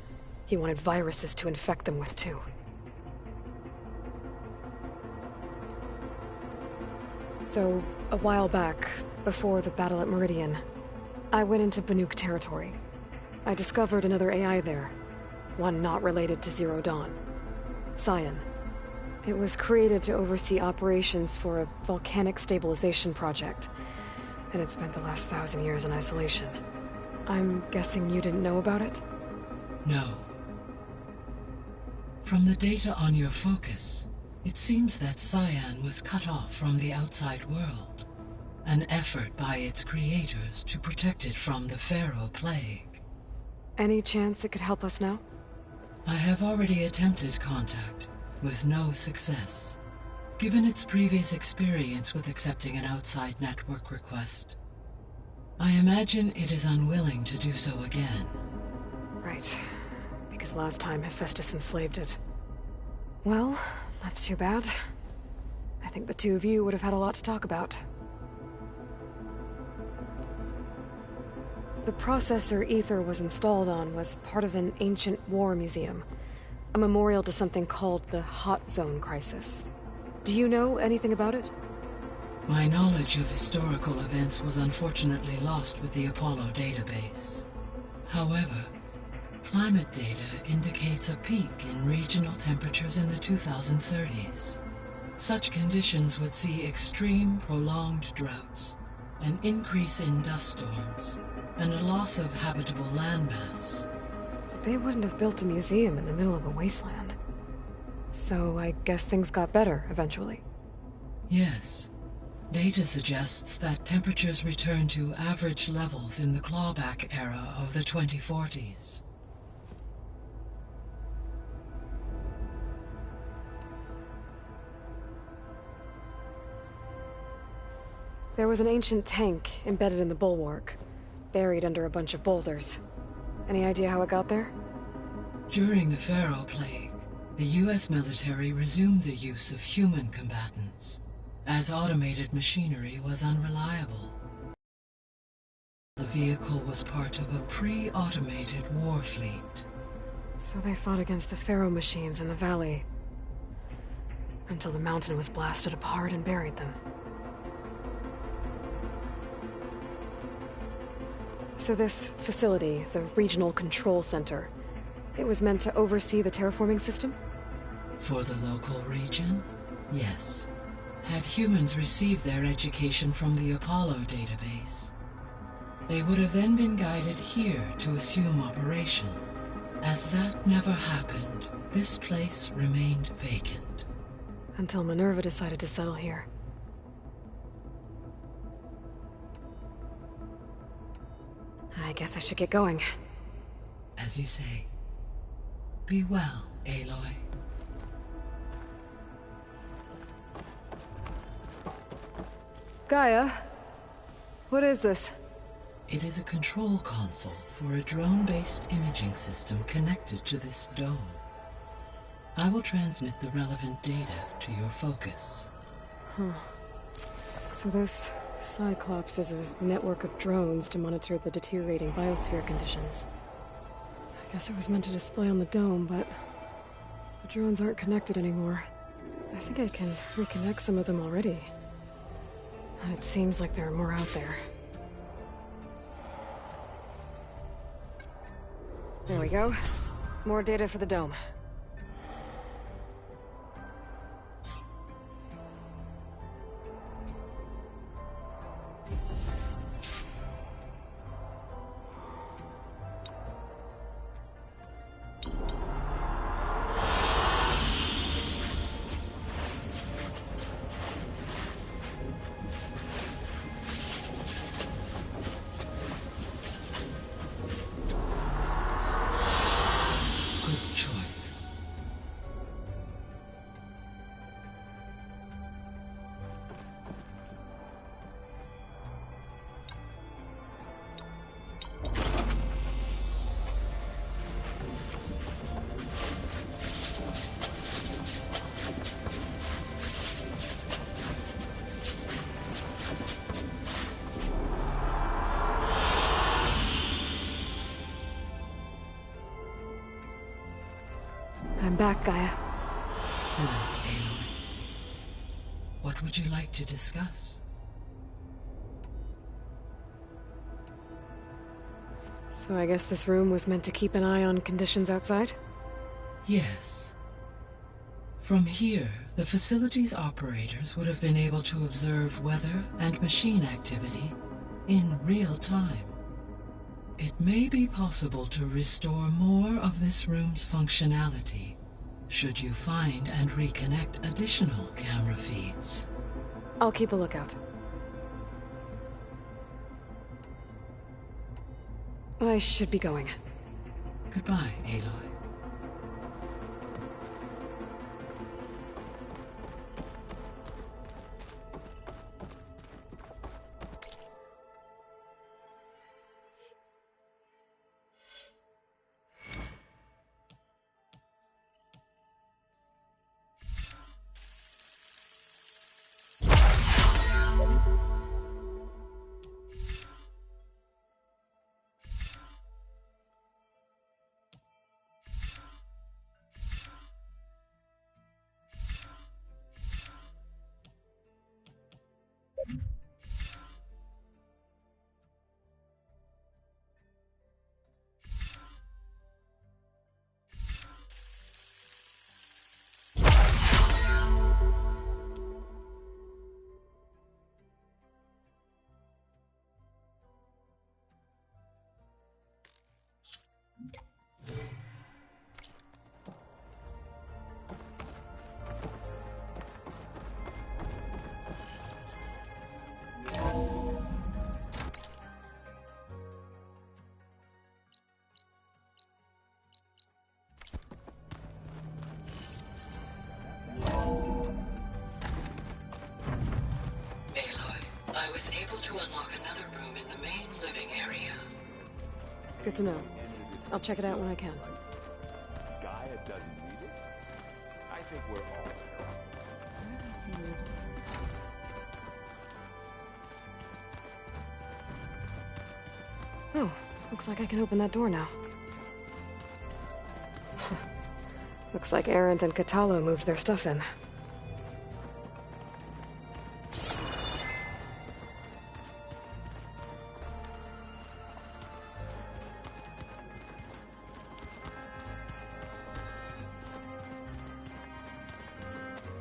He wanted viruses to infect them with, too. So, a while back, before the battle at Meridian, I went into Banuk territory. I discovered another AI there, one not related to Zero Dawn. Cyan. It was created to oversee operations for a volcanic stabilization project, and it spent the last 1,000 years in isolation. I'm guessing you didn't know about it? No. From the data on your focus, it seems that Cyan was cut off from the outside world, an effort by its creators to protect it from the Pharaoh Plague. Any chance it could help us now? I have already attempted contact, with no success. Given its previous experience with accepting an outside network request, I imagine it is unwilling to do so again. Right. Because last time Hephaestus enslaved it. Well, that's too bad. I think the two of you would have had a lot to talk about. The processor Ether was installed on was part of an ancient war museum. A memorial to something called the Hot Zone Crisis. Do you know anything about it? My knowledge of historical events was unfortunately lost with the Apollo database. However, climate data indicates a peak in regional temperatures in the 2030s. Such conditions would see extreme, prolonged droughts, an increase in dust storms, and a loss of habitable landmass. But they wouldn't have built a museum in the middle of a wasteland. So I guess things got better eventually. Yes. Data suggests that temperatures returned to average levels in the clawback era of the 2040s. There was an ancient tank embedded in the bulwark, buried under a bunch of boulders. Any idea how it got there? During the Pharaoh Plague, the US military resumed the use of human combatants, as automated machinery was unreliable. The vehicle was part of a pre-automated war fleet. So they fought against the Pharaoh machines in the valley, until the mountain was blasted apart and buried them. So this facility, the Regional Control Center, it was meant to oversee the terraforming system? For the local region, yes. Had humans received their education from the Apollo database, they would have then been guided here to assume operation. As that never happened, this place remained vacant. Until Minerva decided to settle here. I guess I should get going. As you say. Be well, Aloy. Gaia? What is this? It is a control console for a drone-based imaging system connected to this dome. I will transmit the relevant data to your focus. Huh. So this Cyclops is a network of drones to monitor the deteriorating biosphere conditions. I guess it was meant to display on the dome, but the drones aren't connected anymore. I think I can reconnect some of them already. And it seems like there are more out there. There we go. More data for the dome. I'm back, Gaia. Hello, Aloy. What would you like to discuss? So I guess this room was meant to keep an eye on conditions outside? Yes. From here, the facility's operators would have been able to observe weather and machine activity in real time. It may be possible to restore more of this room's functionality, should you find and reconnect additional camera feeds. I'll keep a lookout. I should be going. Goodbye, Aloy. I was able to unlock another room in the main living area. Good to know. I'll check it out when I can. Gaia doesn't need it. I think we're all. Where have I seen these? Oh, looks like I can open that door now. Looks like Arendt and Katalo moved their stuff in.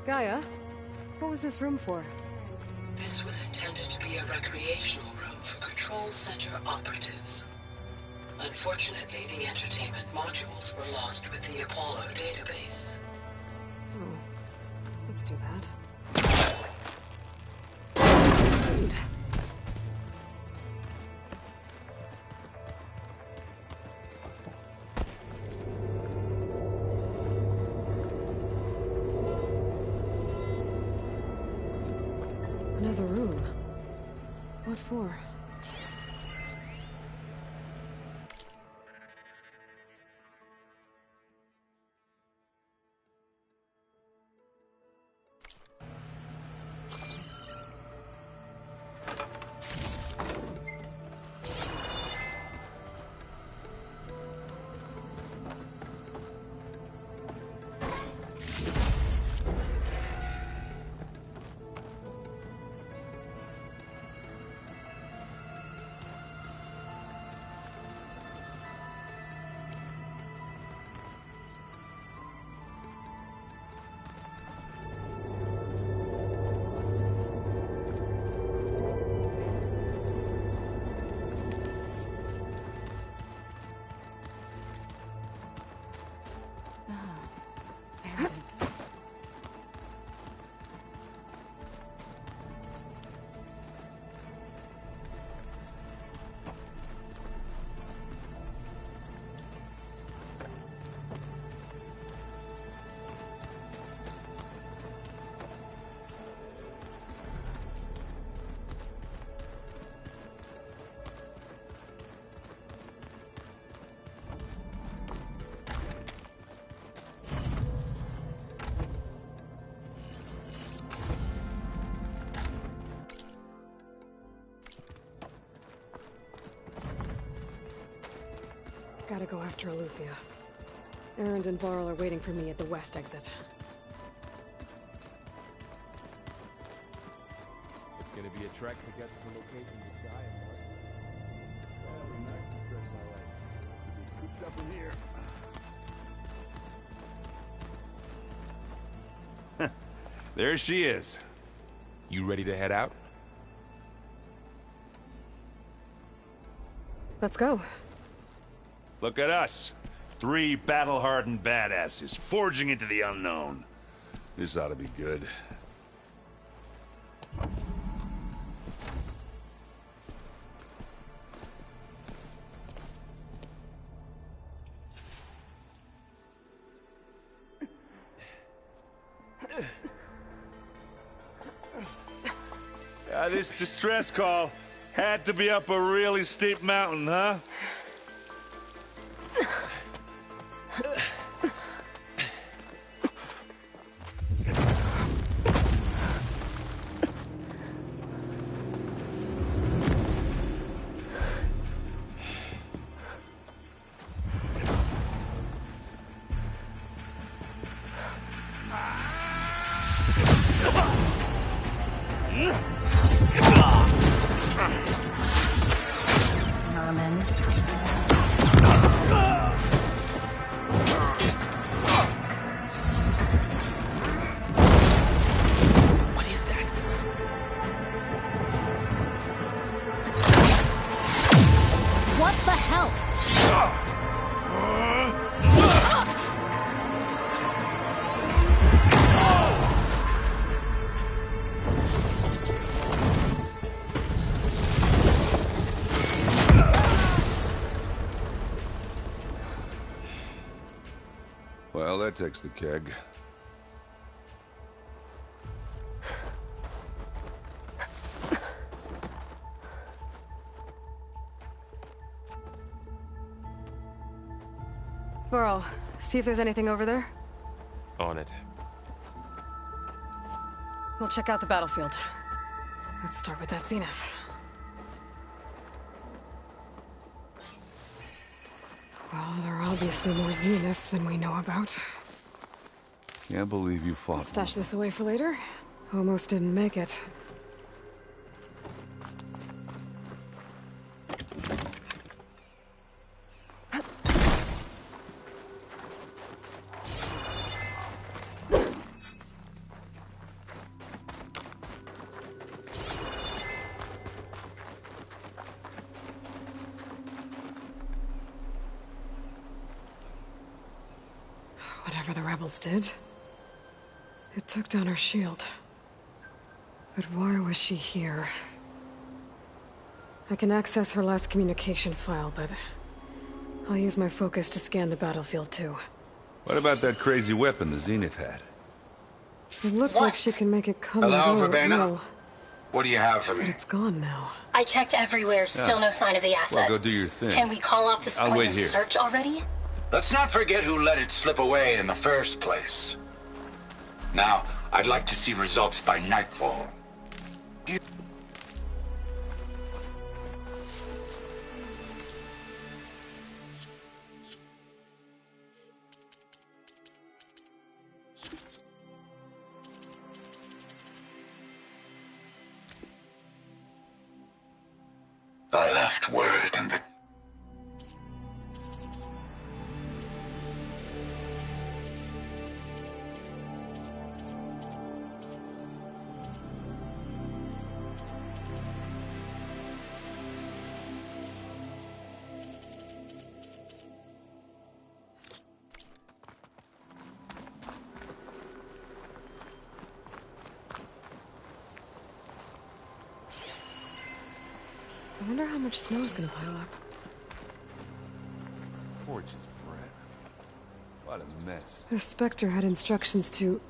Gaia, what was this room for? This was intended to be a recreational room for Control Center operatives. Unfortunately, the entertainment modules were lost with the Apollo database. Oh, that's too bad. What is this lead? Another room. What for? Gotta go after Aletheia. Arendt and Varl are waiting for me at the west exit. It's gonna be a trek to get to the location of Gaia. That'd be nice to stretch my legs. Cooped up in here. There she is. You ready to head out? Let's go. Look at us. 3 battle-hardened badasses forging into the unknown. This ought to be good. This distress call had to be up a really steep mountain, huh? Well, that takes the keg. Burrow, see if there's anything over there. On it. We'll check out the battlefield. Let's start with that zenith. Well, there are obviously more zeniths than we know about. Can't believe you fought. Stash this away for later. Almost didn't make it. Whatever the rebels did, it took down our shield. But why was she here? I can access her last communication file, but I'll use my focus to scan the battlefield too. What about that crazy weapon the Zenith had? It looked like she can make it come Hello, and go at Verbena? will. What do you have for But me? it's gone now. I checked everywhere, still no sign of the asset. Well, go do your thing. Can we call off this I'll wait pointless here. search already? Let's not forget who let it slip away in the first place. Now, I'd like to see results by nightfall. I left word in the... I wonder how much snow is gonna pile up. Gorgeous, Brett. What a mess. The Spectre had instructions to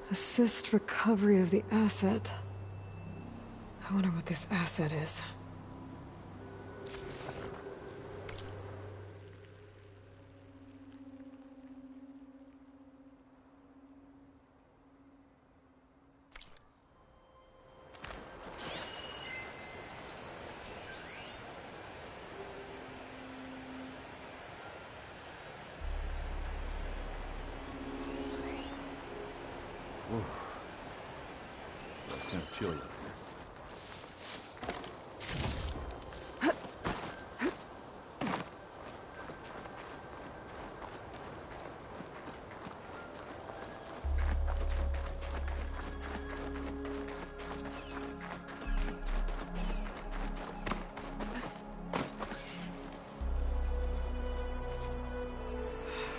assist recovery of the asset. I wonder what this asset is. It's gonna kill you.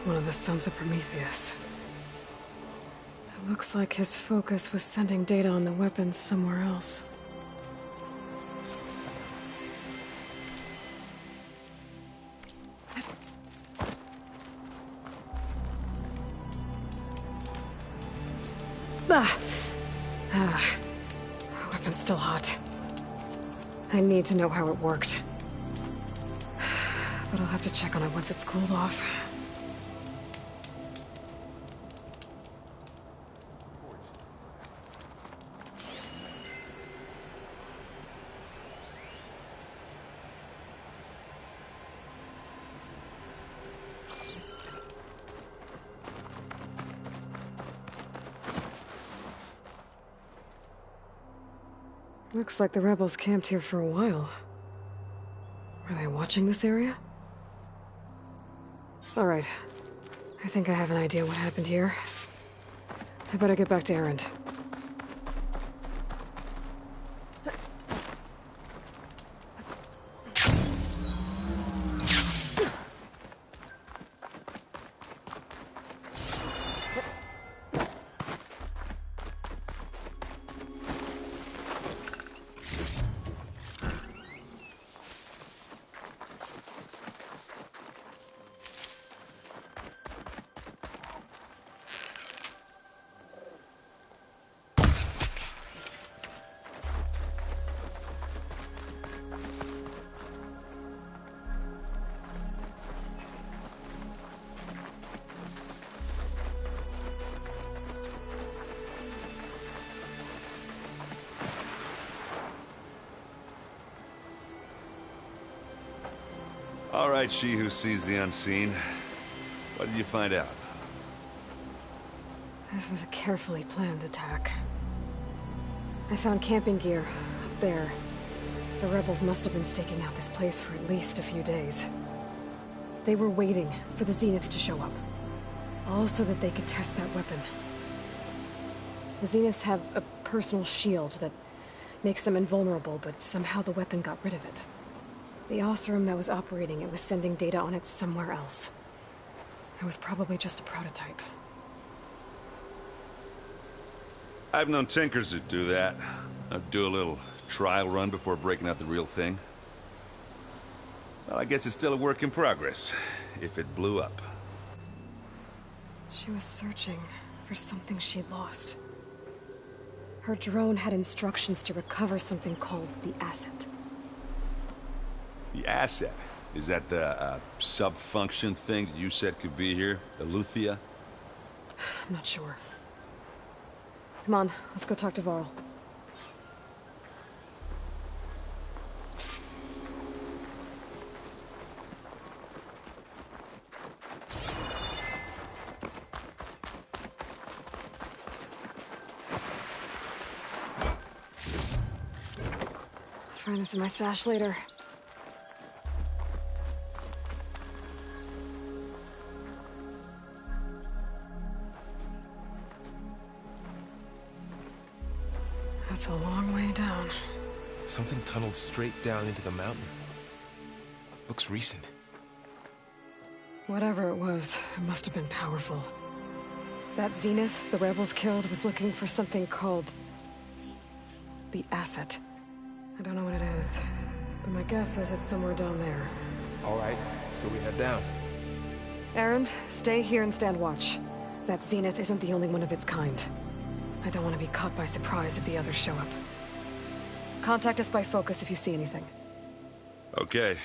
One of the sons of Prometheus. It looks like his focus was sending data on the weapons somewhere else. Weapon's still hot. I need to know how it worked. But I'll have to check on it once it's cooled off. Looks like the rebels camped here for a while. Were they watching this area? All right. I think I have an idea what happened here. I better get back to Erend. All right, she who sees the unseen. What did you find out? This was a carefully planned attack. I found camping gear up there. The rebels must have been staking out this place for at least a few days. They were waiting for the Zeniths to show up. All so that they could test that weapon. The Zeniths have a personal shield that makes them invulnerable, but somehow the weapon got rid of it. The Oseram that was operating it was sending data on it somewhere else. It was probably just a prototype. I've known tinkers that do that. I'd do a little trial run before breaking out the real thing. Well, I guess it's still a work in progress, if it blew up. She was searching for something she'd lost. Her drone had instructions to recover something called the asset. The asset? Is that the sub-function thing that you said could be here? Eleuthia? I'm not sure. Come on, let's go talk to Varl. Find this in my stash later. That's a long way down. Something tunneled straight down into the mountain. Looks recent. Whatever it was, it must have been powerful. That Zenith the rebels killed was looking for something called the asset. I don't know what it is, but my guess is it's somewhere down there. All right, so we head down. Erend, stay here and stand watch. That Zenith isn't the only one of its kind. I don't want to be caught by surprise if the others show up. Contact us by focus if you see anything. Okay.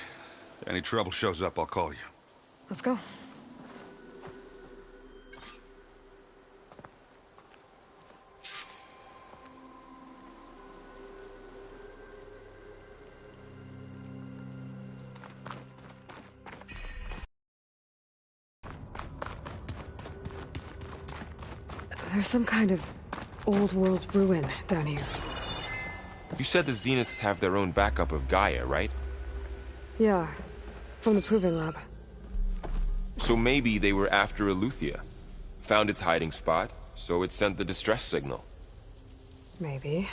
If any trouble shows up, I'll call you. Let's go. There's some kind of old world ruin down here. You said the Zeniths have their own backup of Gaia, right? Yeah, from the Proving Lab. So maybe they were after Eleuthia. Found its hiding spot, so it sent the distress signal. Maybe.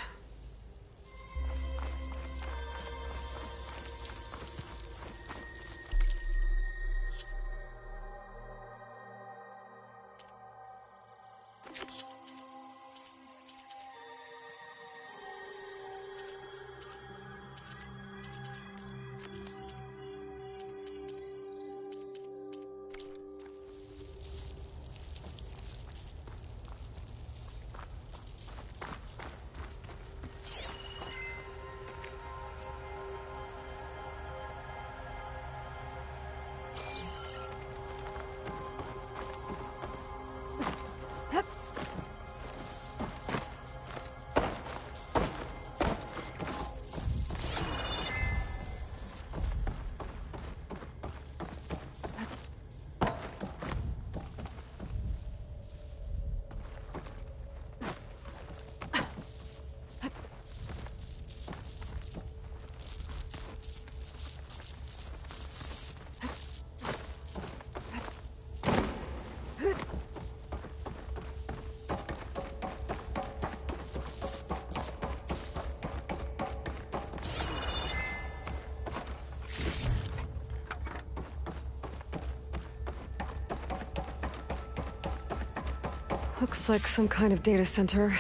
Looks like some kind of data center.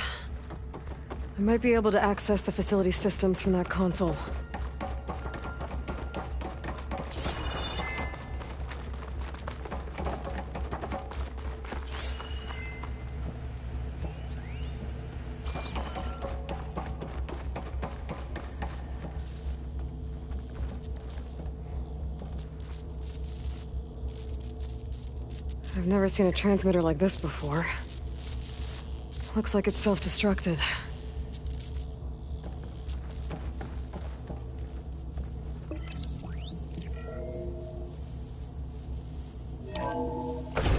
I might be able to access the facility systems from that console. I've never seen a transmitter like this before. Looks like it's self-destructed.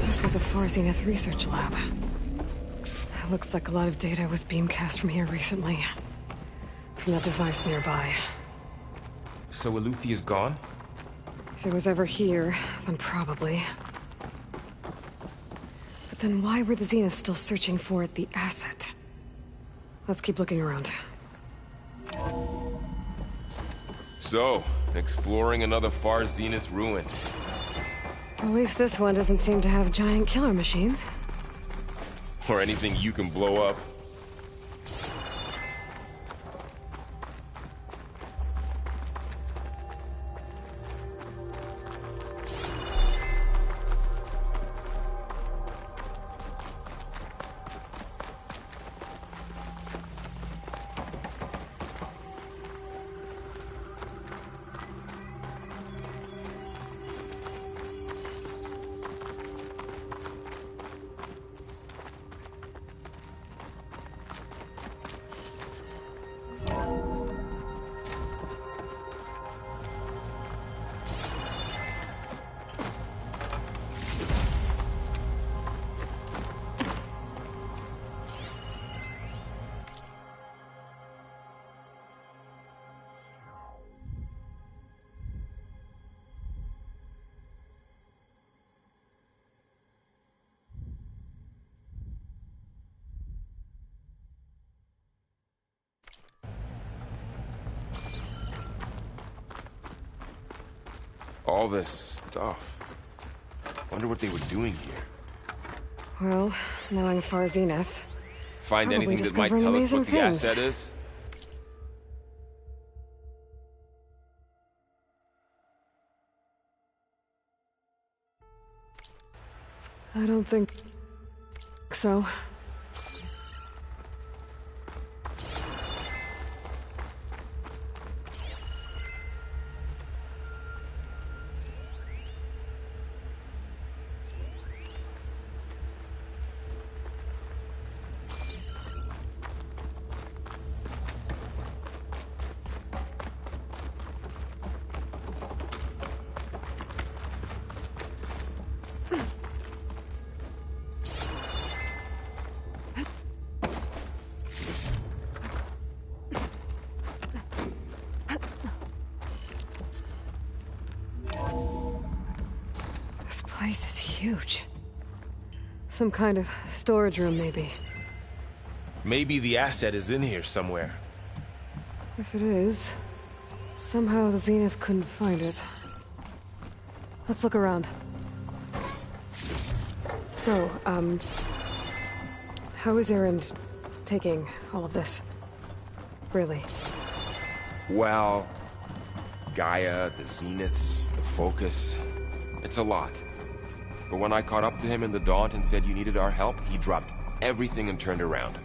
This was a Far Zenith research lab. It looks like a lot of data was beamcast from here recently. From that device nearby. So Eleuthi is gone? If it was ever here, then probably. But then why were the Zeniths still searching for the asset? Let's keep looking around. So, exploring another Far Zenith ruin. At least this one doesn't seem to have giant killer machines. Or anything you can blow up. All this stuff. Wonder what they were doing here. Well, knowing Far Zenith. Find probably anything that might discovering tell us amazing what the things. asset is? I don't think so. This place is huge. Some kind of storage room, maybe. Maybe the asset is in here somewhere. If it is, somehow the Zenith couldn't find it. Let's look around. So, how is Erend taking all of this? Really? Well, Gaia, the Zeniths, the Focus. It's a lot. But when I caught up to him in the Daunt and said you needed our help, he dropped everything and turned around.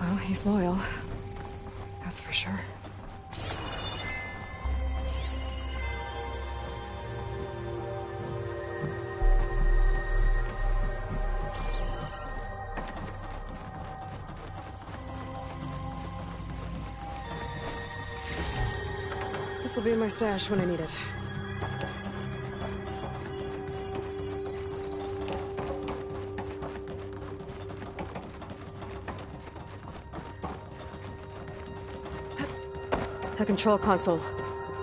Well, he's loyal. That's for sure. This will be in my stash when I need it. A control console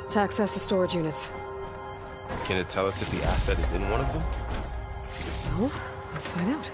to access the storage units. Can it tell us if the asset is in one of them? Well, let's find out.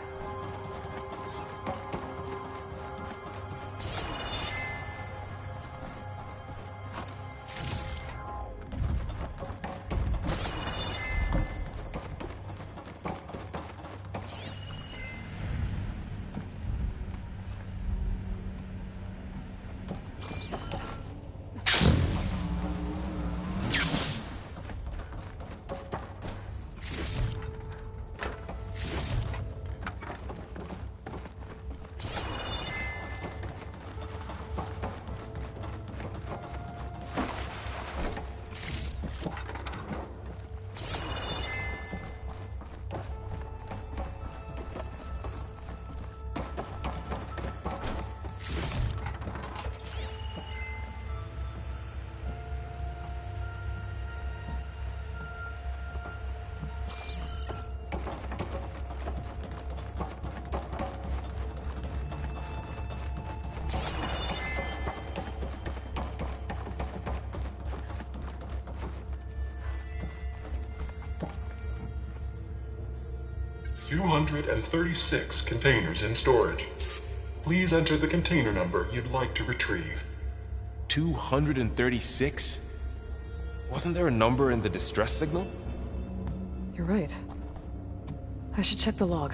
236 containers in storage. Please enter the container number you'd like to retrieve. 236? Wasn't there a number in the distress signal? You're right. I should check the log.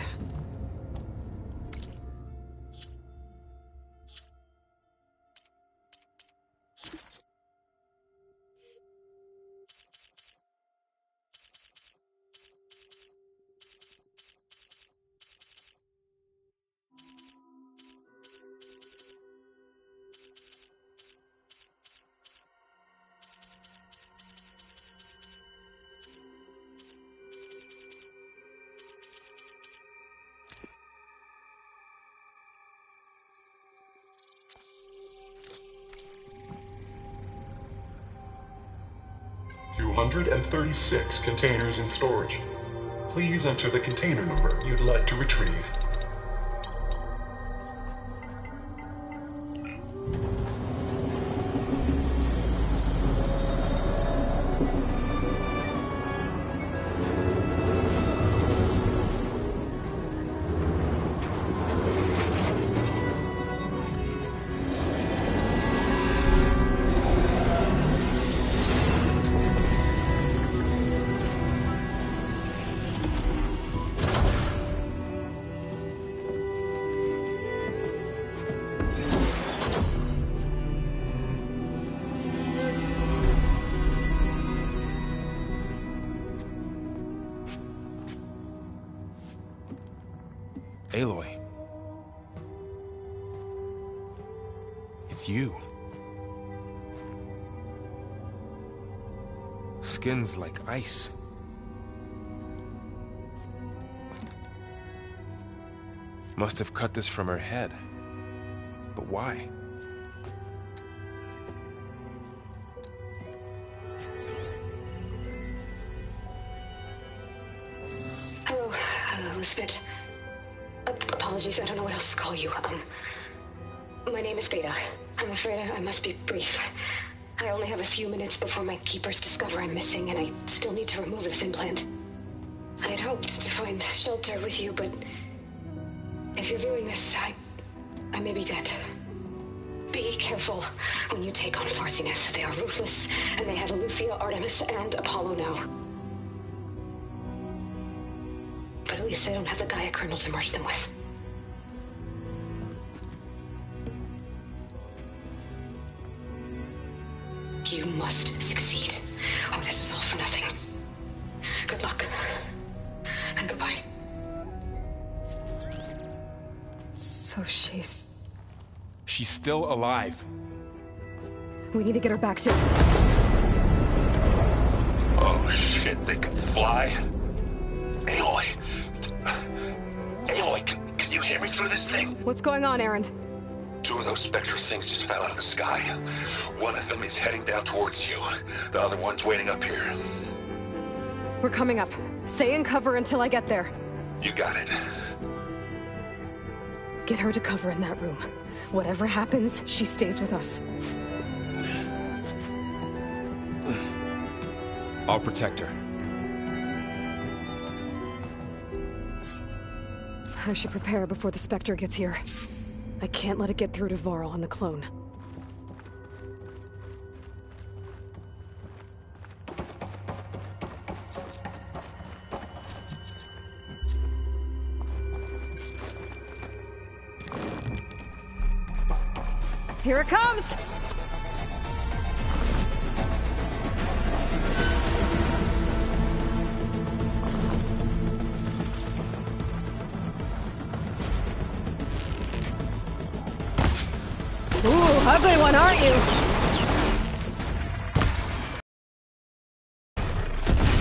And 36 containers in storage. Please enter the container number you'd like to retrieve. Aloy. It's you. Skin's like ice. Must have cut this from her head. But why? Hello, Elizabeth. Apologies, I don't know what else to call you. My name is Beta. I'm afraid I must be brief. I only have a few minutes before my keepers discover I'm missing, and I still need to remove this implant. I had hoped to find shelter with you, but if you're viewing this, I may be dead. Be careful when you take on Farsineth. They are ruthless, and they have Eleuthia, Artemis, and Apollo now. But at least they don't have the Gaia kernel to merge them with. You must succeed, or this was all for nothing. Good luck, and goodbye. So she's still alive. We need to get her back to... Oh shit, they can fly? Aloy! Aloy, can you hear me through this thing? What's going on, Erend? 2 of those spectral things just fell out of the sky. One of them is heading down towards you. The other one's waiting up here. We're coming up. Stay in cover until I get there. You got it. Get her to cover in that room. Whatever happens, she stays with us. I'll protect her. I should prepare before the Spectre gets here. I can't let it get through to Varl and the clone. Here it comes! Ooh, ugly one, aren't you?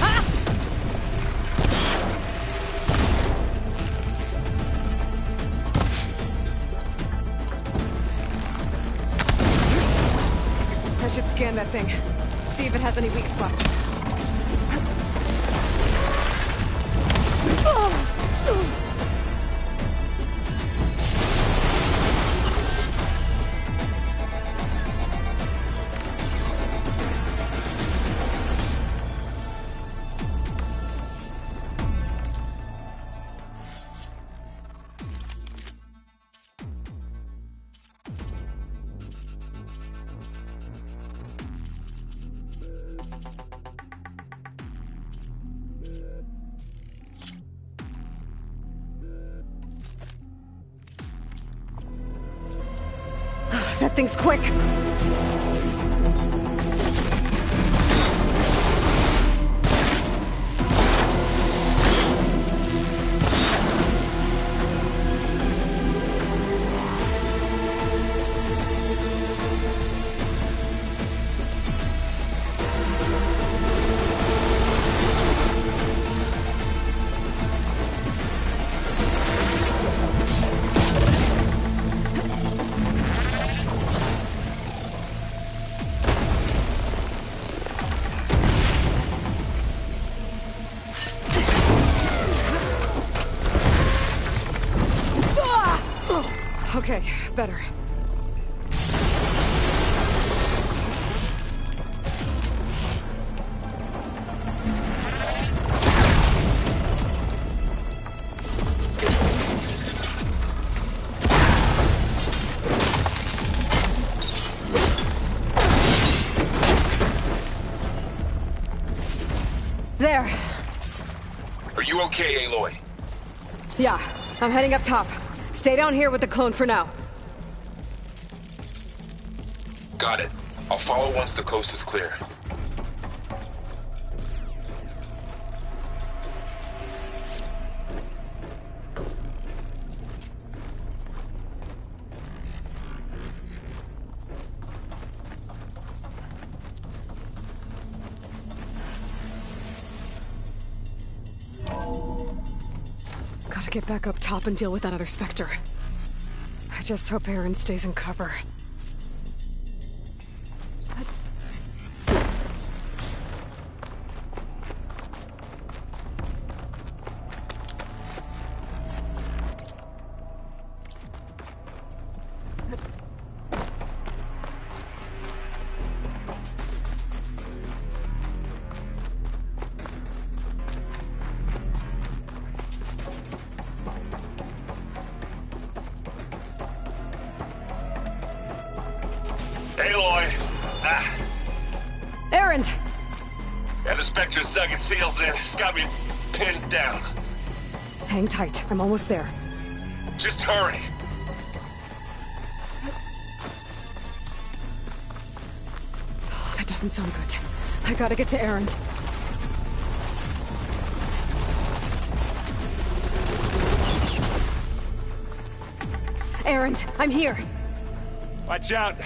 Ah! I should scan that thing. See if it has any weak spots. get things quick. Okay, better. There. Are you okay, Aloy? Yeah, I'm heading up top. Stay down here with the clone for now. Got it. I'll follow once the coast is clear. Gotta get back up top and deal with that other Spectre. I just hope Aaron stays in cover. Aloy! Aaron! Yeah, the Spectre's dug its heels in. It's got me pinned down. Hang tight. I'm almost there. Just hurry. Oh, that doesn't sound good. I gotta get to Aaron. Aaron, I'm here. Watch out.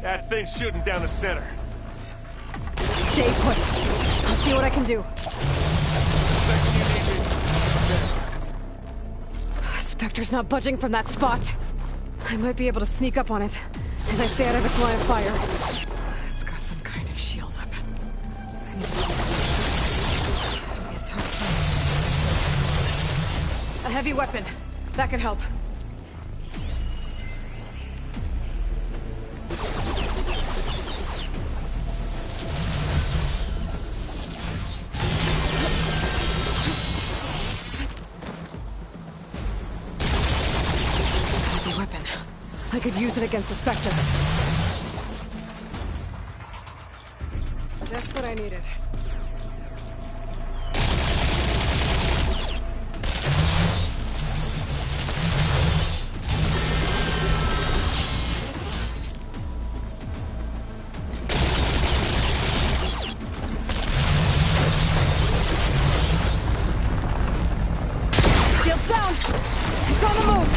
That thing's shooting down the center. Stay put. I'll see what I can do. Spectre's not budging from that spot. I might be able to sneak up on it, as I stay out of its line of fire. It's got some kind of shield up. I need to It'll be a tough fight. A heavy weapon. That could help. I could use it against the Spectre. Just what I needed. Shields down! It's on the move!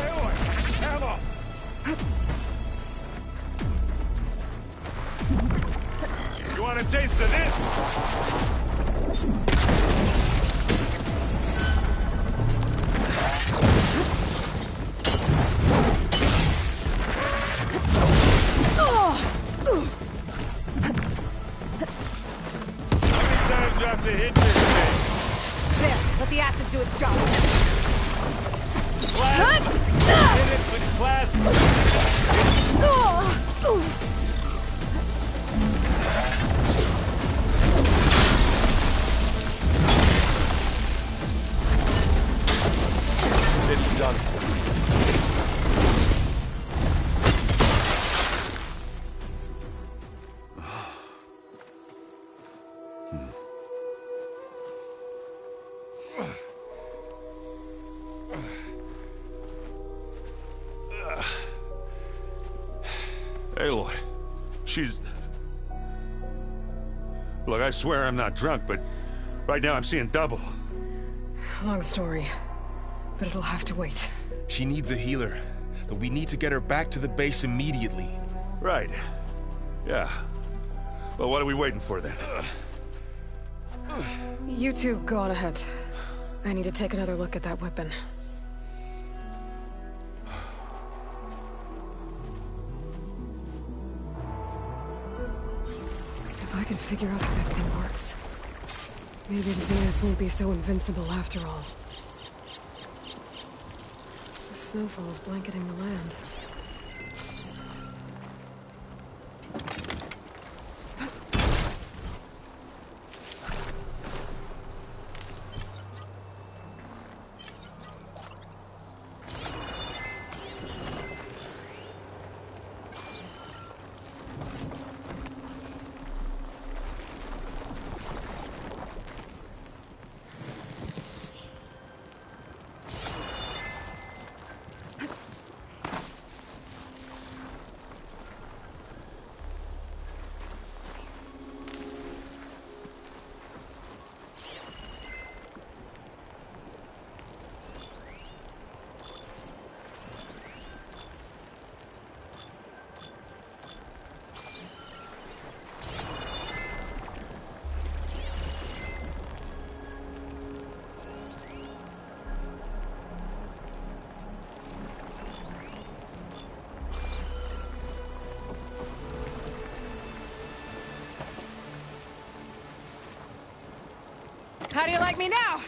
Aloy! Ammo! You want a taste of this? To hit this thing. There, let the acid do its job. Plasma! Hit it with plasma! It's done. Aloy, she's... Look, I swear I'm not drunk, but right now I'm seeing double. Long story, but it'll have to wait. She needs a healer, but we need to get her back to the base immediately. Right. Yeah. Well, what are we waiting for then? You two go on ahead. I need to take another look at that weapon. If I can figure out how that thing works, maybe the Zeniths won't be so invincible after all. The snowfall's blanketing the land. How do you like me now?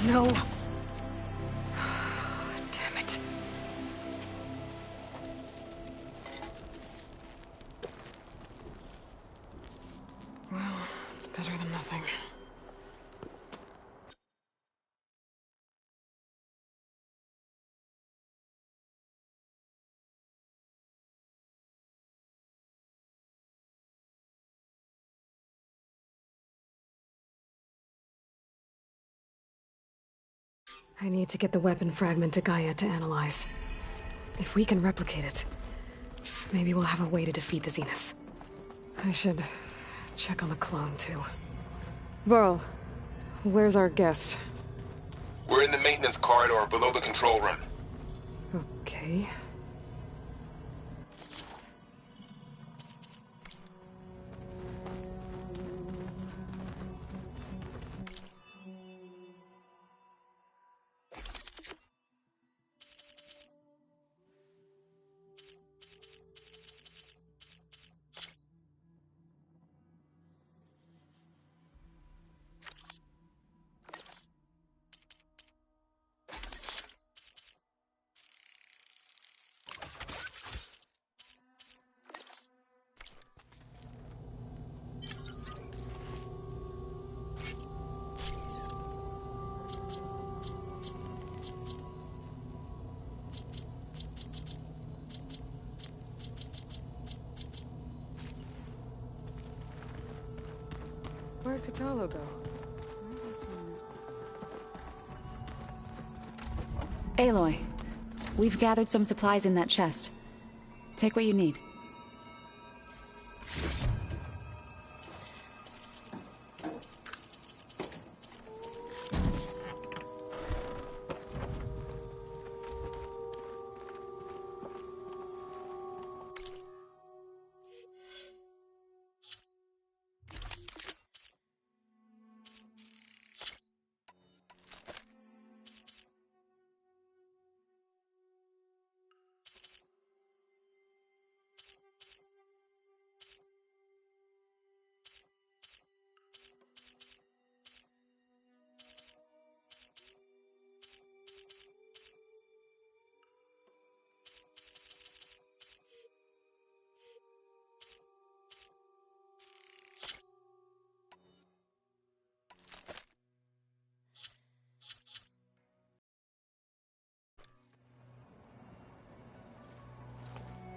No. Damn it. Well, it's better than nothing. I need to get the weapon fragment to Gaia to analyze. If we can replicate it, maybe we'll have a way to defeat the Zeniths. I should check on the clone, too. Varl, where's our guest? We're in the maintenance corridor below the control room. Okay. Where'd Katalo go? Aloy, we've gathered some supplies in that chest. Take what you need.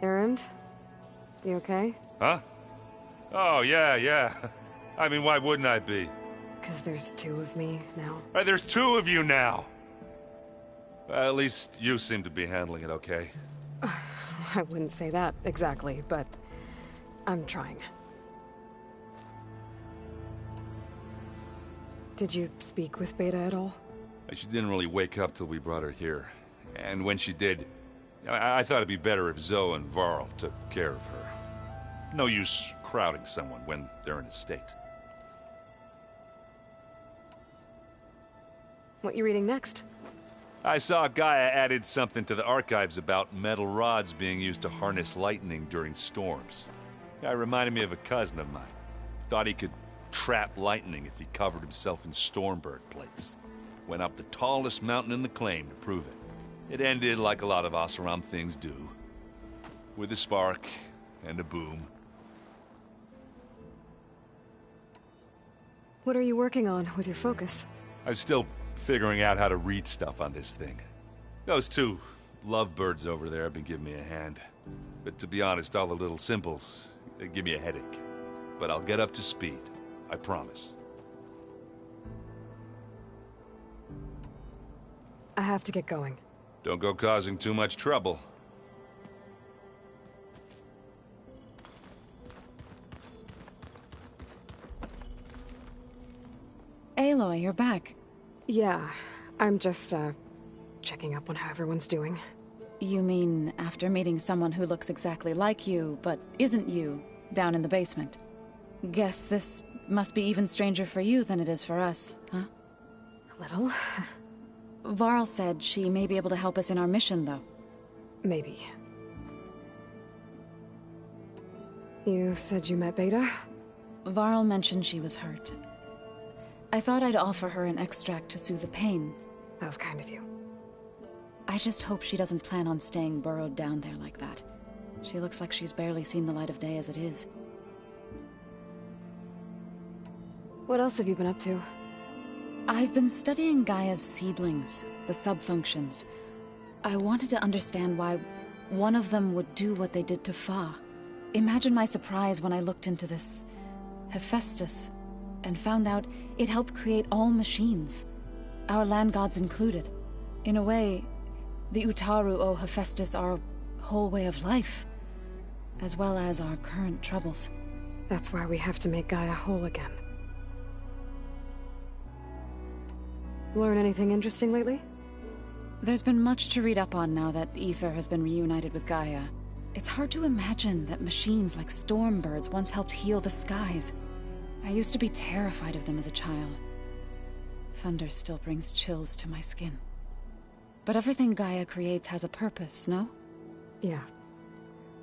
Errand? You okay? Huh? Oh, yeah. I mean, why wouldn't I be? Because there's two of me now. There's two of you now! At least you seem to be handling it okay. I wouldn't say that exactly, but I'm trying. Did you speak with Beta at all? She didn't really wake up till we brought her here. And when she did, I thought it'd be better if Zoe and Varl took care of her. No use crowding someone when they're in a state. What you reading next? I saw Gaia added something to the archives about metal rods being used to harness lightning during storms. Guy reminded me of a cousin of mine. Thought he could trap lightning if he covered himself in Stormbird plates. Went up the tallest mountain in the claim to prove it. It ended like a lot of Oseram things do. With a spark and a boom. What are you working on with your focus? I'm still figuring out how to read stuff on this thing. Those two lovebirds over there have been giving me a hand. But to be honest, all the little symbols, they give me a headache. But I'll get up to speed. I promise. I have to get going. Don't go causing too much trouble. Aloy, you're back. Yeah, I'm just, checking up on how everyone's doing. You mean after meeting someone who looks exactly like you, but isn't you, down in the basement? Guess this must be even stranger for you than it is for us, huh? A little. Varl said she may be able to help us in our mission, though. Maybe. You said you met Beta? Varl mentioned she was hurt. I thought I'd offer her an extract to soothe the pain. That was kind of you. I just hope she doesn't plan on staying burrowed down there like that. She looks like she's barely seen the light of day as it is. What else have you been up to? I've been studying Gaia's seedlings, the subfunctions. I wanted to understand why one of them would do what they did to Fa. Imagine my surprise when I looked into this Hephaestus and found out it helped create all machines, our land gods included. In a way, the Utaru owe Hephaestus our whole way of life, as well as our current troubles. That's why we have to make Gaia whole again. Learn anything interesting lately? There's been much to read up on now that Aether has been reunited with Gaia. It's hard to imagine that machines like Stormbirds once helped heal the skies. I used to be terrified of them as a child. Thunder still brings chills to my skin. But everything Gaia creates has a purpose, no? Yeah.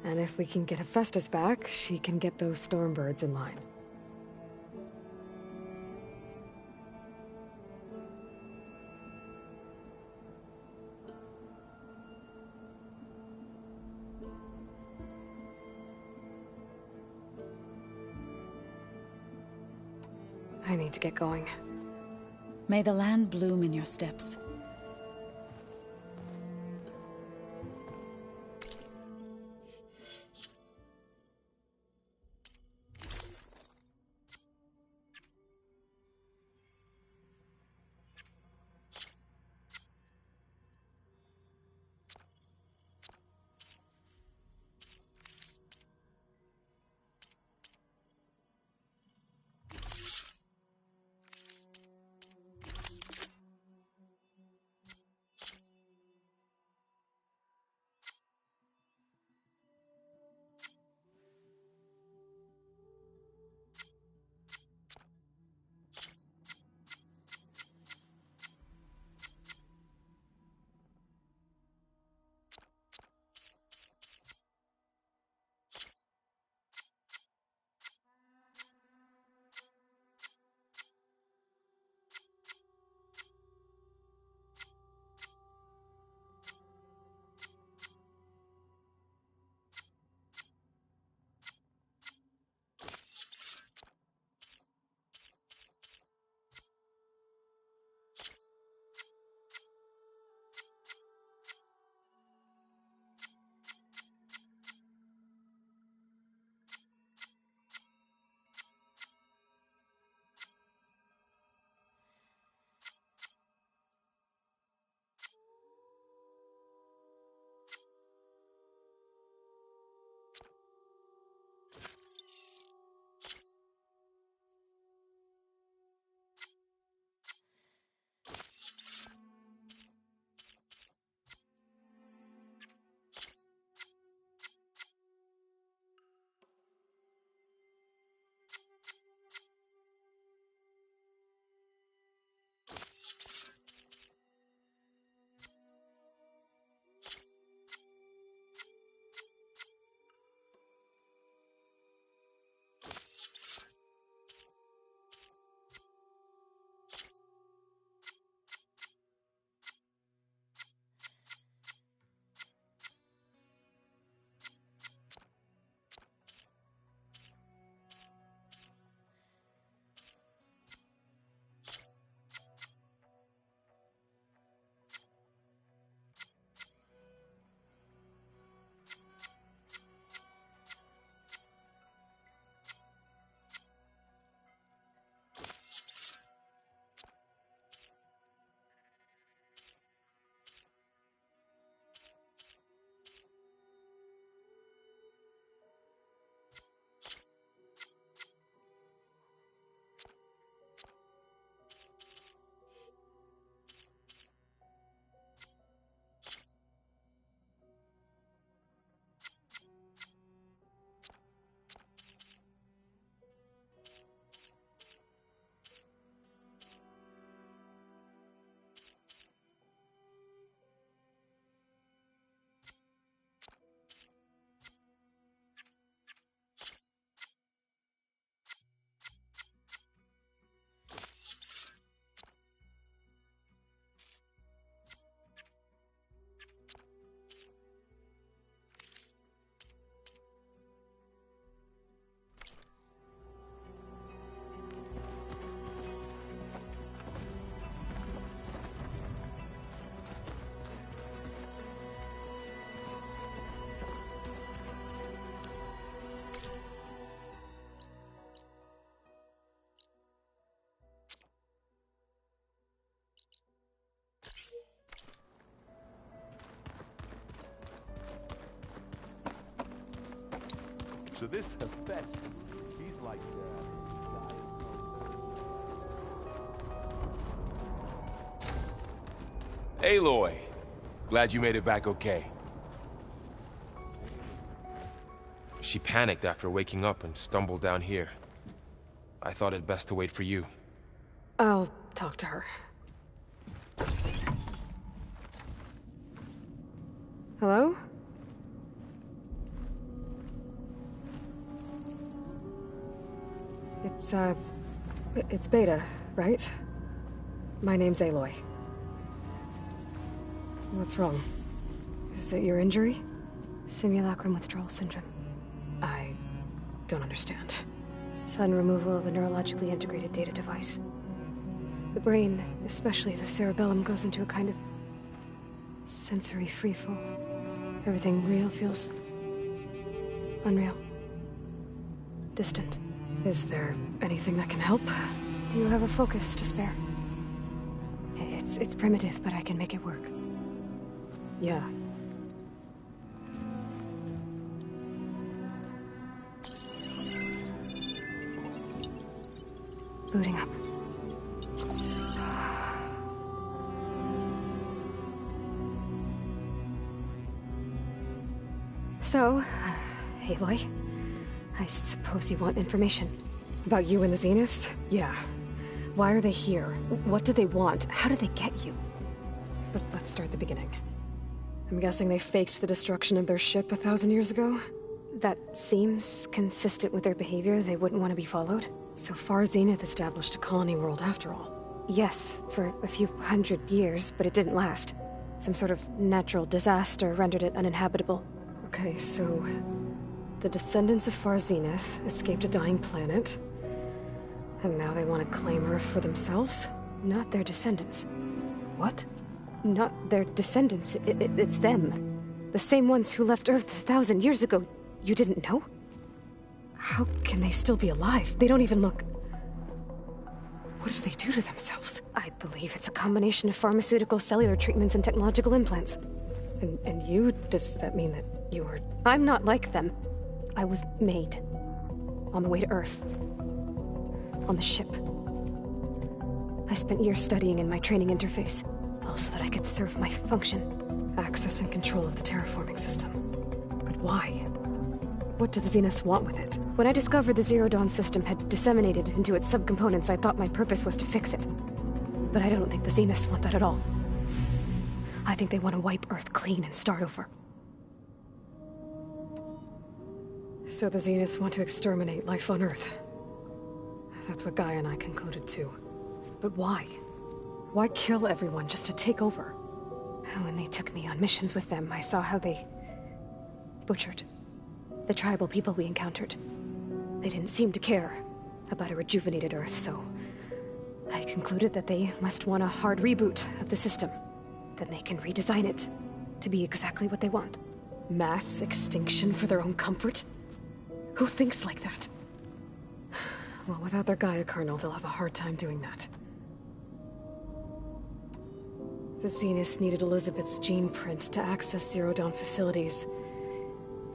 And if we can get Hephaestus back, she can get those Stormbirds in line. I need to get going. May the land bloom in your steps. So this Hephaestus, he's like Aloy, glad you made it back okay. She panicked after waking up and stumbled down here. I thought it best to wait for you. I'll talk to her. Hello? It's Beta, right? My name's Aloy. What's wrong? Is it your injury? Simulacrum withdrawal syndrome. I don't understand. Sudden removal of a neurologically integrated data device. The brain, especially the cerebellum, goes into a kind of sensory freefall. Everything real feels unreal. Distant. Is there anything that can help? Do you have a focus to spare? It's primitive, but I can make it work. Yeah. Booting up. So, Aloy, I suppose you want information. About you and the Zeniths? Yeah. Why are they here? What do they want? How did they get you? But let's start at the beginning. I'm guessing they faked the destruction of their ship 1,000 years ago? That seems consistent with their behavior. They wouldn't want to be followed. So far, Zenith established a colony world after all. Yes, for a few hundred years, but it didn't last. Some sort of natural disaster rendered it uninhabitable. Okay, so the descendants of Far Zenith escaped a dying planet, and now they want to claim Earth for themselves? Not their descendants. What? Not their descendants. It's them. The same ones who left Earth 1,000 years ago. You didn't know? How can they still be alive? They don't even look... What did they do to themselves? I believe it's a combination of pharmaceutical, cellular treatments, and technological implants. And you? Does that mean that you're... I'm not like them. I was made. On the way to Earth. On the ship. I spent years studying in my training interface, all so that I could serve my function. Access and control of the terraforming system. But why? What do the Zeniths want with it? When I discovered the Zero Dawn system had disseminated into its subcomponents, I thought my purpose was to fix it. But I don't think the Zeniths want that at all. I think they want to wipe Earth clean and start over. So the Zeniths want to exterminate life on Earth. That's what Gaia and I concluded too. But why? Why kill everyone just to take over? When they took me on missions with them, I saw how they... butchered the tribal people we encountered. They didn't seem to care about a rejuvenated Earth, so I concluded that they must want a hard reboot of the system. Then they can redesign it to be exactly what they want. Mass extinction for their own comfort? Who thinks like that? Well, without their Gaia kernel, they'll have a hard time doing that. The Zeniths needed Elizabeth's gene print to access Zero Dawn facilities.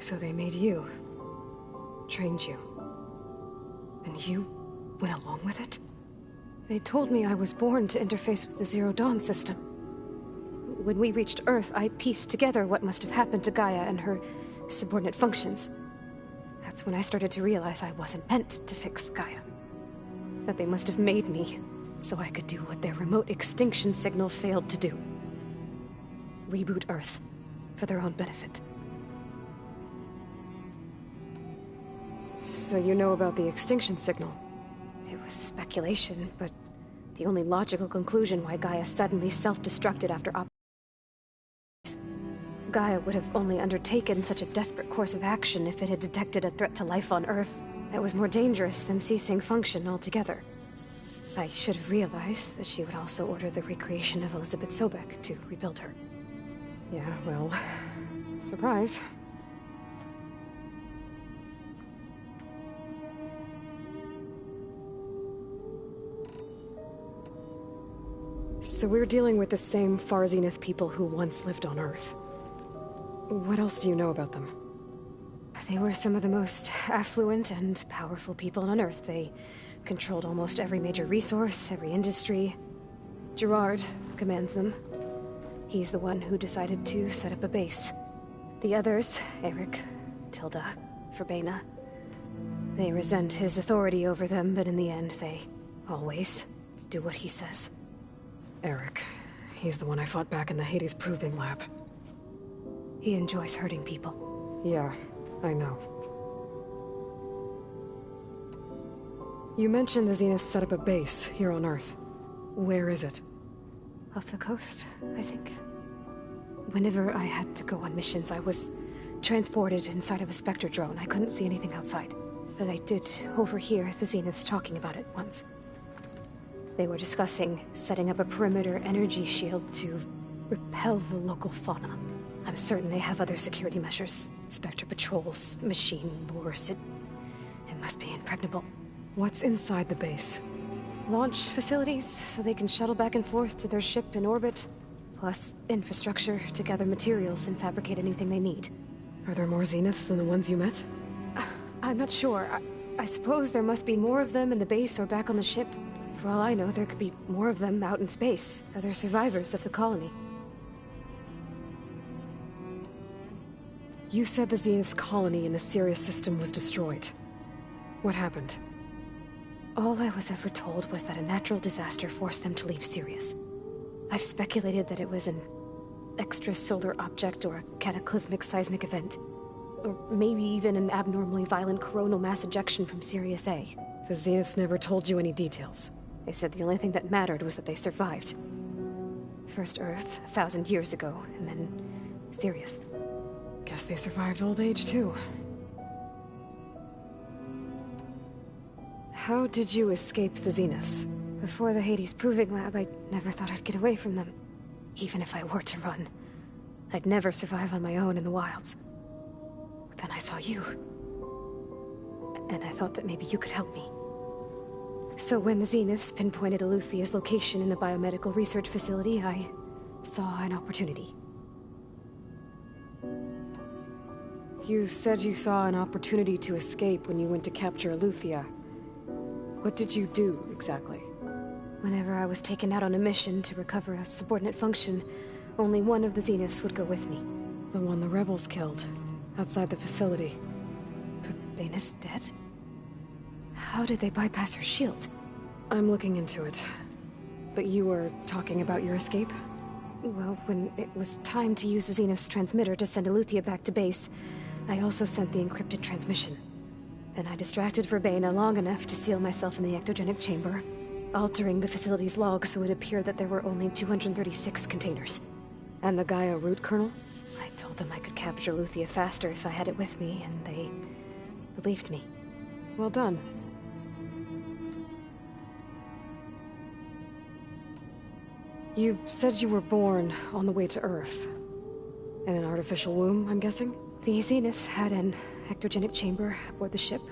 So they made you. Trained you. And you went along with it? They told me I was born to interface with the Zero Dawn system. When we reached Earth, I pieced together what must have happened to Gaia and her subordinate functions. That's when I started to realize I wasn't meant to fix Gaia. That they must have made me so I could do what their remote extinction signal failed to do. Reboot Earth for their own benefit. So you know about the extinction signal? It was speculation, but the only logical conclusion why Gaia suddenly self-destructed after Gaia would have only undertaken such a desperate course of action if it had detected a threat to life on Earth that was more dangerous than ceasing function altogether. I should have realized that she would also order the recreation of Elizabeth Sobek to rebuild her. Yeah, well, surprise. So we're dealing with the same Far Zenith people who once lived on Earth. What else do you know about them? They were some of the most affluent and powerful people on Earth. They controlled almost every major resource, every industry. Gerard commands them. He's the one who decided to set up a base. The others, Eric, Tilda, Verbena, they resent his authority over them, but in the end, they always do what he says. Eric. He's the one I fought back in the Hades Proving Lab. He enjoys hurting people. Yeah, I know. You mentioned the Zenith set up a base here on Earth. Where is it? Off the coast, I think. Whenever I had to go on missions, I was transported inside of a Spectre drone. I couldn't see anything outside. But I did overhear the Zeniths talking about it once. They were discussing setting up a perimeter energy shield to repel the local fauna. I'm certain they have other security measures. Spectre patrols, machine lures. It must be impregnable. What's inside the base? Launch facilities, so they can shuttle back and forth to their ship in orbit. Plus, infrastructure to gather materials and fabricate anything they need. Are there more Zeniths than the ones you met? I'm not sure. I suppose there must be more of them in the base or back on the ship. For all I know, there could be more of them out in space. Other survivors of the colony. You said the Zenith's colony in the Sirius system was destroyed. What happened? All I was ever told was that a natural disaster forced them to leave Sirius. I've speculated that it was an extrasolar object or a cataclysmic seismic event. Or maybe even an abnormally violent coronal mass ejection from Sirius A. The Zeniths never told you any details. They said the only thing that mattered was that they survived. First Earth, 1,000 years ago, and then Sirius. Guess they survived old age, too. How did you escape the Zeniths? Before the Hades Proving Lab, I never thought I'd get away from them. Even if I were to run. I'd never survive on my own in the wilds. But then I saw you. And I thought that maybe you could help me. So when the Zeniths pinpointed Eluthia's location in the biomedical research facility, I saw an opportunity. You said you saw an opportunity to escape when you went to capture Eluthia. What did you do, exactly? Whenever I was taken out on a mission to recover a subordinate function, only one of the Zeniths would go with me. The one the rebels killed, outside the facility. Vena's dead? How did they bypass her shield? I'm looking into it. But you were talking about your escape? Well, when it was time to use the Zenith's transmitter to send Eluthia back to base, I also sent the encrypted transmission. Then I distracted Verbena long enough to seal myself in the ectogenic chamber, altering the facility's log so it appeared that there were only 236 containers. And the Gaia root kernel? I told them I could capture Eluthia faster if I had it with me, and they believed me. Well done. You said you were born on the way to Earth. In an artificial womb, I'm guessing? The Zeniths had an ectogenic chamber aboard the ship.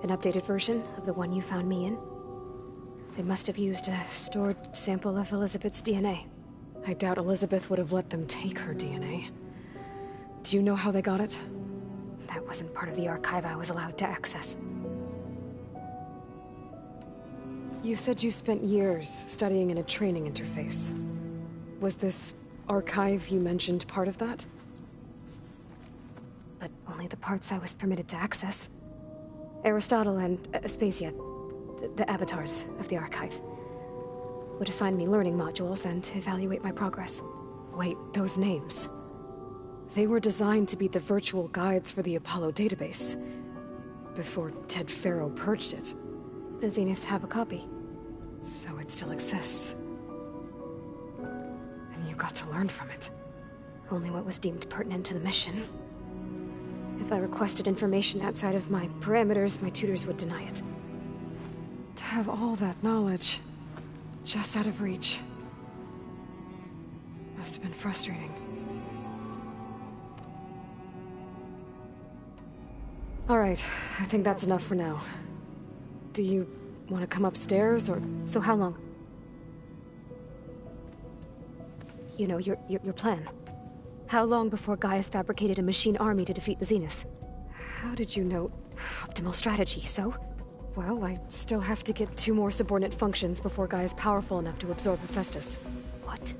An updated version of the one you found me in. They must have used a stored sample of Elizabeth's DNA. I doubt Elizabeth would have let them take her DNA. Do you know how they got it? That wasn't part of the archive I was allowed to access. You said you spent years studying in a training interface. Was this archive you mentioned part of that? But only the parts I was permitted to access. Aristotle and Aspasia, the avatars of the archive, would assign me learning modules and evaluate my progress. Wait, those names. They were designed to be the virtual guides for the Apollo database, before Ted Faro purged it. The Zeniths have a copy. So it still exists. And you got to learn from it. Only what was deemed pertinent to the mission. If I requested information outside of my parameters, my tutors would deny it. To have all that knowledge, just out of reach, must have been frustrating. All right, I think that's enough for now. Do you want to come upstairs, or... So how long? You know, your plan. How long before Gaius fabricated a machine army to defeat the Zeniths? How did you know? Optimal strategy, so? Well, I still have to get 2 more subordinate functions before Gaia's powerful enough to absorb Hephaestus. What?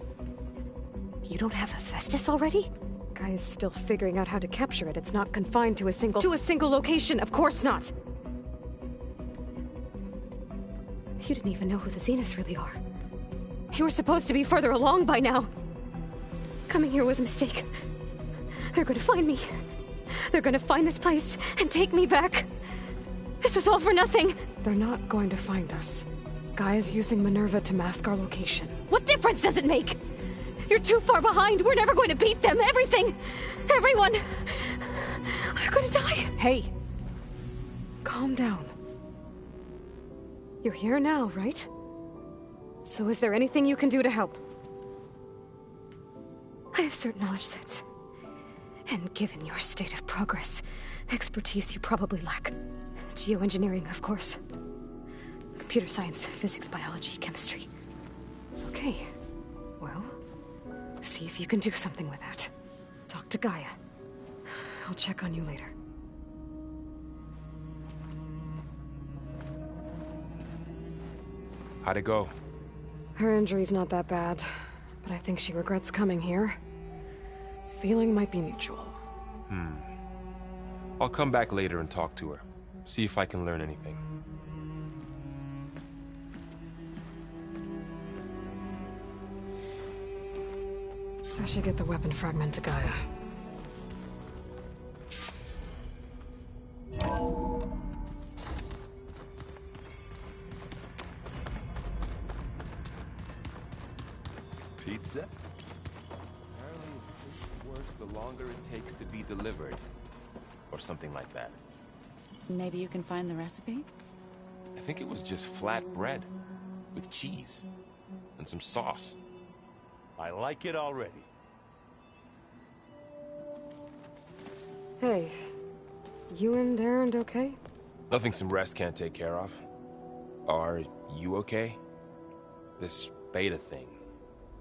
You don't have Hephaestus already? Gaia's still figuring out how to capture it. It's not confined to a single location, of course not! You didn't even know who the Zeniths really are. You were supposed to be further along by now. Coming here was a mistake. They're gonna find me. They're gonna find this place and take me back. This was all for nothing. They're not going to find us. Gaia's using Minerva to mask our location. What difference does it make? You're too far behind. We're never going to beat them. Everything, everyone, they're gonna die. Hey, calm down. You're here now, right? So is there anything you can do to help? I have certain knowledge sets. And given your state of progress, expertise you probably lack. Geoengineering, of course. Computer science, physics, biology, chemistry. Okay. Well, see if you can do something with that. Talk to Gaia. I'll check on you later. How'd it go? Her injury's not that bad, but I think she regrets coming here. Feeling might be mutual. I'll come back later and talk to her. See if I can learn anything. I should get the weapon fragment to Gaia. Pizza? Apparently it works the longer it takes to be delivered. Or something like that. Maybe you can find the recipe? I think it was just flat bread. With cheese. And some sauce. I like it already. Hey, you and Aaron okay? Nothing some rest can't take care of. Are you okay? This beta thing.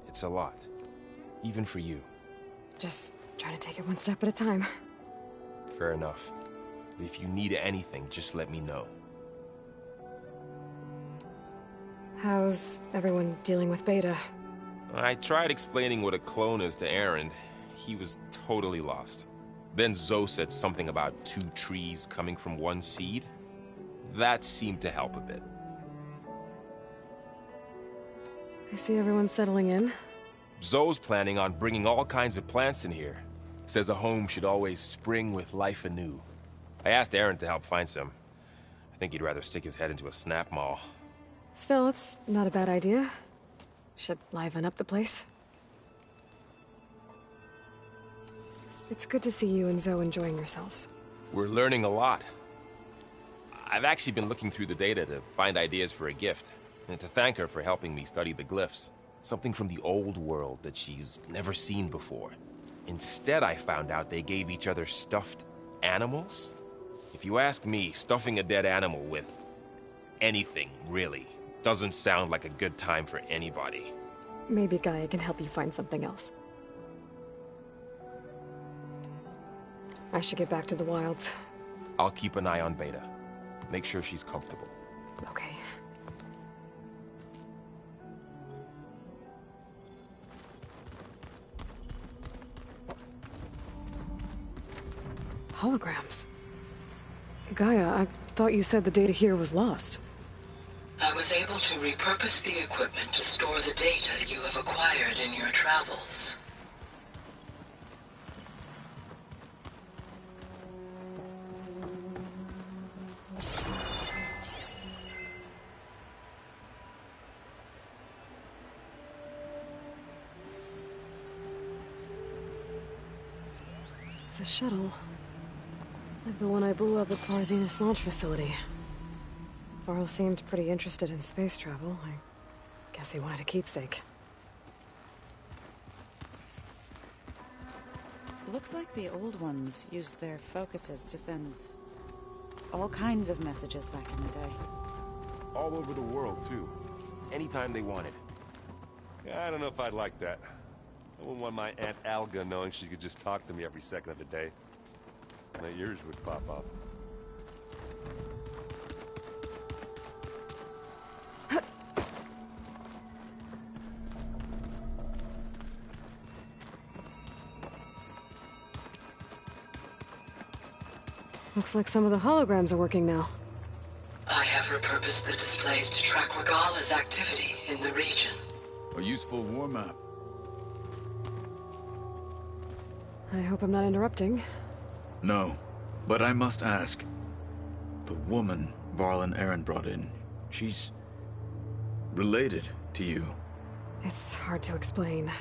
It's a lot. Even for you. Just trying to take it one step at a time. Fair enough. If you need anything, just let me know. How's everyone dealing with Beta? I tried explaining what a clone is to Aaron. He was totally lost. Then Zoe said something about 2 trees coming from 1 seed. That seemed to help a bit. I see everyone's settling in. Zoe's planning on bringing all kinds of plants in here. Says a home should always spring with life anew. I asked Aaron to help find some. I think he'd rather stick his head into a snap mall. Still, it's not a bad idea. Should liven up the place. It's good to see you and Zoe enjoying yourselves. We're learning a lot. I've actually been looking through the data to find ideas for a gift, and to thank her for helping me study the glyphs. Something from the old world that she's never seen before. Instead, I found out they gave each other stuffed animals. If you ask me, stuffing a dead animal with anything, really, doesn't sound like a good time for anybody. Maybe Gaia can help you find something else. I should get back to the wilds. I'll keep an eye on Beta. Make sure she's comfortable. Okay. Holograms. Gaia, I thought you said the data here was lost. I was able to repurpose the equipment to store the data you have acquired in your travels. It's a shuttle. Like the one I blew up at Parzinus launch facility. Varl seemed pretty interested in space travel. I guess he wanted a keepsake. Looks like the old ones used their focuses to send all kinds of messages back in the day. All over the world, too. Anytime they wanted. Yeah, I don't know if I'd like that. I wouldn't want my Aunt Alga knowing she could just talk to me every second of the day. that yours would pop up. Looks like some of the holograms are working now. I have repurposed the displays to track Regala's activity in the region. A useful war map. I hope I'm not interrupting. No, but I must ask. The woman Varl and Aaron brought in, she's related to you. It's hard to explain.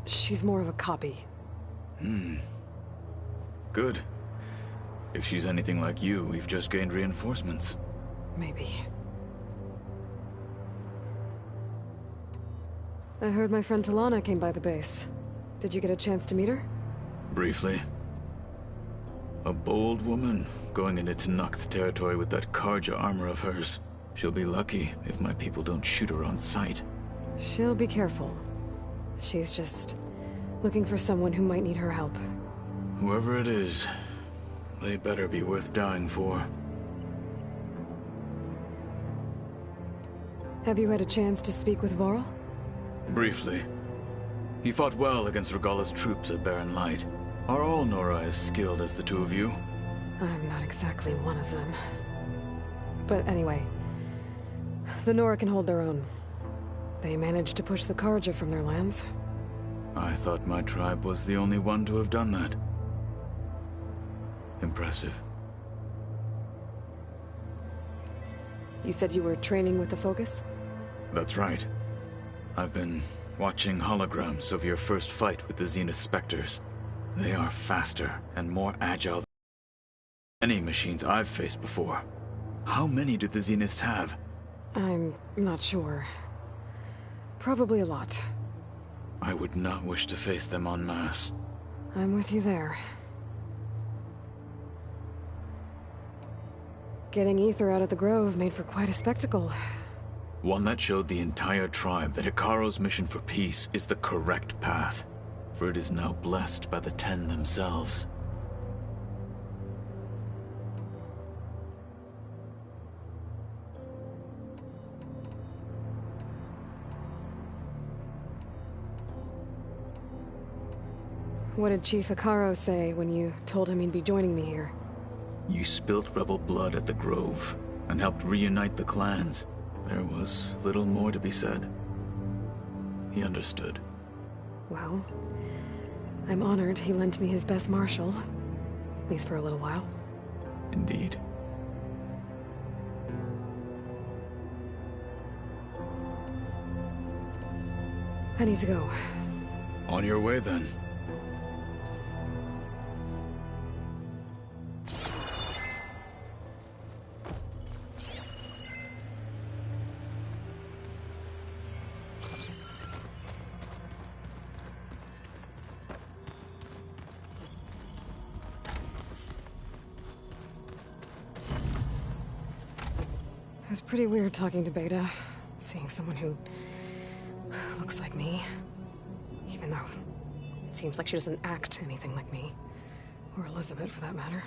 She's more of a copy. Good. If she's anything like you, we've just gained reinforcements. Maybe. I heard my friend Talana came by the base. Did you get a chance to meet her? Briefly. A bold woman, going into Tenakth territory with that Karja armor of hers. She'll be lucky if my people don't shoot her on sight. She'll be careful. She's just looking for someone who might need her help. Whoever it is, they better be worth dying for. Have you had a chance to speak with Varl? Briefly. He fought well against Regala's troops at Barren Light. Are all Nora as skilled as the two of you? I'm not exactly one of them. But anyway, the Nora can hold their own. They managed to push the Karja from their lands. I thought my tribe was the only one to have done that. Impressive. You said you were training with the Focus? That's right. I've been watching holograms of your first fight with the Zenith Spectres. They are faster and more agile than any machines I've faced before. How many do the Zeniths have? I'm not sure. Probably a lot. I would not wish to face them en masse. I'm with you there. Getting Ether out of the Grove made for quite a spectacle. One that showed the entire tribe that Hikaro's mission for peace is the correct path, for it is now blessed by the Ten themselves. What did Chief Hikaro say when you told him he'd be joining me here? You spilt rebel blood at the Grove, and helped reunite the clans. There was little more to be said. He understood. Well, I'm honored he lent me his best marshal. At least for a little while. Indeed. I need to go. On your way, then. It was pretty weird talking to Beta, seeing someone who looks like me. Even though it seems like she doesn't act anything like me. Or Elizabeth, for that matter.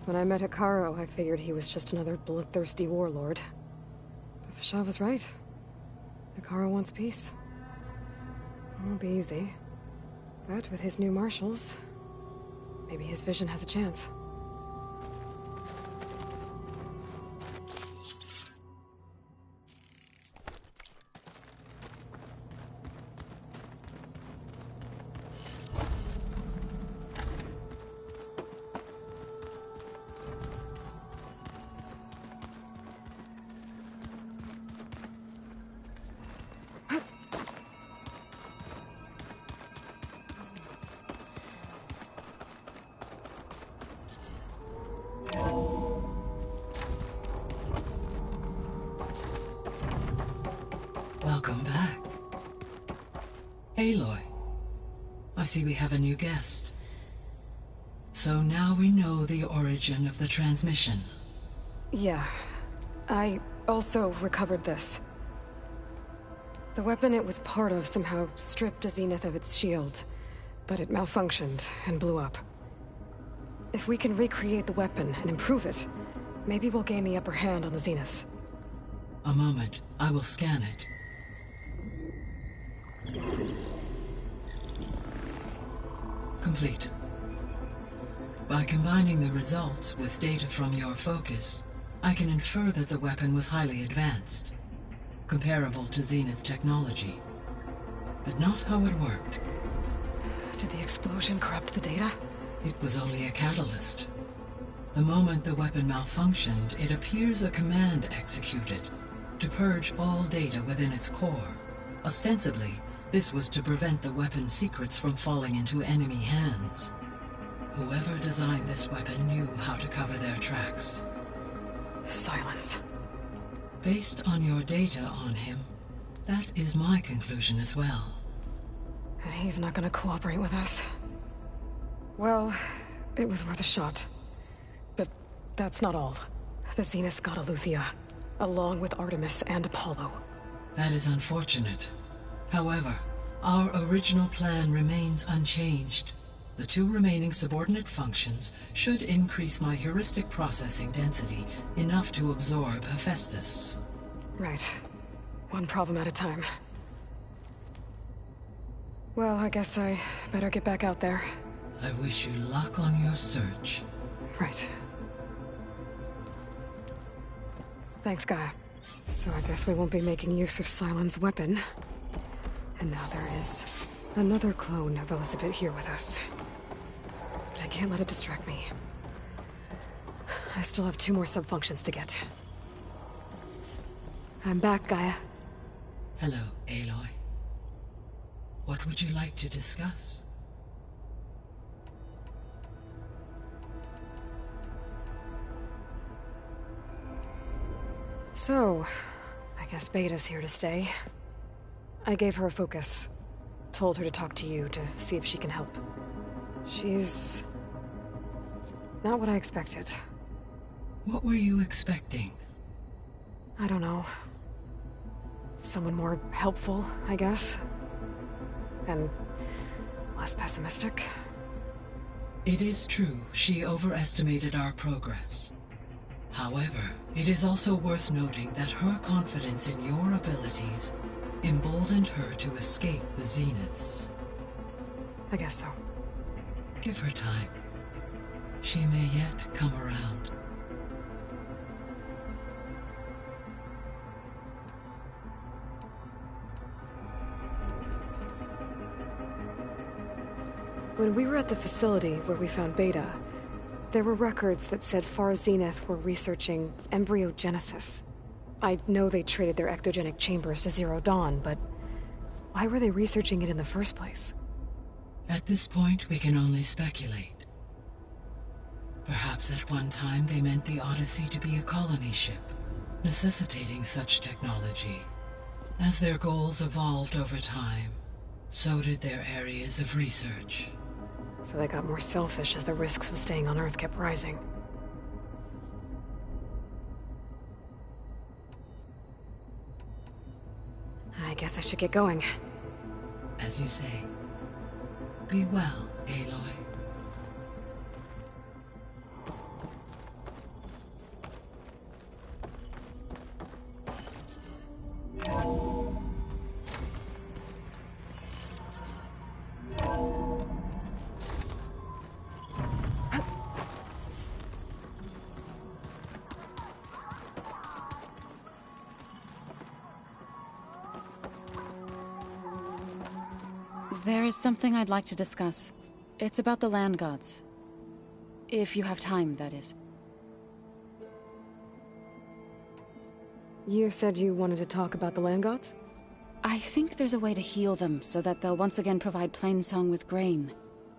When I met Hikaro, I figured he was just another bloodthirsty warlord. But Fashav was right. Hikaro wants peace. It won't be easy. But with his new marshals, maybe his vision has a chance. Welcome back. Aloy, I see we have a new guest. So now we know the origin of the transmission. Yeah, I also recovered this. The weapon it was part of somehow stripped Zenith of its shield, but it malfunctioned and blew up. If we can recreate the weapon and improve it, maybe we'll gain the upper hand on the Zeniths. A moment. I will scan it. Complete. By combining the results with data from your focus, I can infer that the weapon was highly advanced, comparable to Zenith technology, but not how it worked. Did the explosion corrupt the data? It was only a catalyst. The moment the weapon malfunctioned, it appears a command executed to purge all data within its core. Ostensibly, this was to prevent the weapon's secrets from falling into enemy hands. Whoever designed this weapon knew how to cover their tracks. Silence. Based on your data on him, that is my conclusion as well. And he's not gonna cooperate with us. Well, it was worth a shot. But that's not all. The Zeniths got Aletheia, along with Artemis and Apollo. That is unfortunate. However, our original plan remains unchanged. The 2 remaining subordinate functions should increase my heuristic processing density enough to absorb Hephaestus. Right. One problem at a time. Well, I guess I better get back out there. I wish you luck on your search. Right. Thanks, Gaia. So I guess we won't be making use of Cylon's weapon. And now there is another clone of Elizabeth here with us. But I can't let it distract me. I still have 2 more subfunctions to get. I'm back, Gaia. Hello, Aloy. What would you like to discuss? So, I guess Beta's here to stay. I gave her a focus. Told her to talk to you to see if she can help. She's not what I expected. What were you expecting? I don't know. Someone more helpful, I guess. And less pessimistic. It is true, she overestimated our progress. However, it is also worth noting that her confidence in your abilities emboldened her to escape the Zeniths. I guess so. Give her time. She may yet come around. When we were at the facility where we found Beta, there were records that said Far Zenith were researching embryogenesis. I know they traded their ectogenic chambers to Zero Dawn, but why were they researching it in the first place? At this point, we can only speculate. Perhaps at one time they meant the Odyssey to be a colony ship, necessitating such technology. As their goals evolved over time, so did their areas of research. So they got more selfish as the risks of staying on Earth kept rising. I guess I should get going. As you say. Be well, Aloy. There is something I'd like to discuss. It's about the land gods. If you have time, that is. You said you wanted to talk about the land gods? I think there's a way to heal them so that they'll once again provide Plainsong with grain.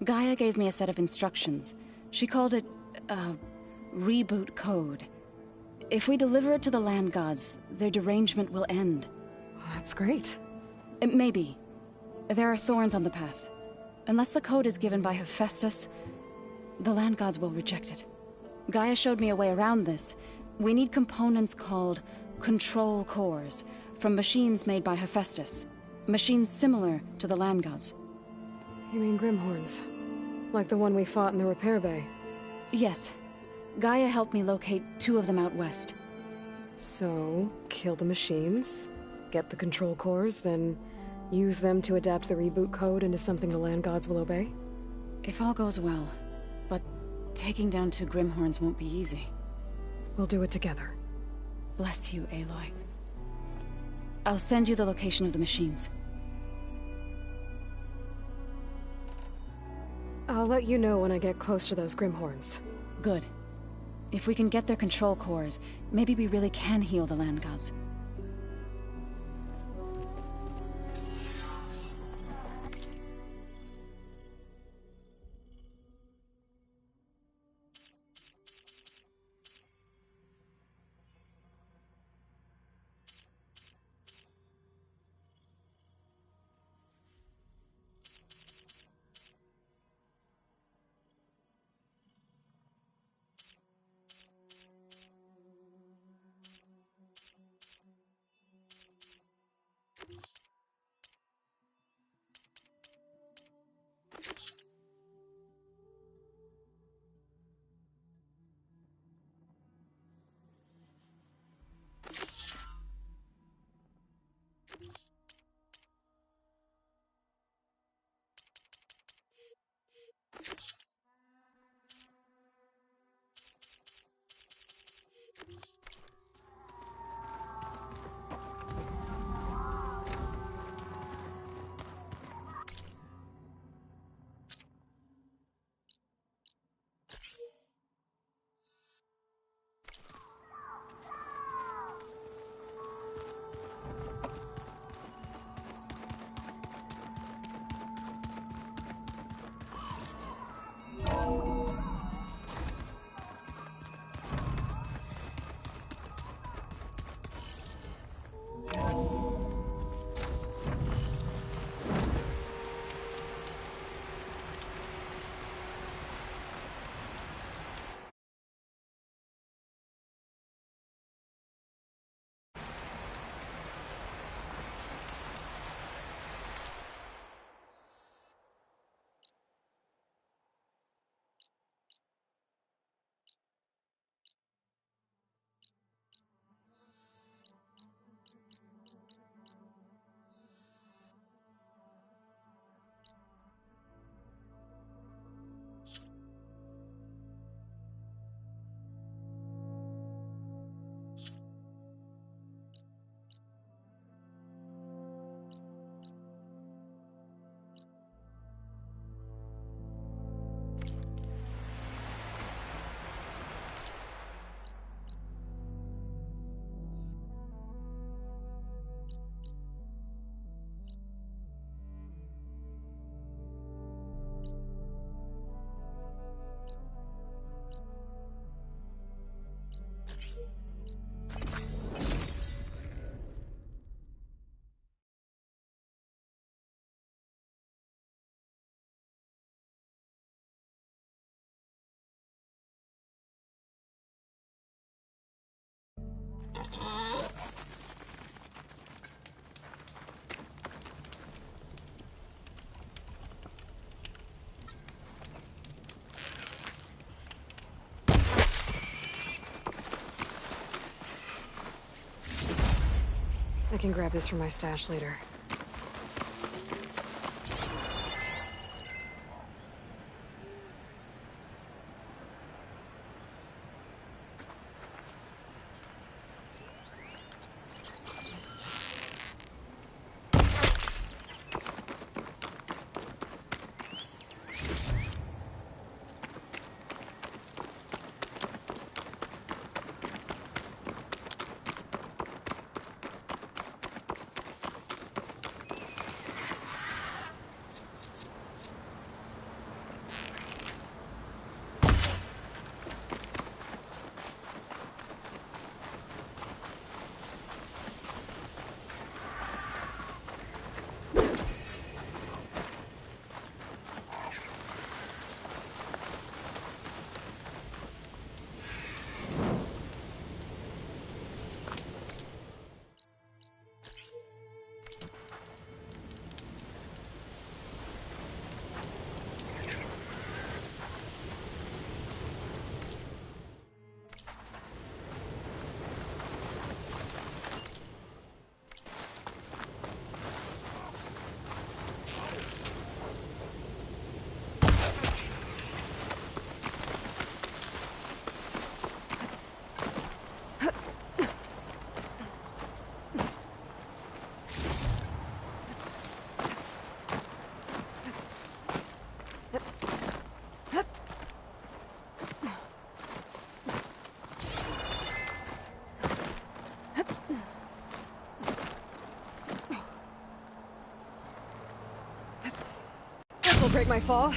Gaia gave me a set of instructions. She called it a reboot code. If we deliver it to the land gods, their derangement will end. That's great. Maybe. There are thorns on the path. Unless the code is given by Hephaestus, the land gods will reject it. Gaia showed me a way around this, We need components called control cores from machines made by Hephaestus. Machines similar to the land gods. You mean Grimhorns? Like the one we fought in the repair bay? Yes. Gaia helped me locate 2 of them out west. So, kill the machines, get the control cores, then use them to adapt the reboot code into something the land gods will obey? If all goes well. But taking down 2 Grimhorns won't be easy. We'll do it together. Bless you, Aloy. I'll send you the location of the machines. I'll let you know when I get close to those Grimhorns. Good. If we can get their control cores, maybe we really can heal the land gods. I can grab this from my stash later. break my fall.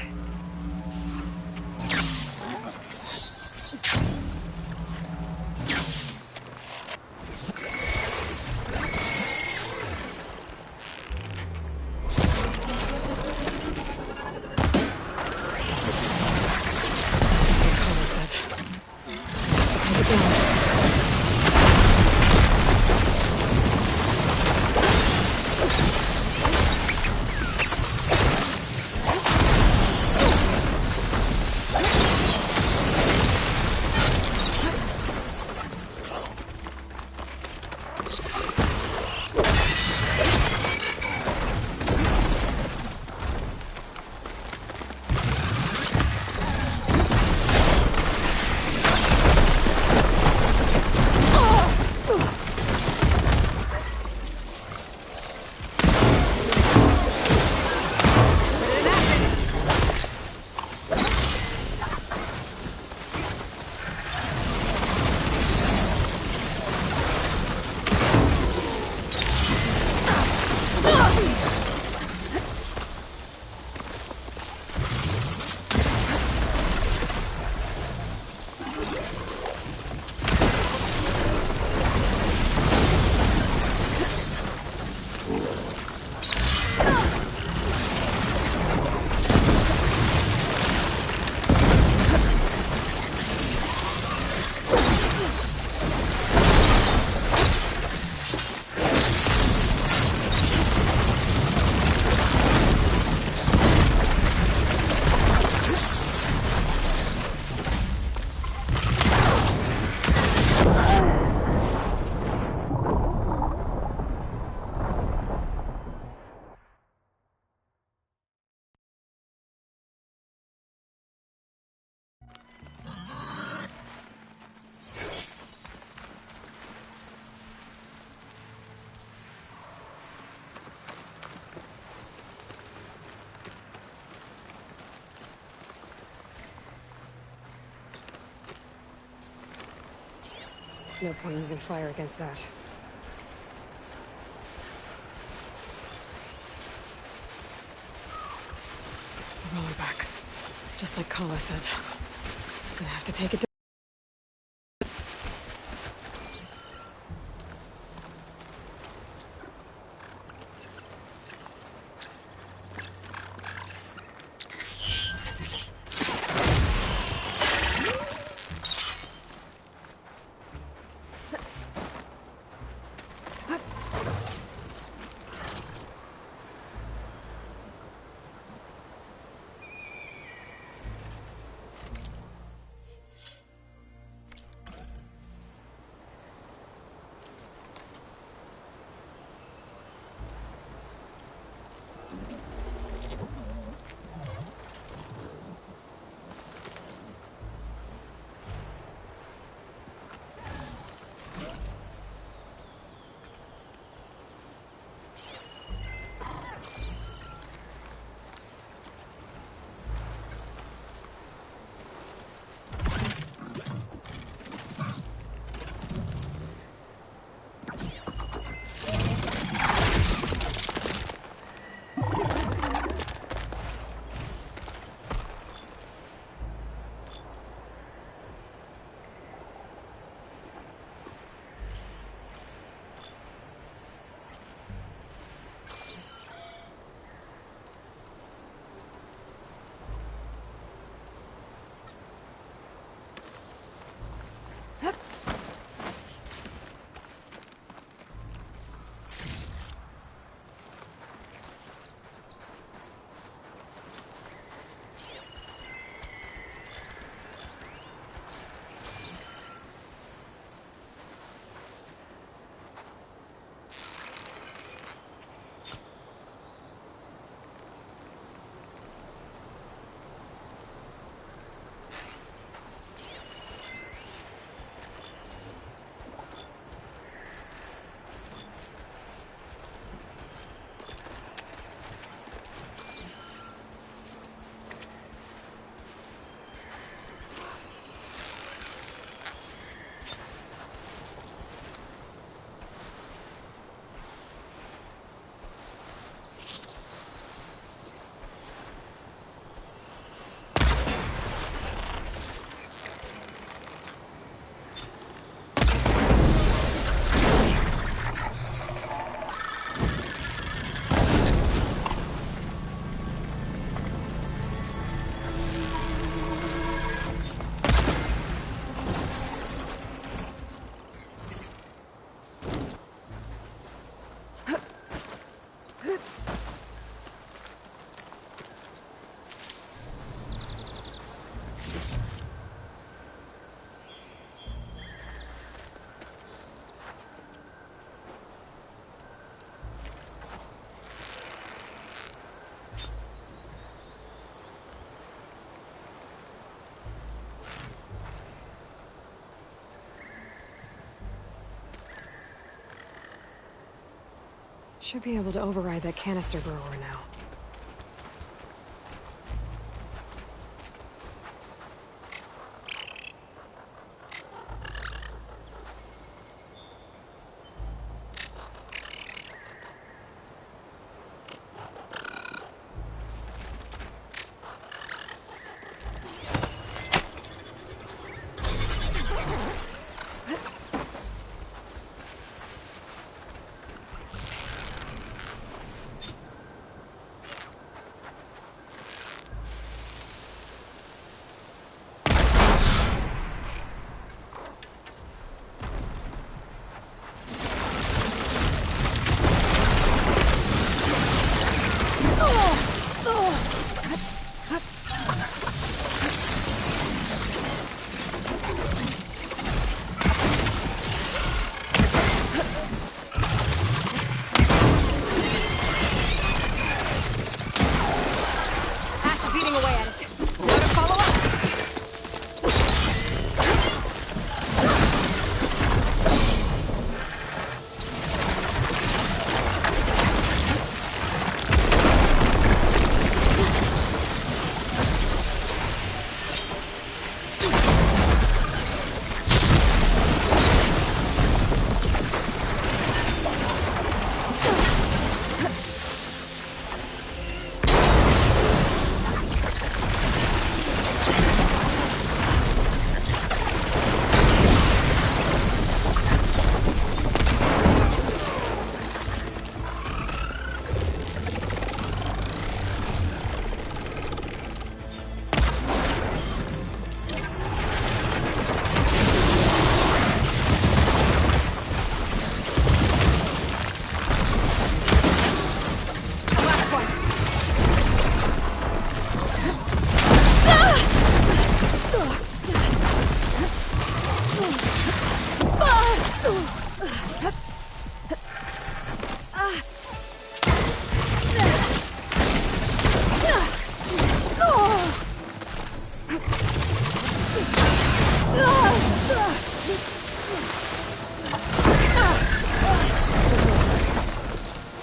No point using fire against that. Roller back. Just like Kala said. Gonna have to take it down. Should be able to override that canister grower now.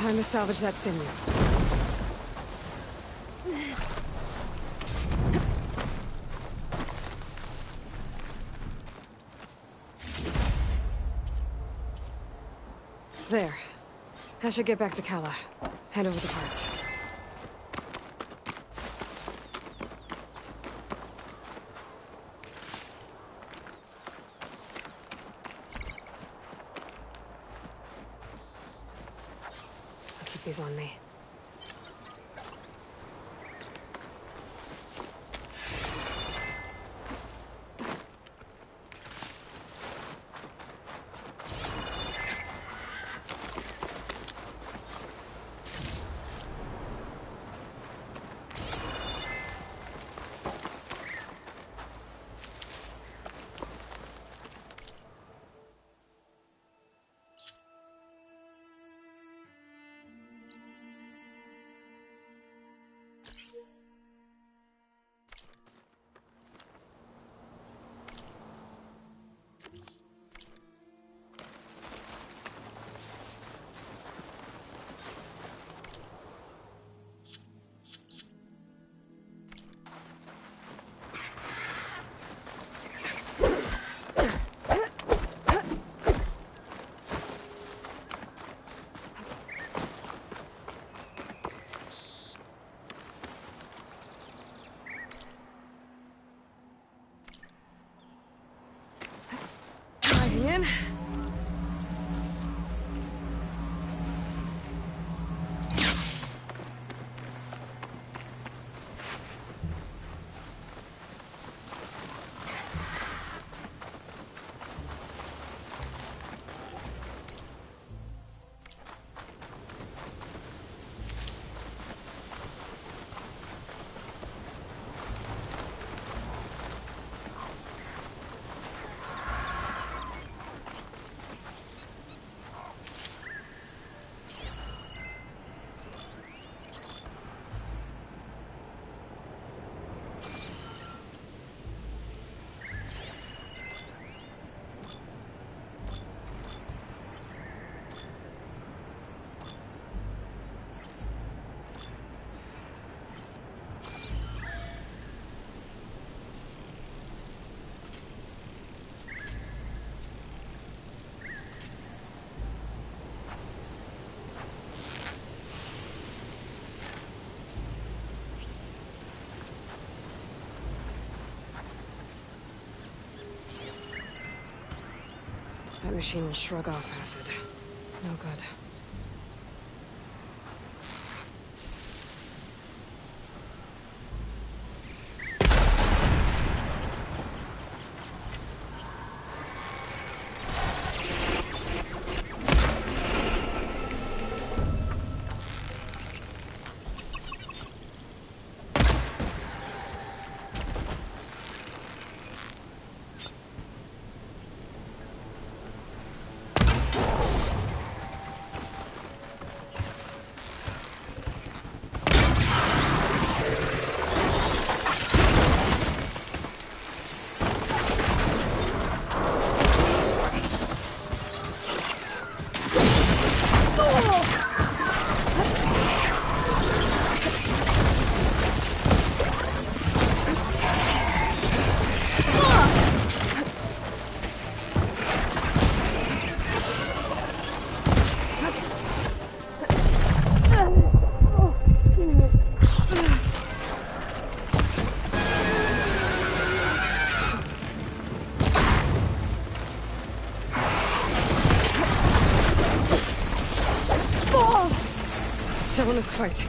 Time to salvage that sinew. There. I should get back to Kala. Hand over the parts. I'll keep these on me. In. That machine will shrug off acid. No good. Still in this fight.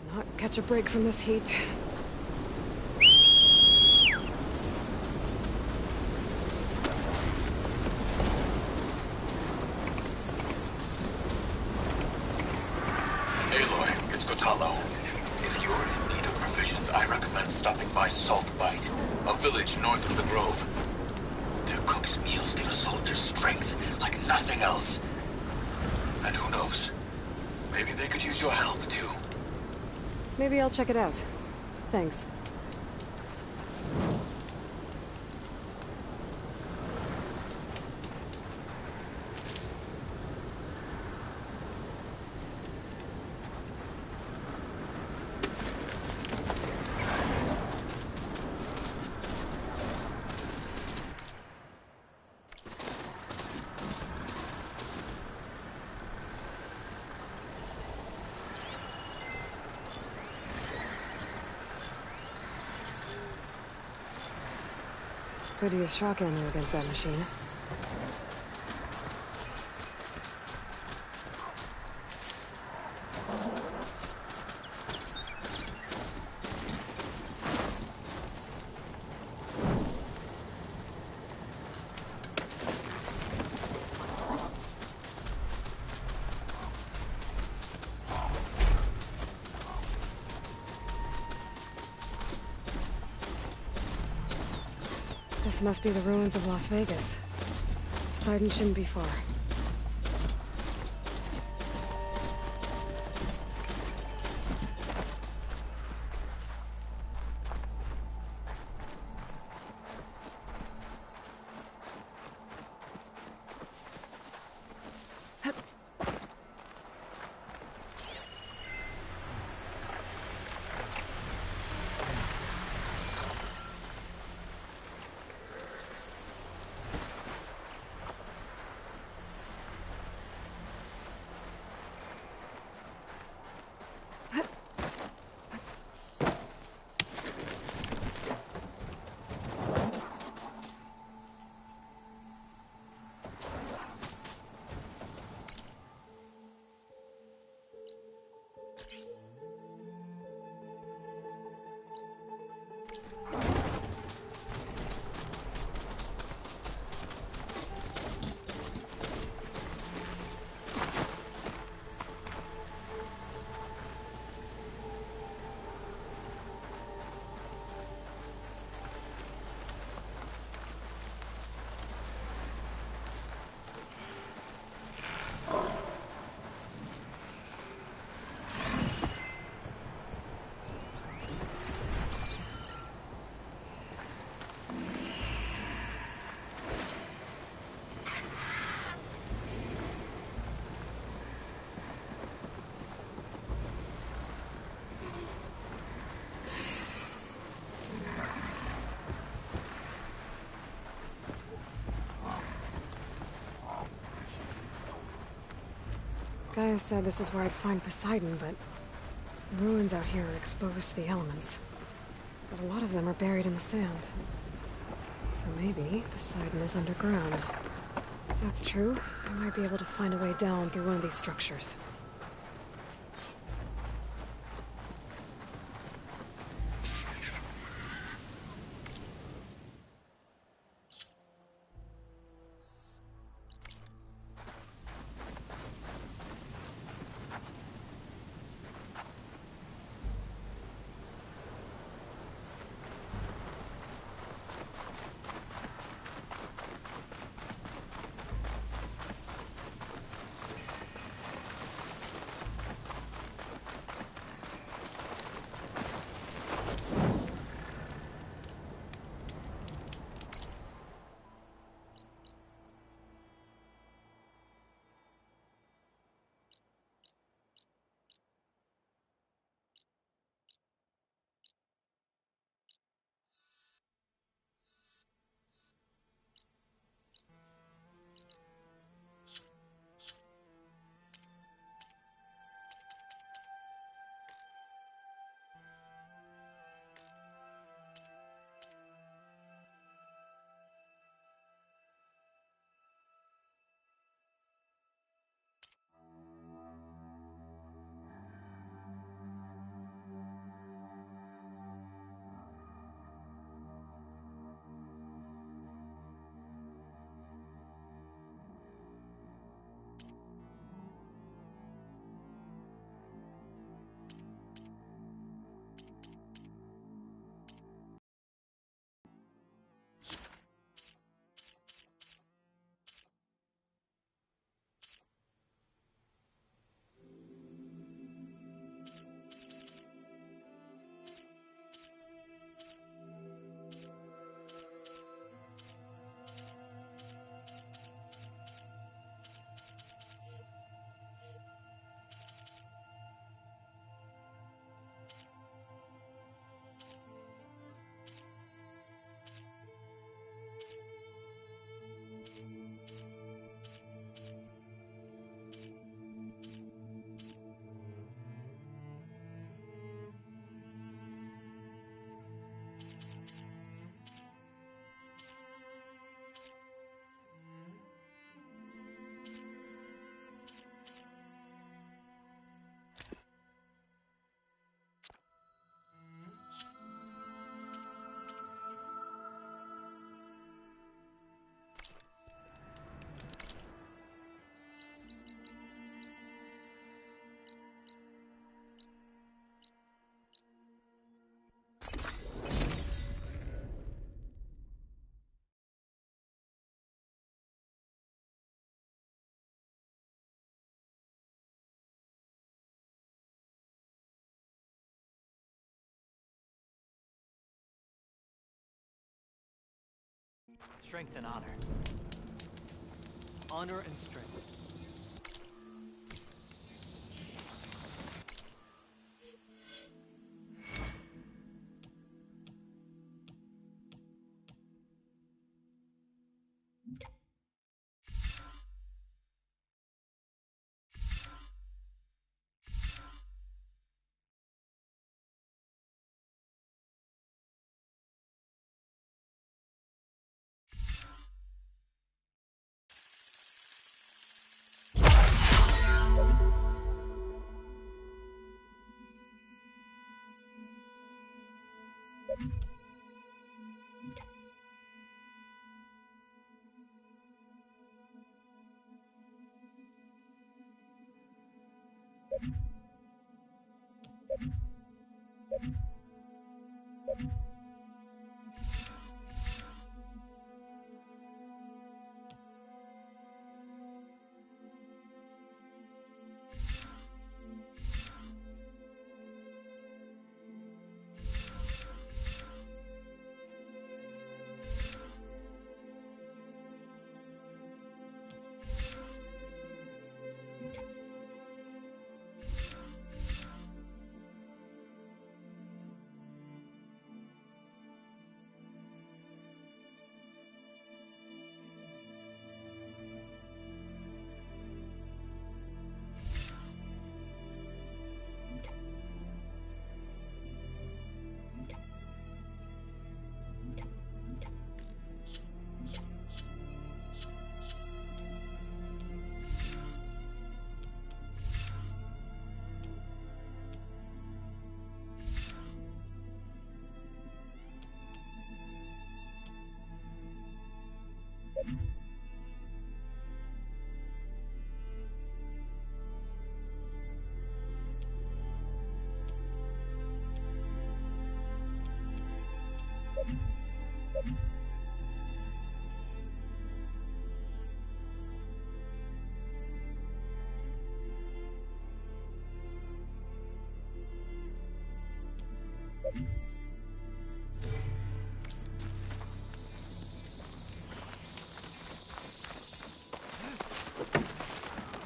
Cannot catch a break from this heat. Aloy, it's Kotalo. If you're in need of provisions, I recommend stopping by Salt Bite, a village north of the Grove. Their cook's meals give a soldier's strength like nothing else. And who knows? Maybe they could use your help, too. Maybe I'll check it out. Thanks. Could use shock ammo against that machine. This must be the ruins of Las Vegas. Poseidon shouldn't be far. Gaia said this is where I'd find Poseidon, but the ruins out here are exposed to the elements. But a lot of them are buried in the sand. So maybe Poseidon is underground. If that's true, I might be able to find a way down through one of these structures. Strength and honor. Honor and strength.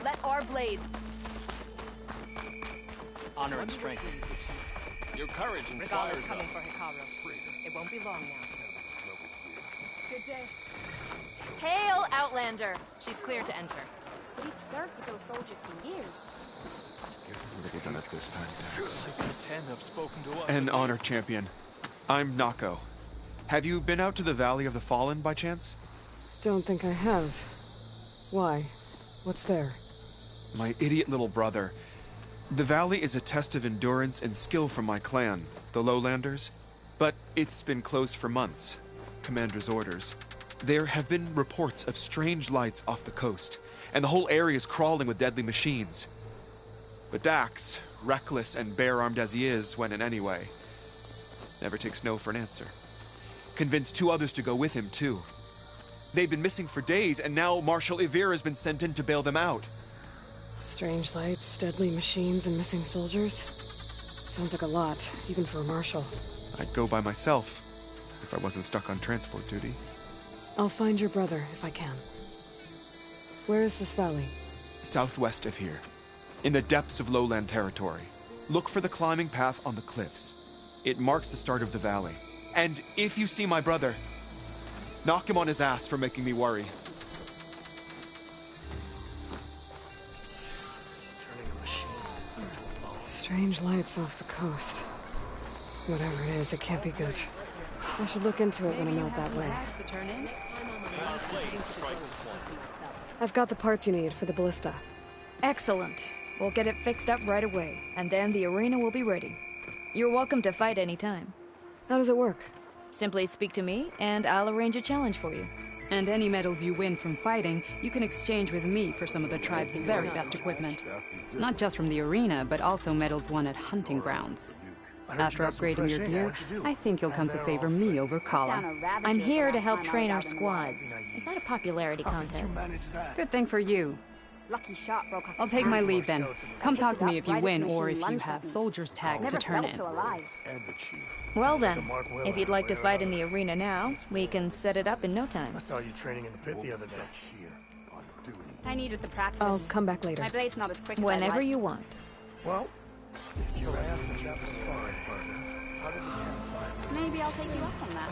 Let our blades. Honor and strength. Your courage Regala's inspires coming us. for Hikaru. It won't be long now. Good day. Hail, Outlander! She's clear to enter. We'd served with those soldiers for years. Get done at this time, Dax. Like the 10 have spoken to us. An honor champion. I'm Nako. Have you been out to the Valley of the Fallen by chance? Don't think I have. Why? What's there? My idiot little brother. The valley is a test of endurance and skill from my clan, the Lowlanders. But it's been closed for months. Commander's orders. There have been reports of strange lights off the coast, and the whole area is crawling with deadly machines. But Dax, reckless and bare-armed as he is, went in anyway. Never takes no for an answer. Convinced 2 others to go with him, too. They've been missing for days, and now Marshal Ivir has been sent in to bail them out. Strange lights, deadly machines, and missing soldiers. Sounds like a lot, even for a marshal. I'd go by myself, if I wasn't stuck on transport duty. I'll find your brother, if I can. Where is this valley? Southwest of here, in the depths of lowland territory. Look for the climbing path on the cliffs. It marks the start of the valley. And if you see my brother, knock him on his ass for making me worry. Strange lights off the coast. Whatever it is, it can't be good. I should look into it when I'm out that way. I've got the parts you need for the ballista. Excellent. We'll get it fixed up right away, and then the arena will be ready. You're welcome to fight anytime. How does it work? Simply speak to me, and I'll arrange a challenge for you. And any medals you win from fighting, you can exchange with me for some of the tribe's very best equipment. Not just from the arena, but also medals won at hunting grounds. After upgrading your gear, I think you'll come to favor me over Kala. I'm here to help train our squads. It's not a popularity contest. Good thing for you. Lucky shot broke off. I'll take my leave then. Come talk to me if you win or if you have soldiers' tags to turn in. Well then, if you'd like to fight in the arena now, we can set it up in no time. I saw you training in the pit the other day. I needed the practice. I'll come back later. My blade's not as quick as whenever you want. Well, you asked the chap sparring partner. How did he find? Maybe I'll take you up on that.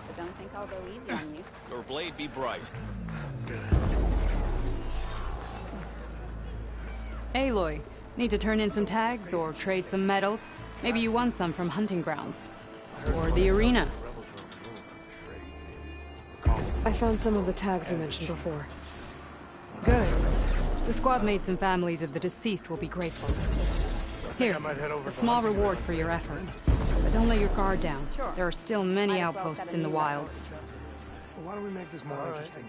But don't think I'll go easy on you. Your blade be bright. Aloy, need to turn in some tags or trade some medals? Maybe you won some from hunting grounds. Or the arena. I found some of the tags you mentioned before. Good. The squad mates and families of the deceased will be grateful. Here, a small reward for your efforts. But don't let your guard down. There are still many outposts in the wilds. Well, why don't we make this more interesting?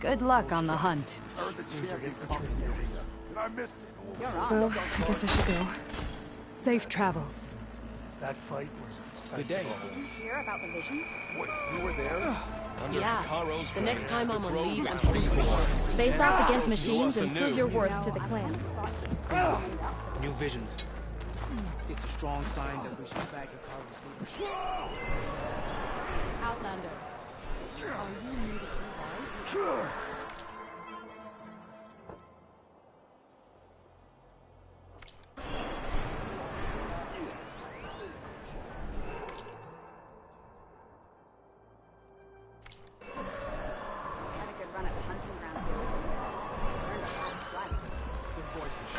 Good luck on the hunt. Well, I guess I should go. Safe travels. That fight was good day. Did you hear about the visions? What, you were there? Yeah. The next time I'm on leave, I'm heading to war. Face off against machines and prove your worth to the clan. New visions. It's a strong sign that we should back your cause. Outlander. Are you new to Keyboard? Sure. Had a good run at the hunting grounds the other day. Learned a lot of flight. Good voices.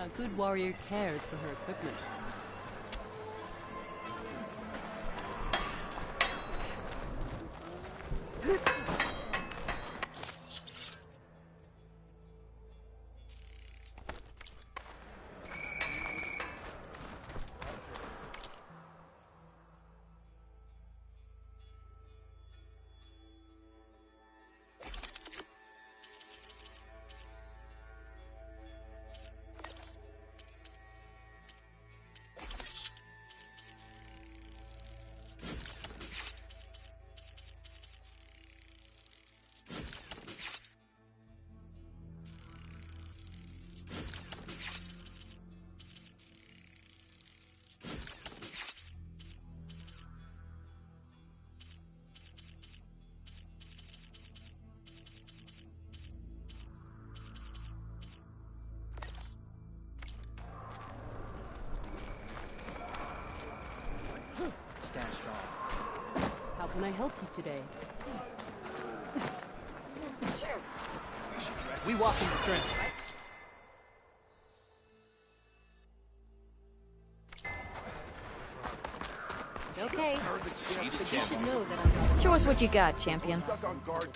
A good warrior cares for her equipment. I help you today? We walk in strength. Okay. But you should know that I'm not... Show us what you got, champion. Stuck on guard.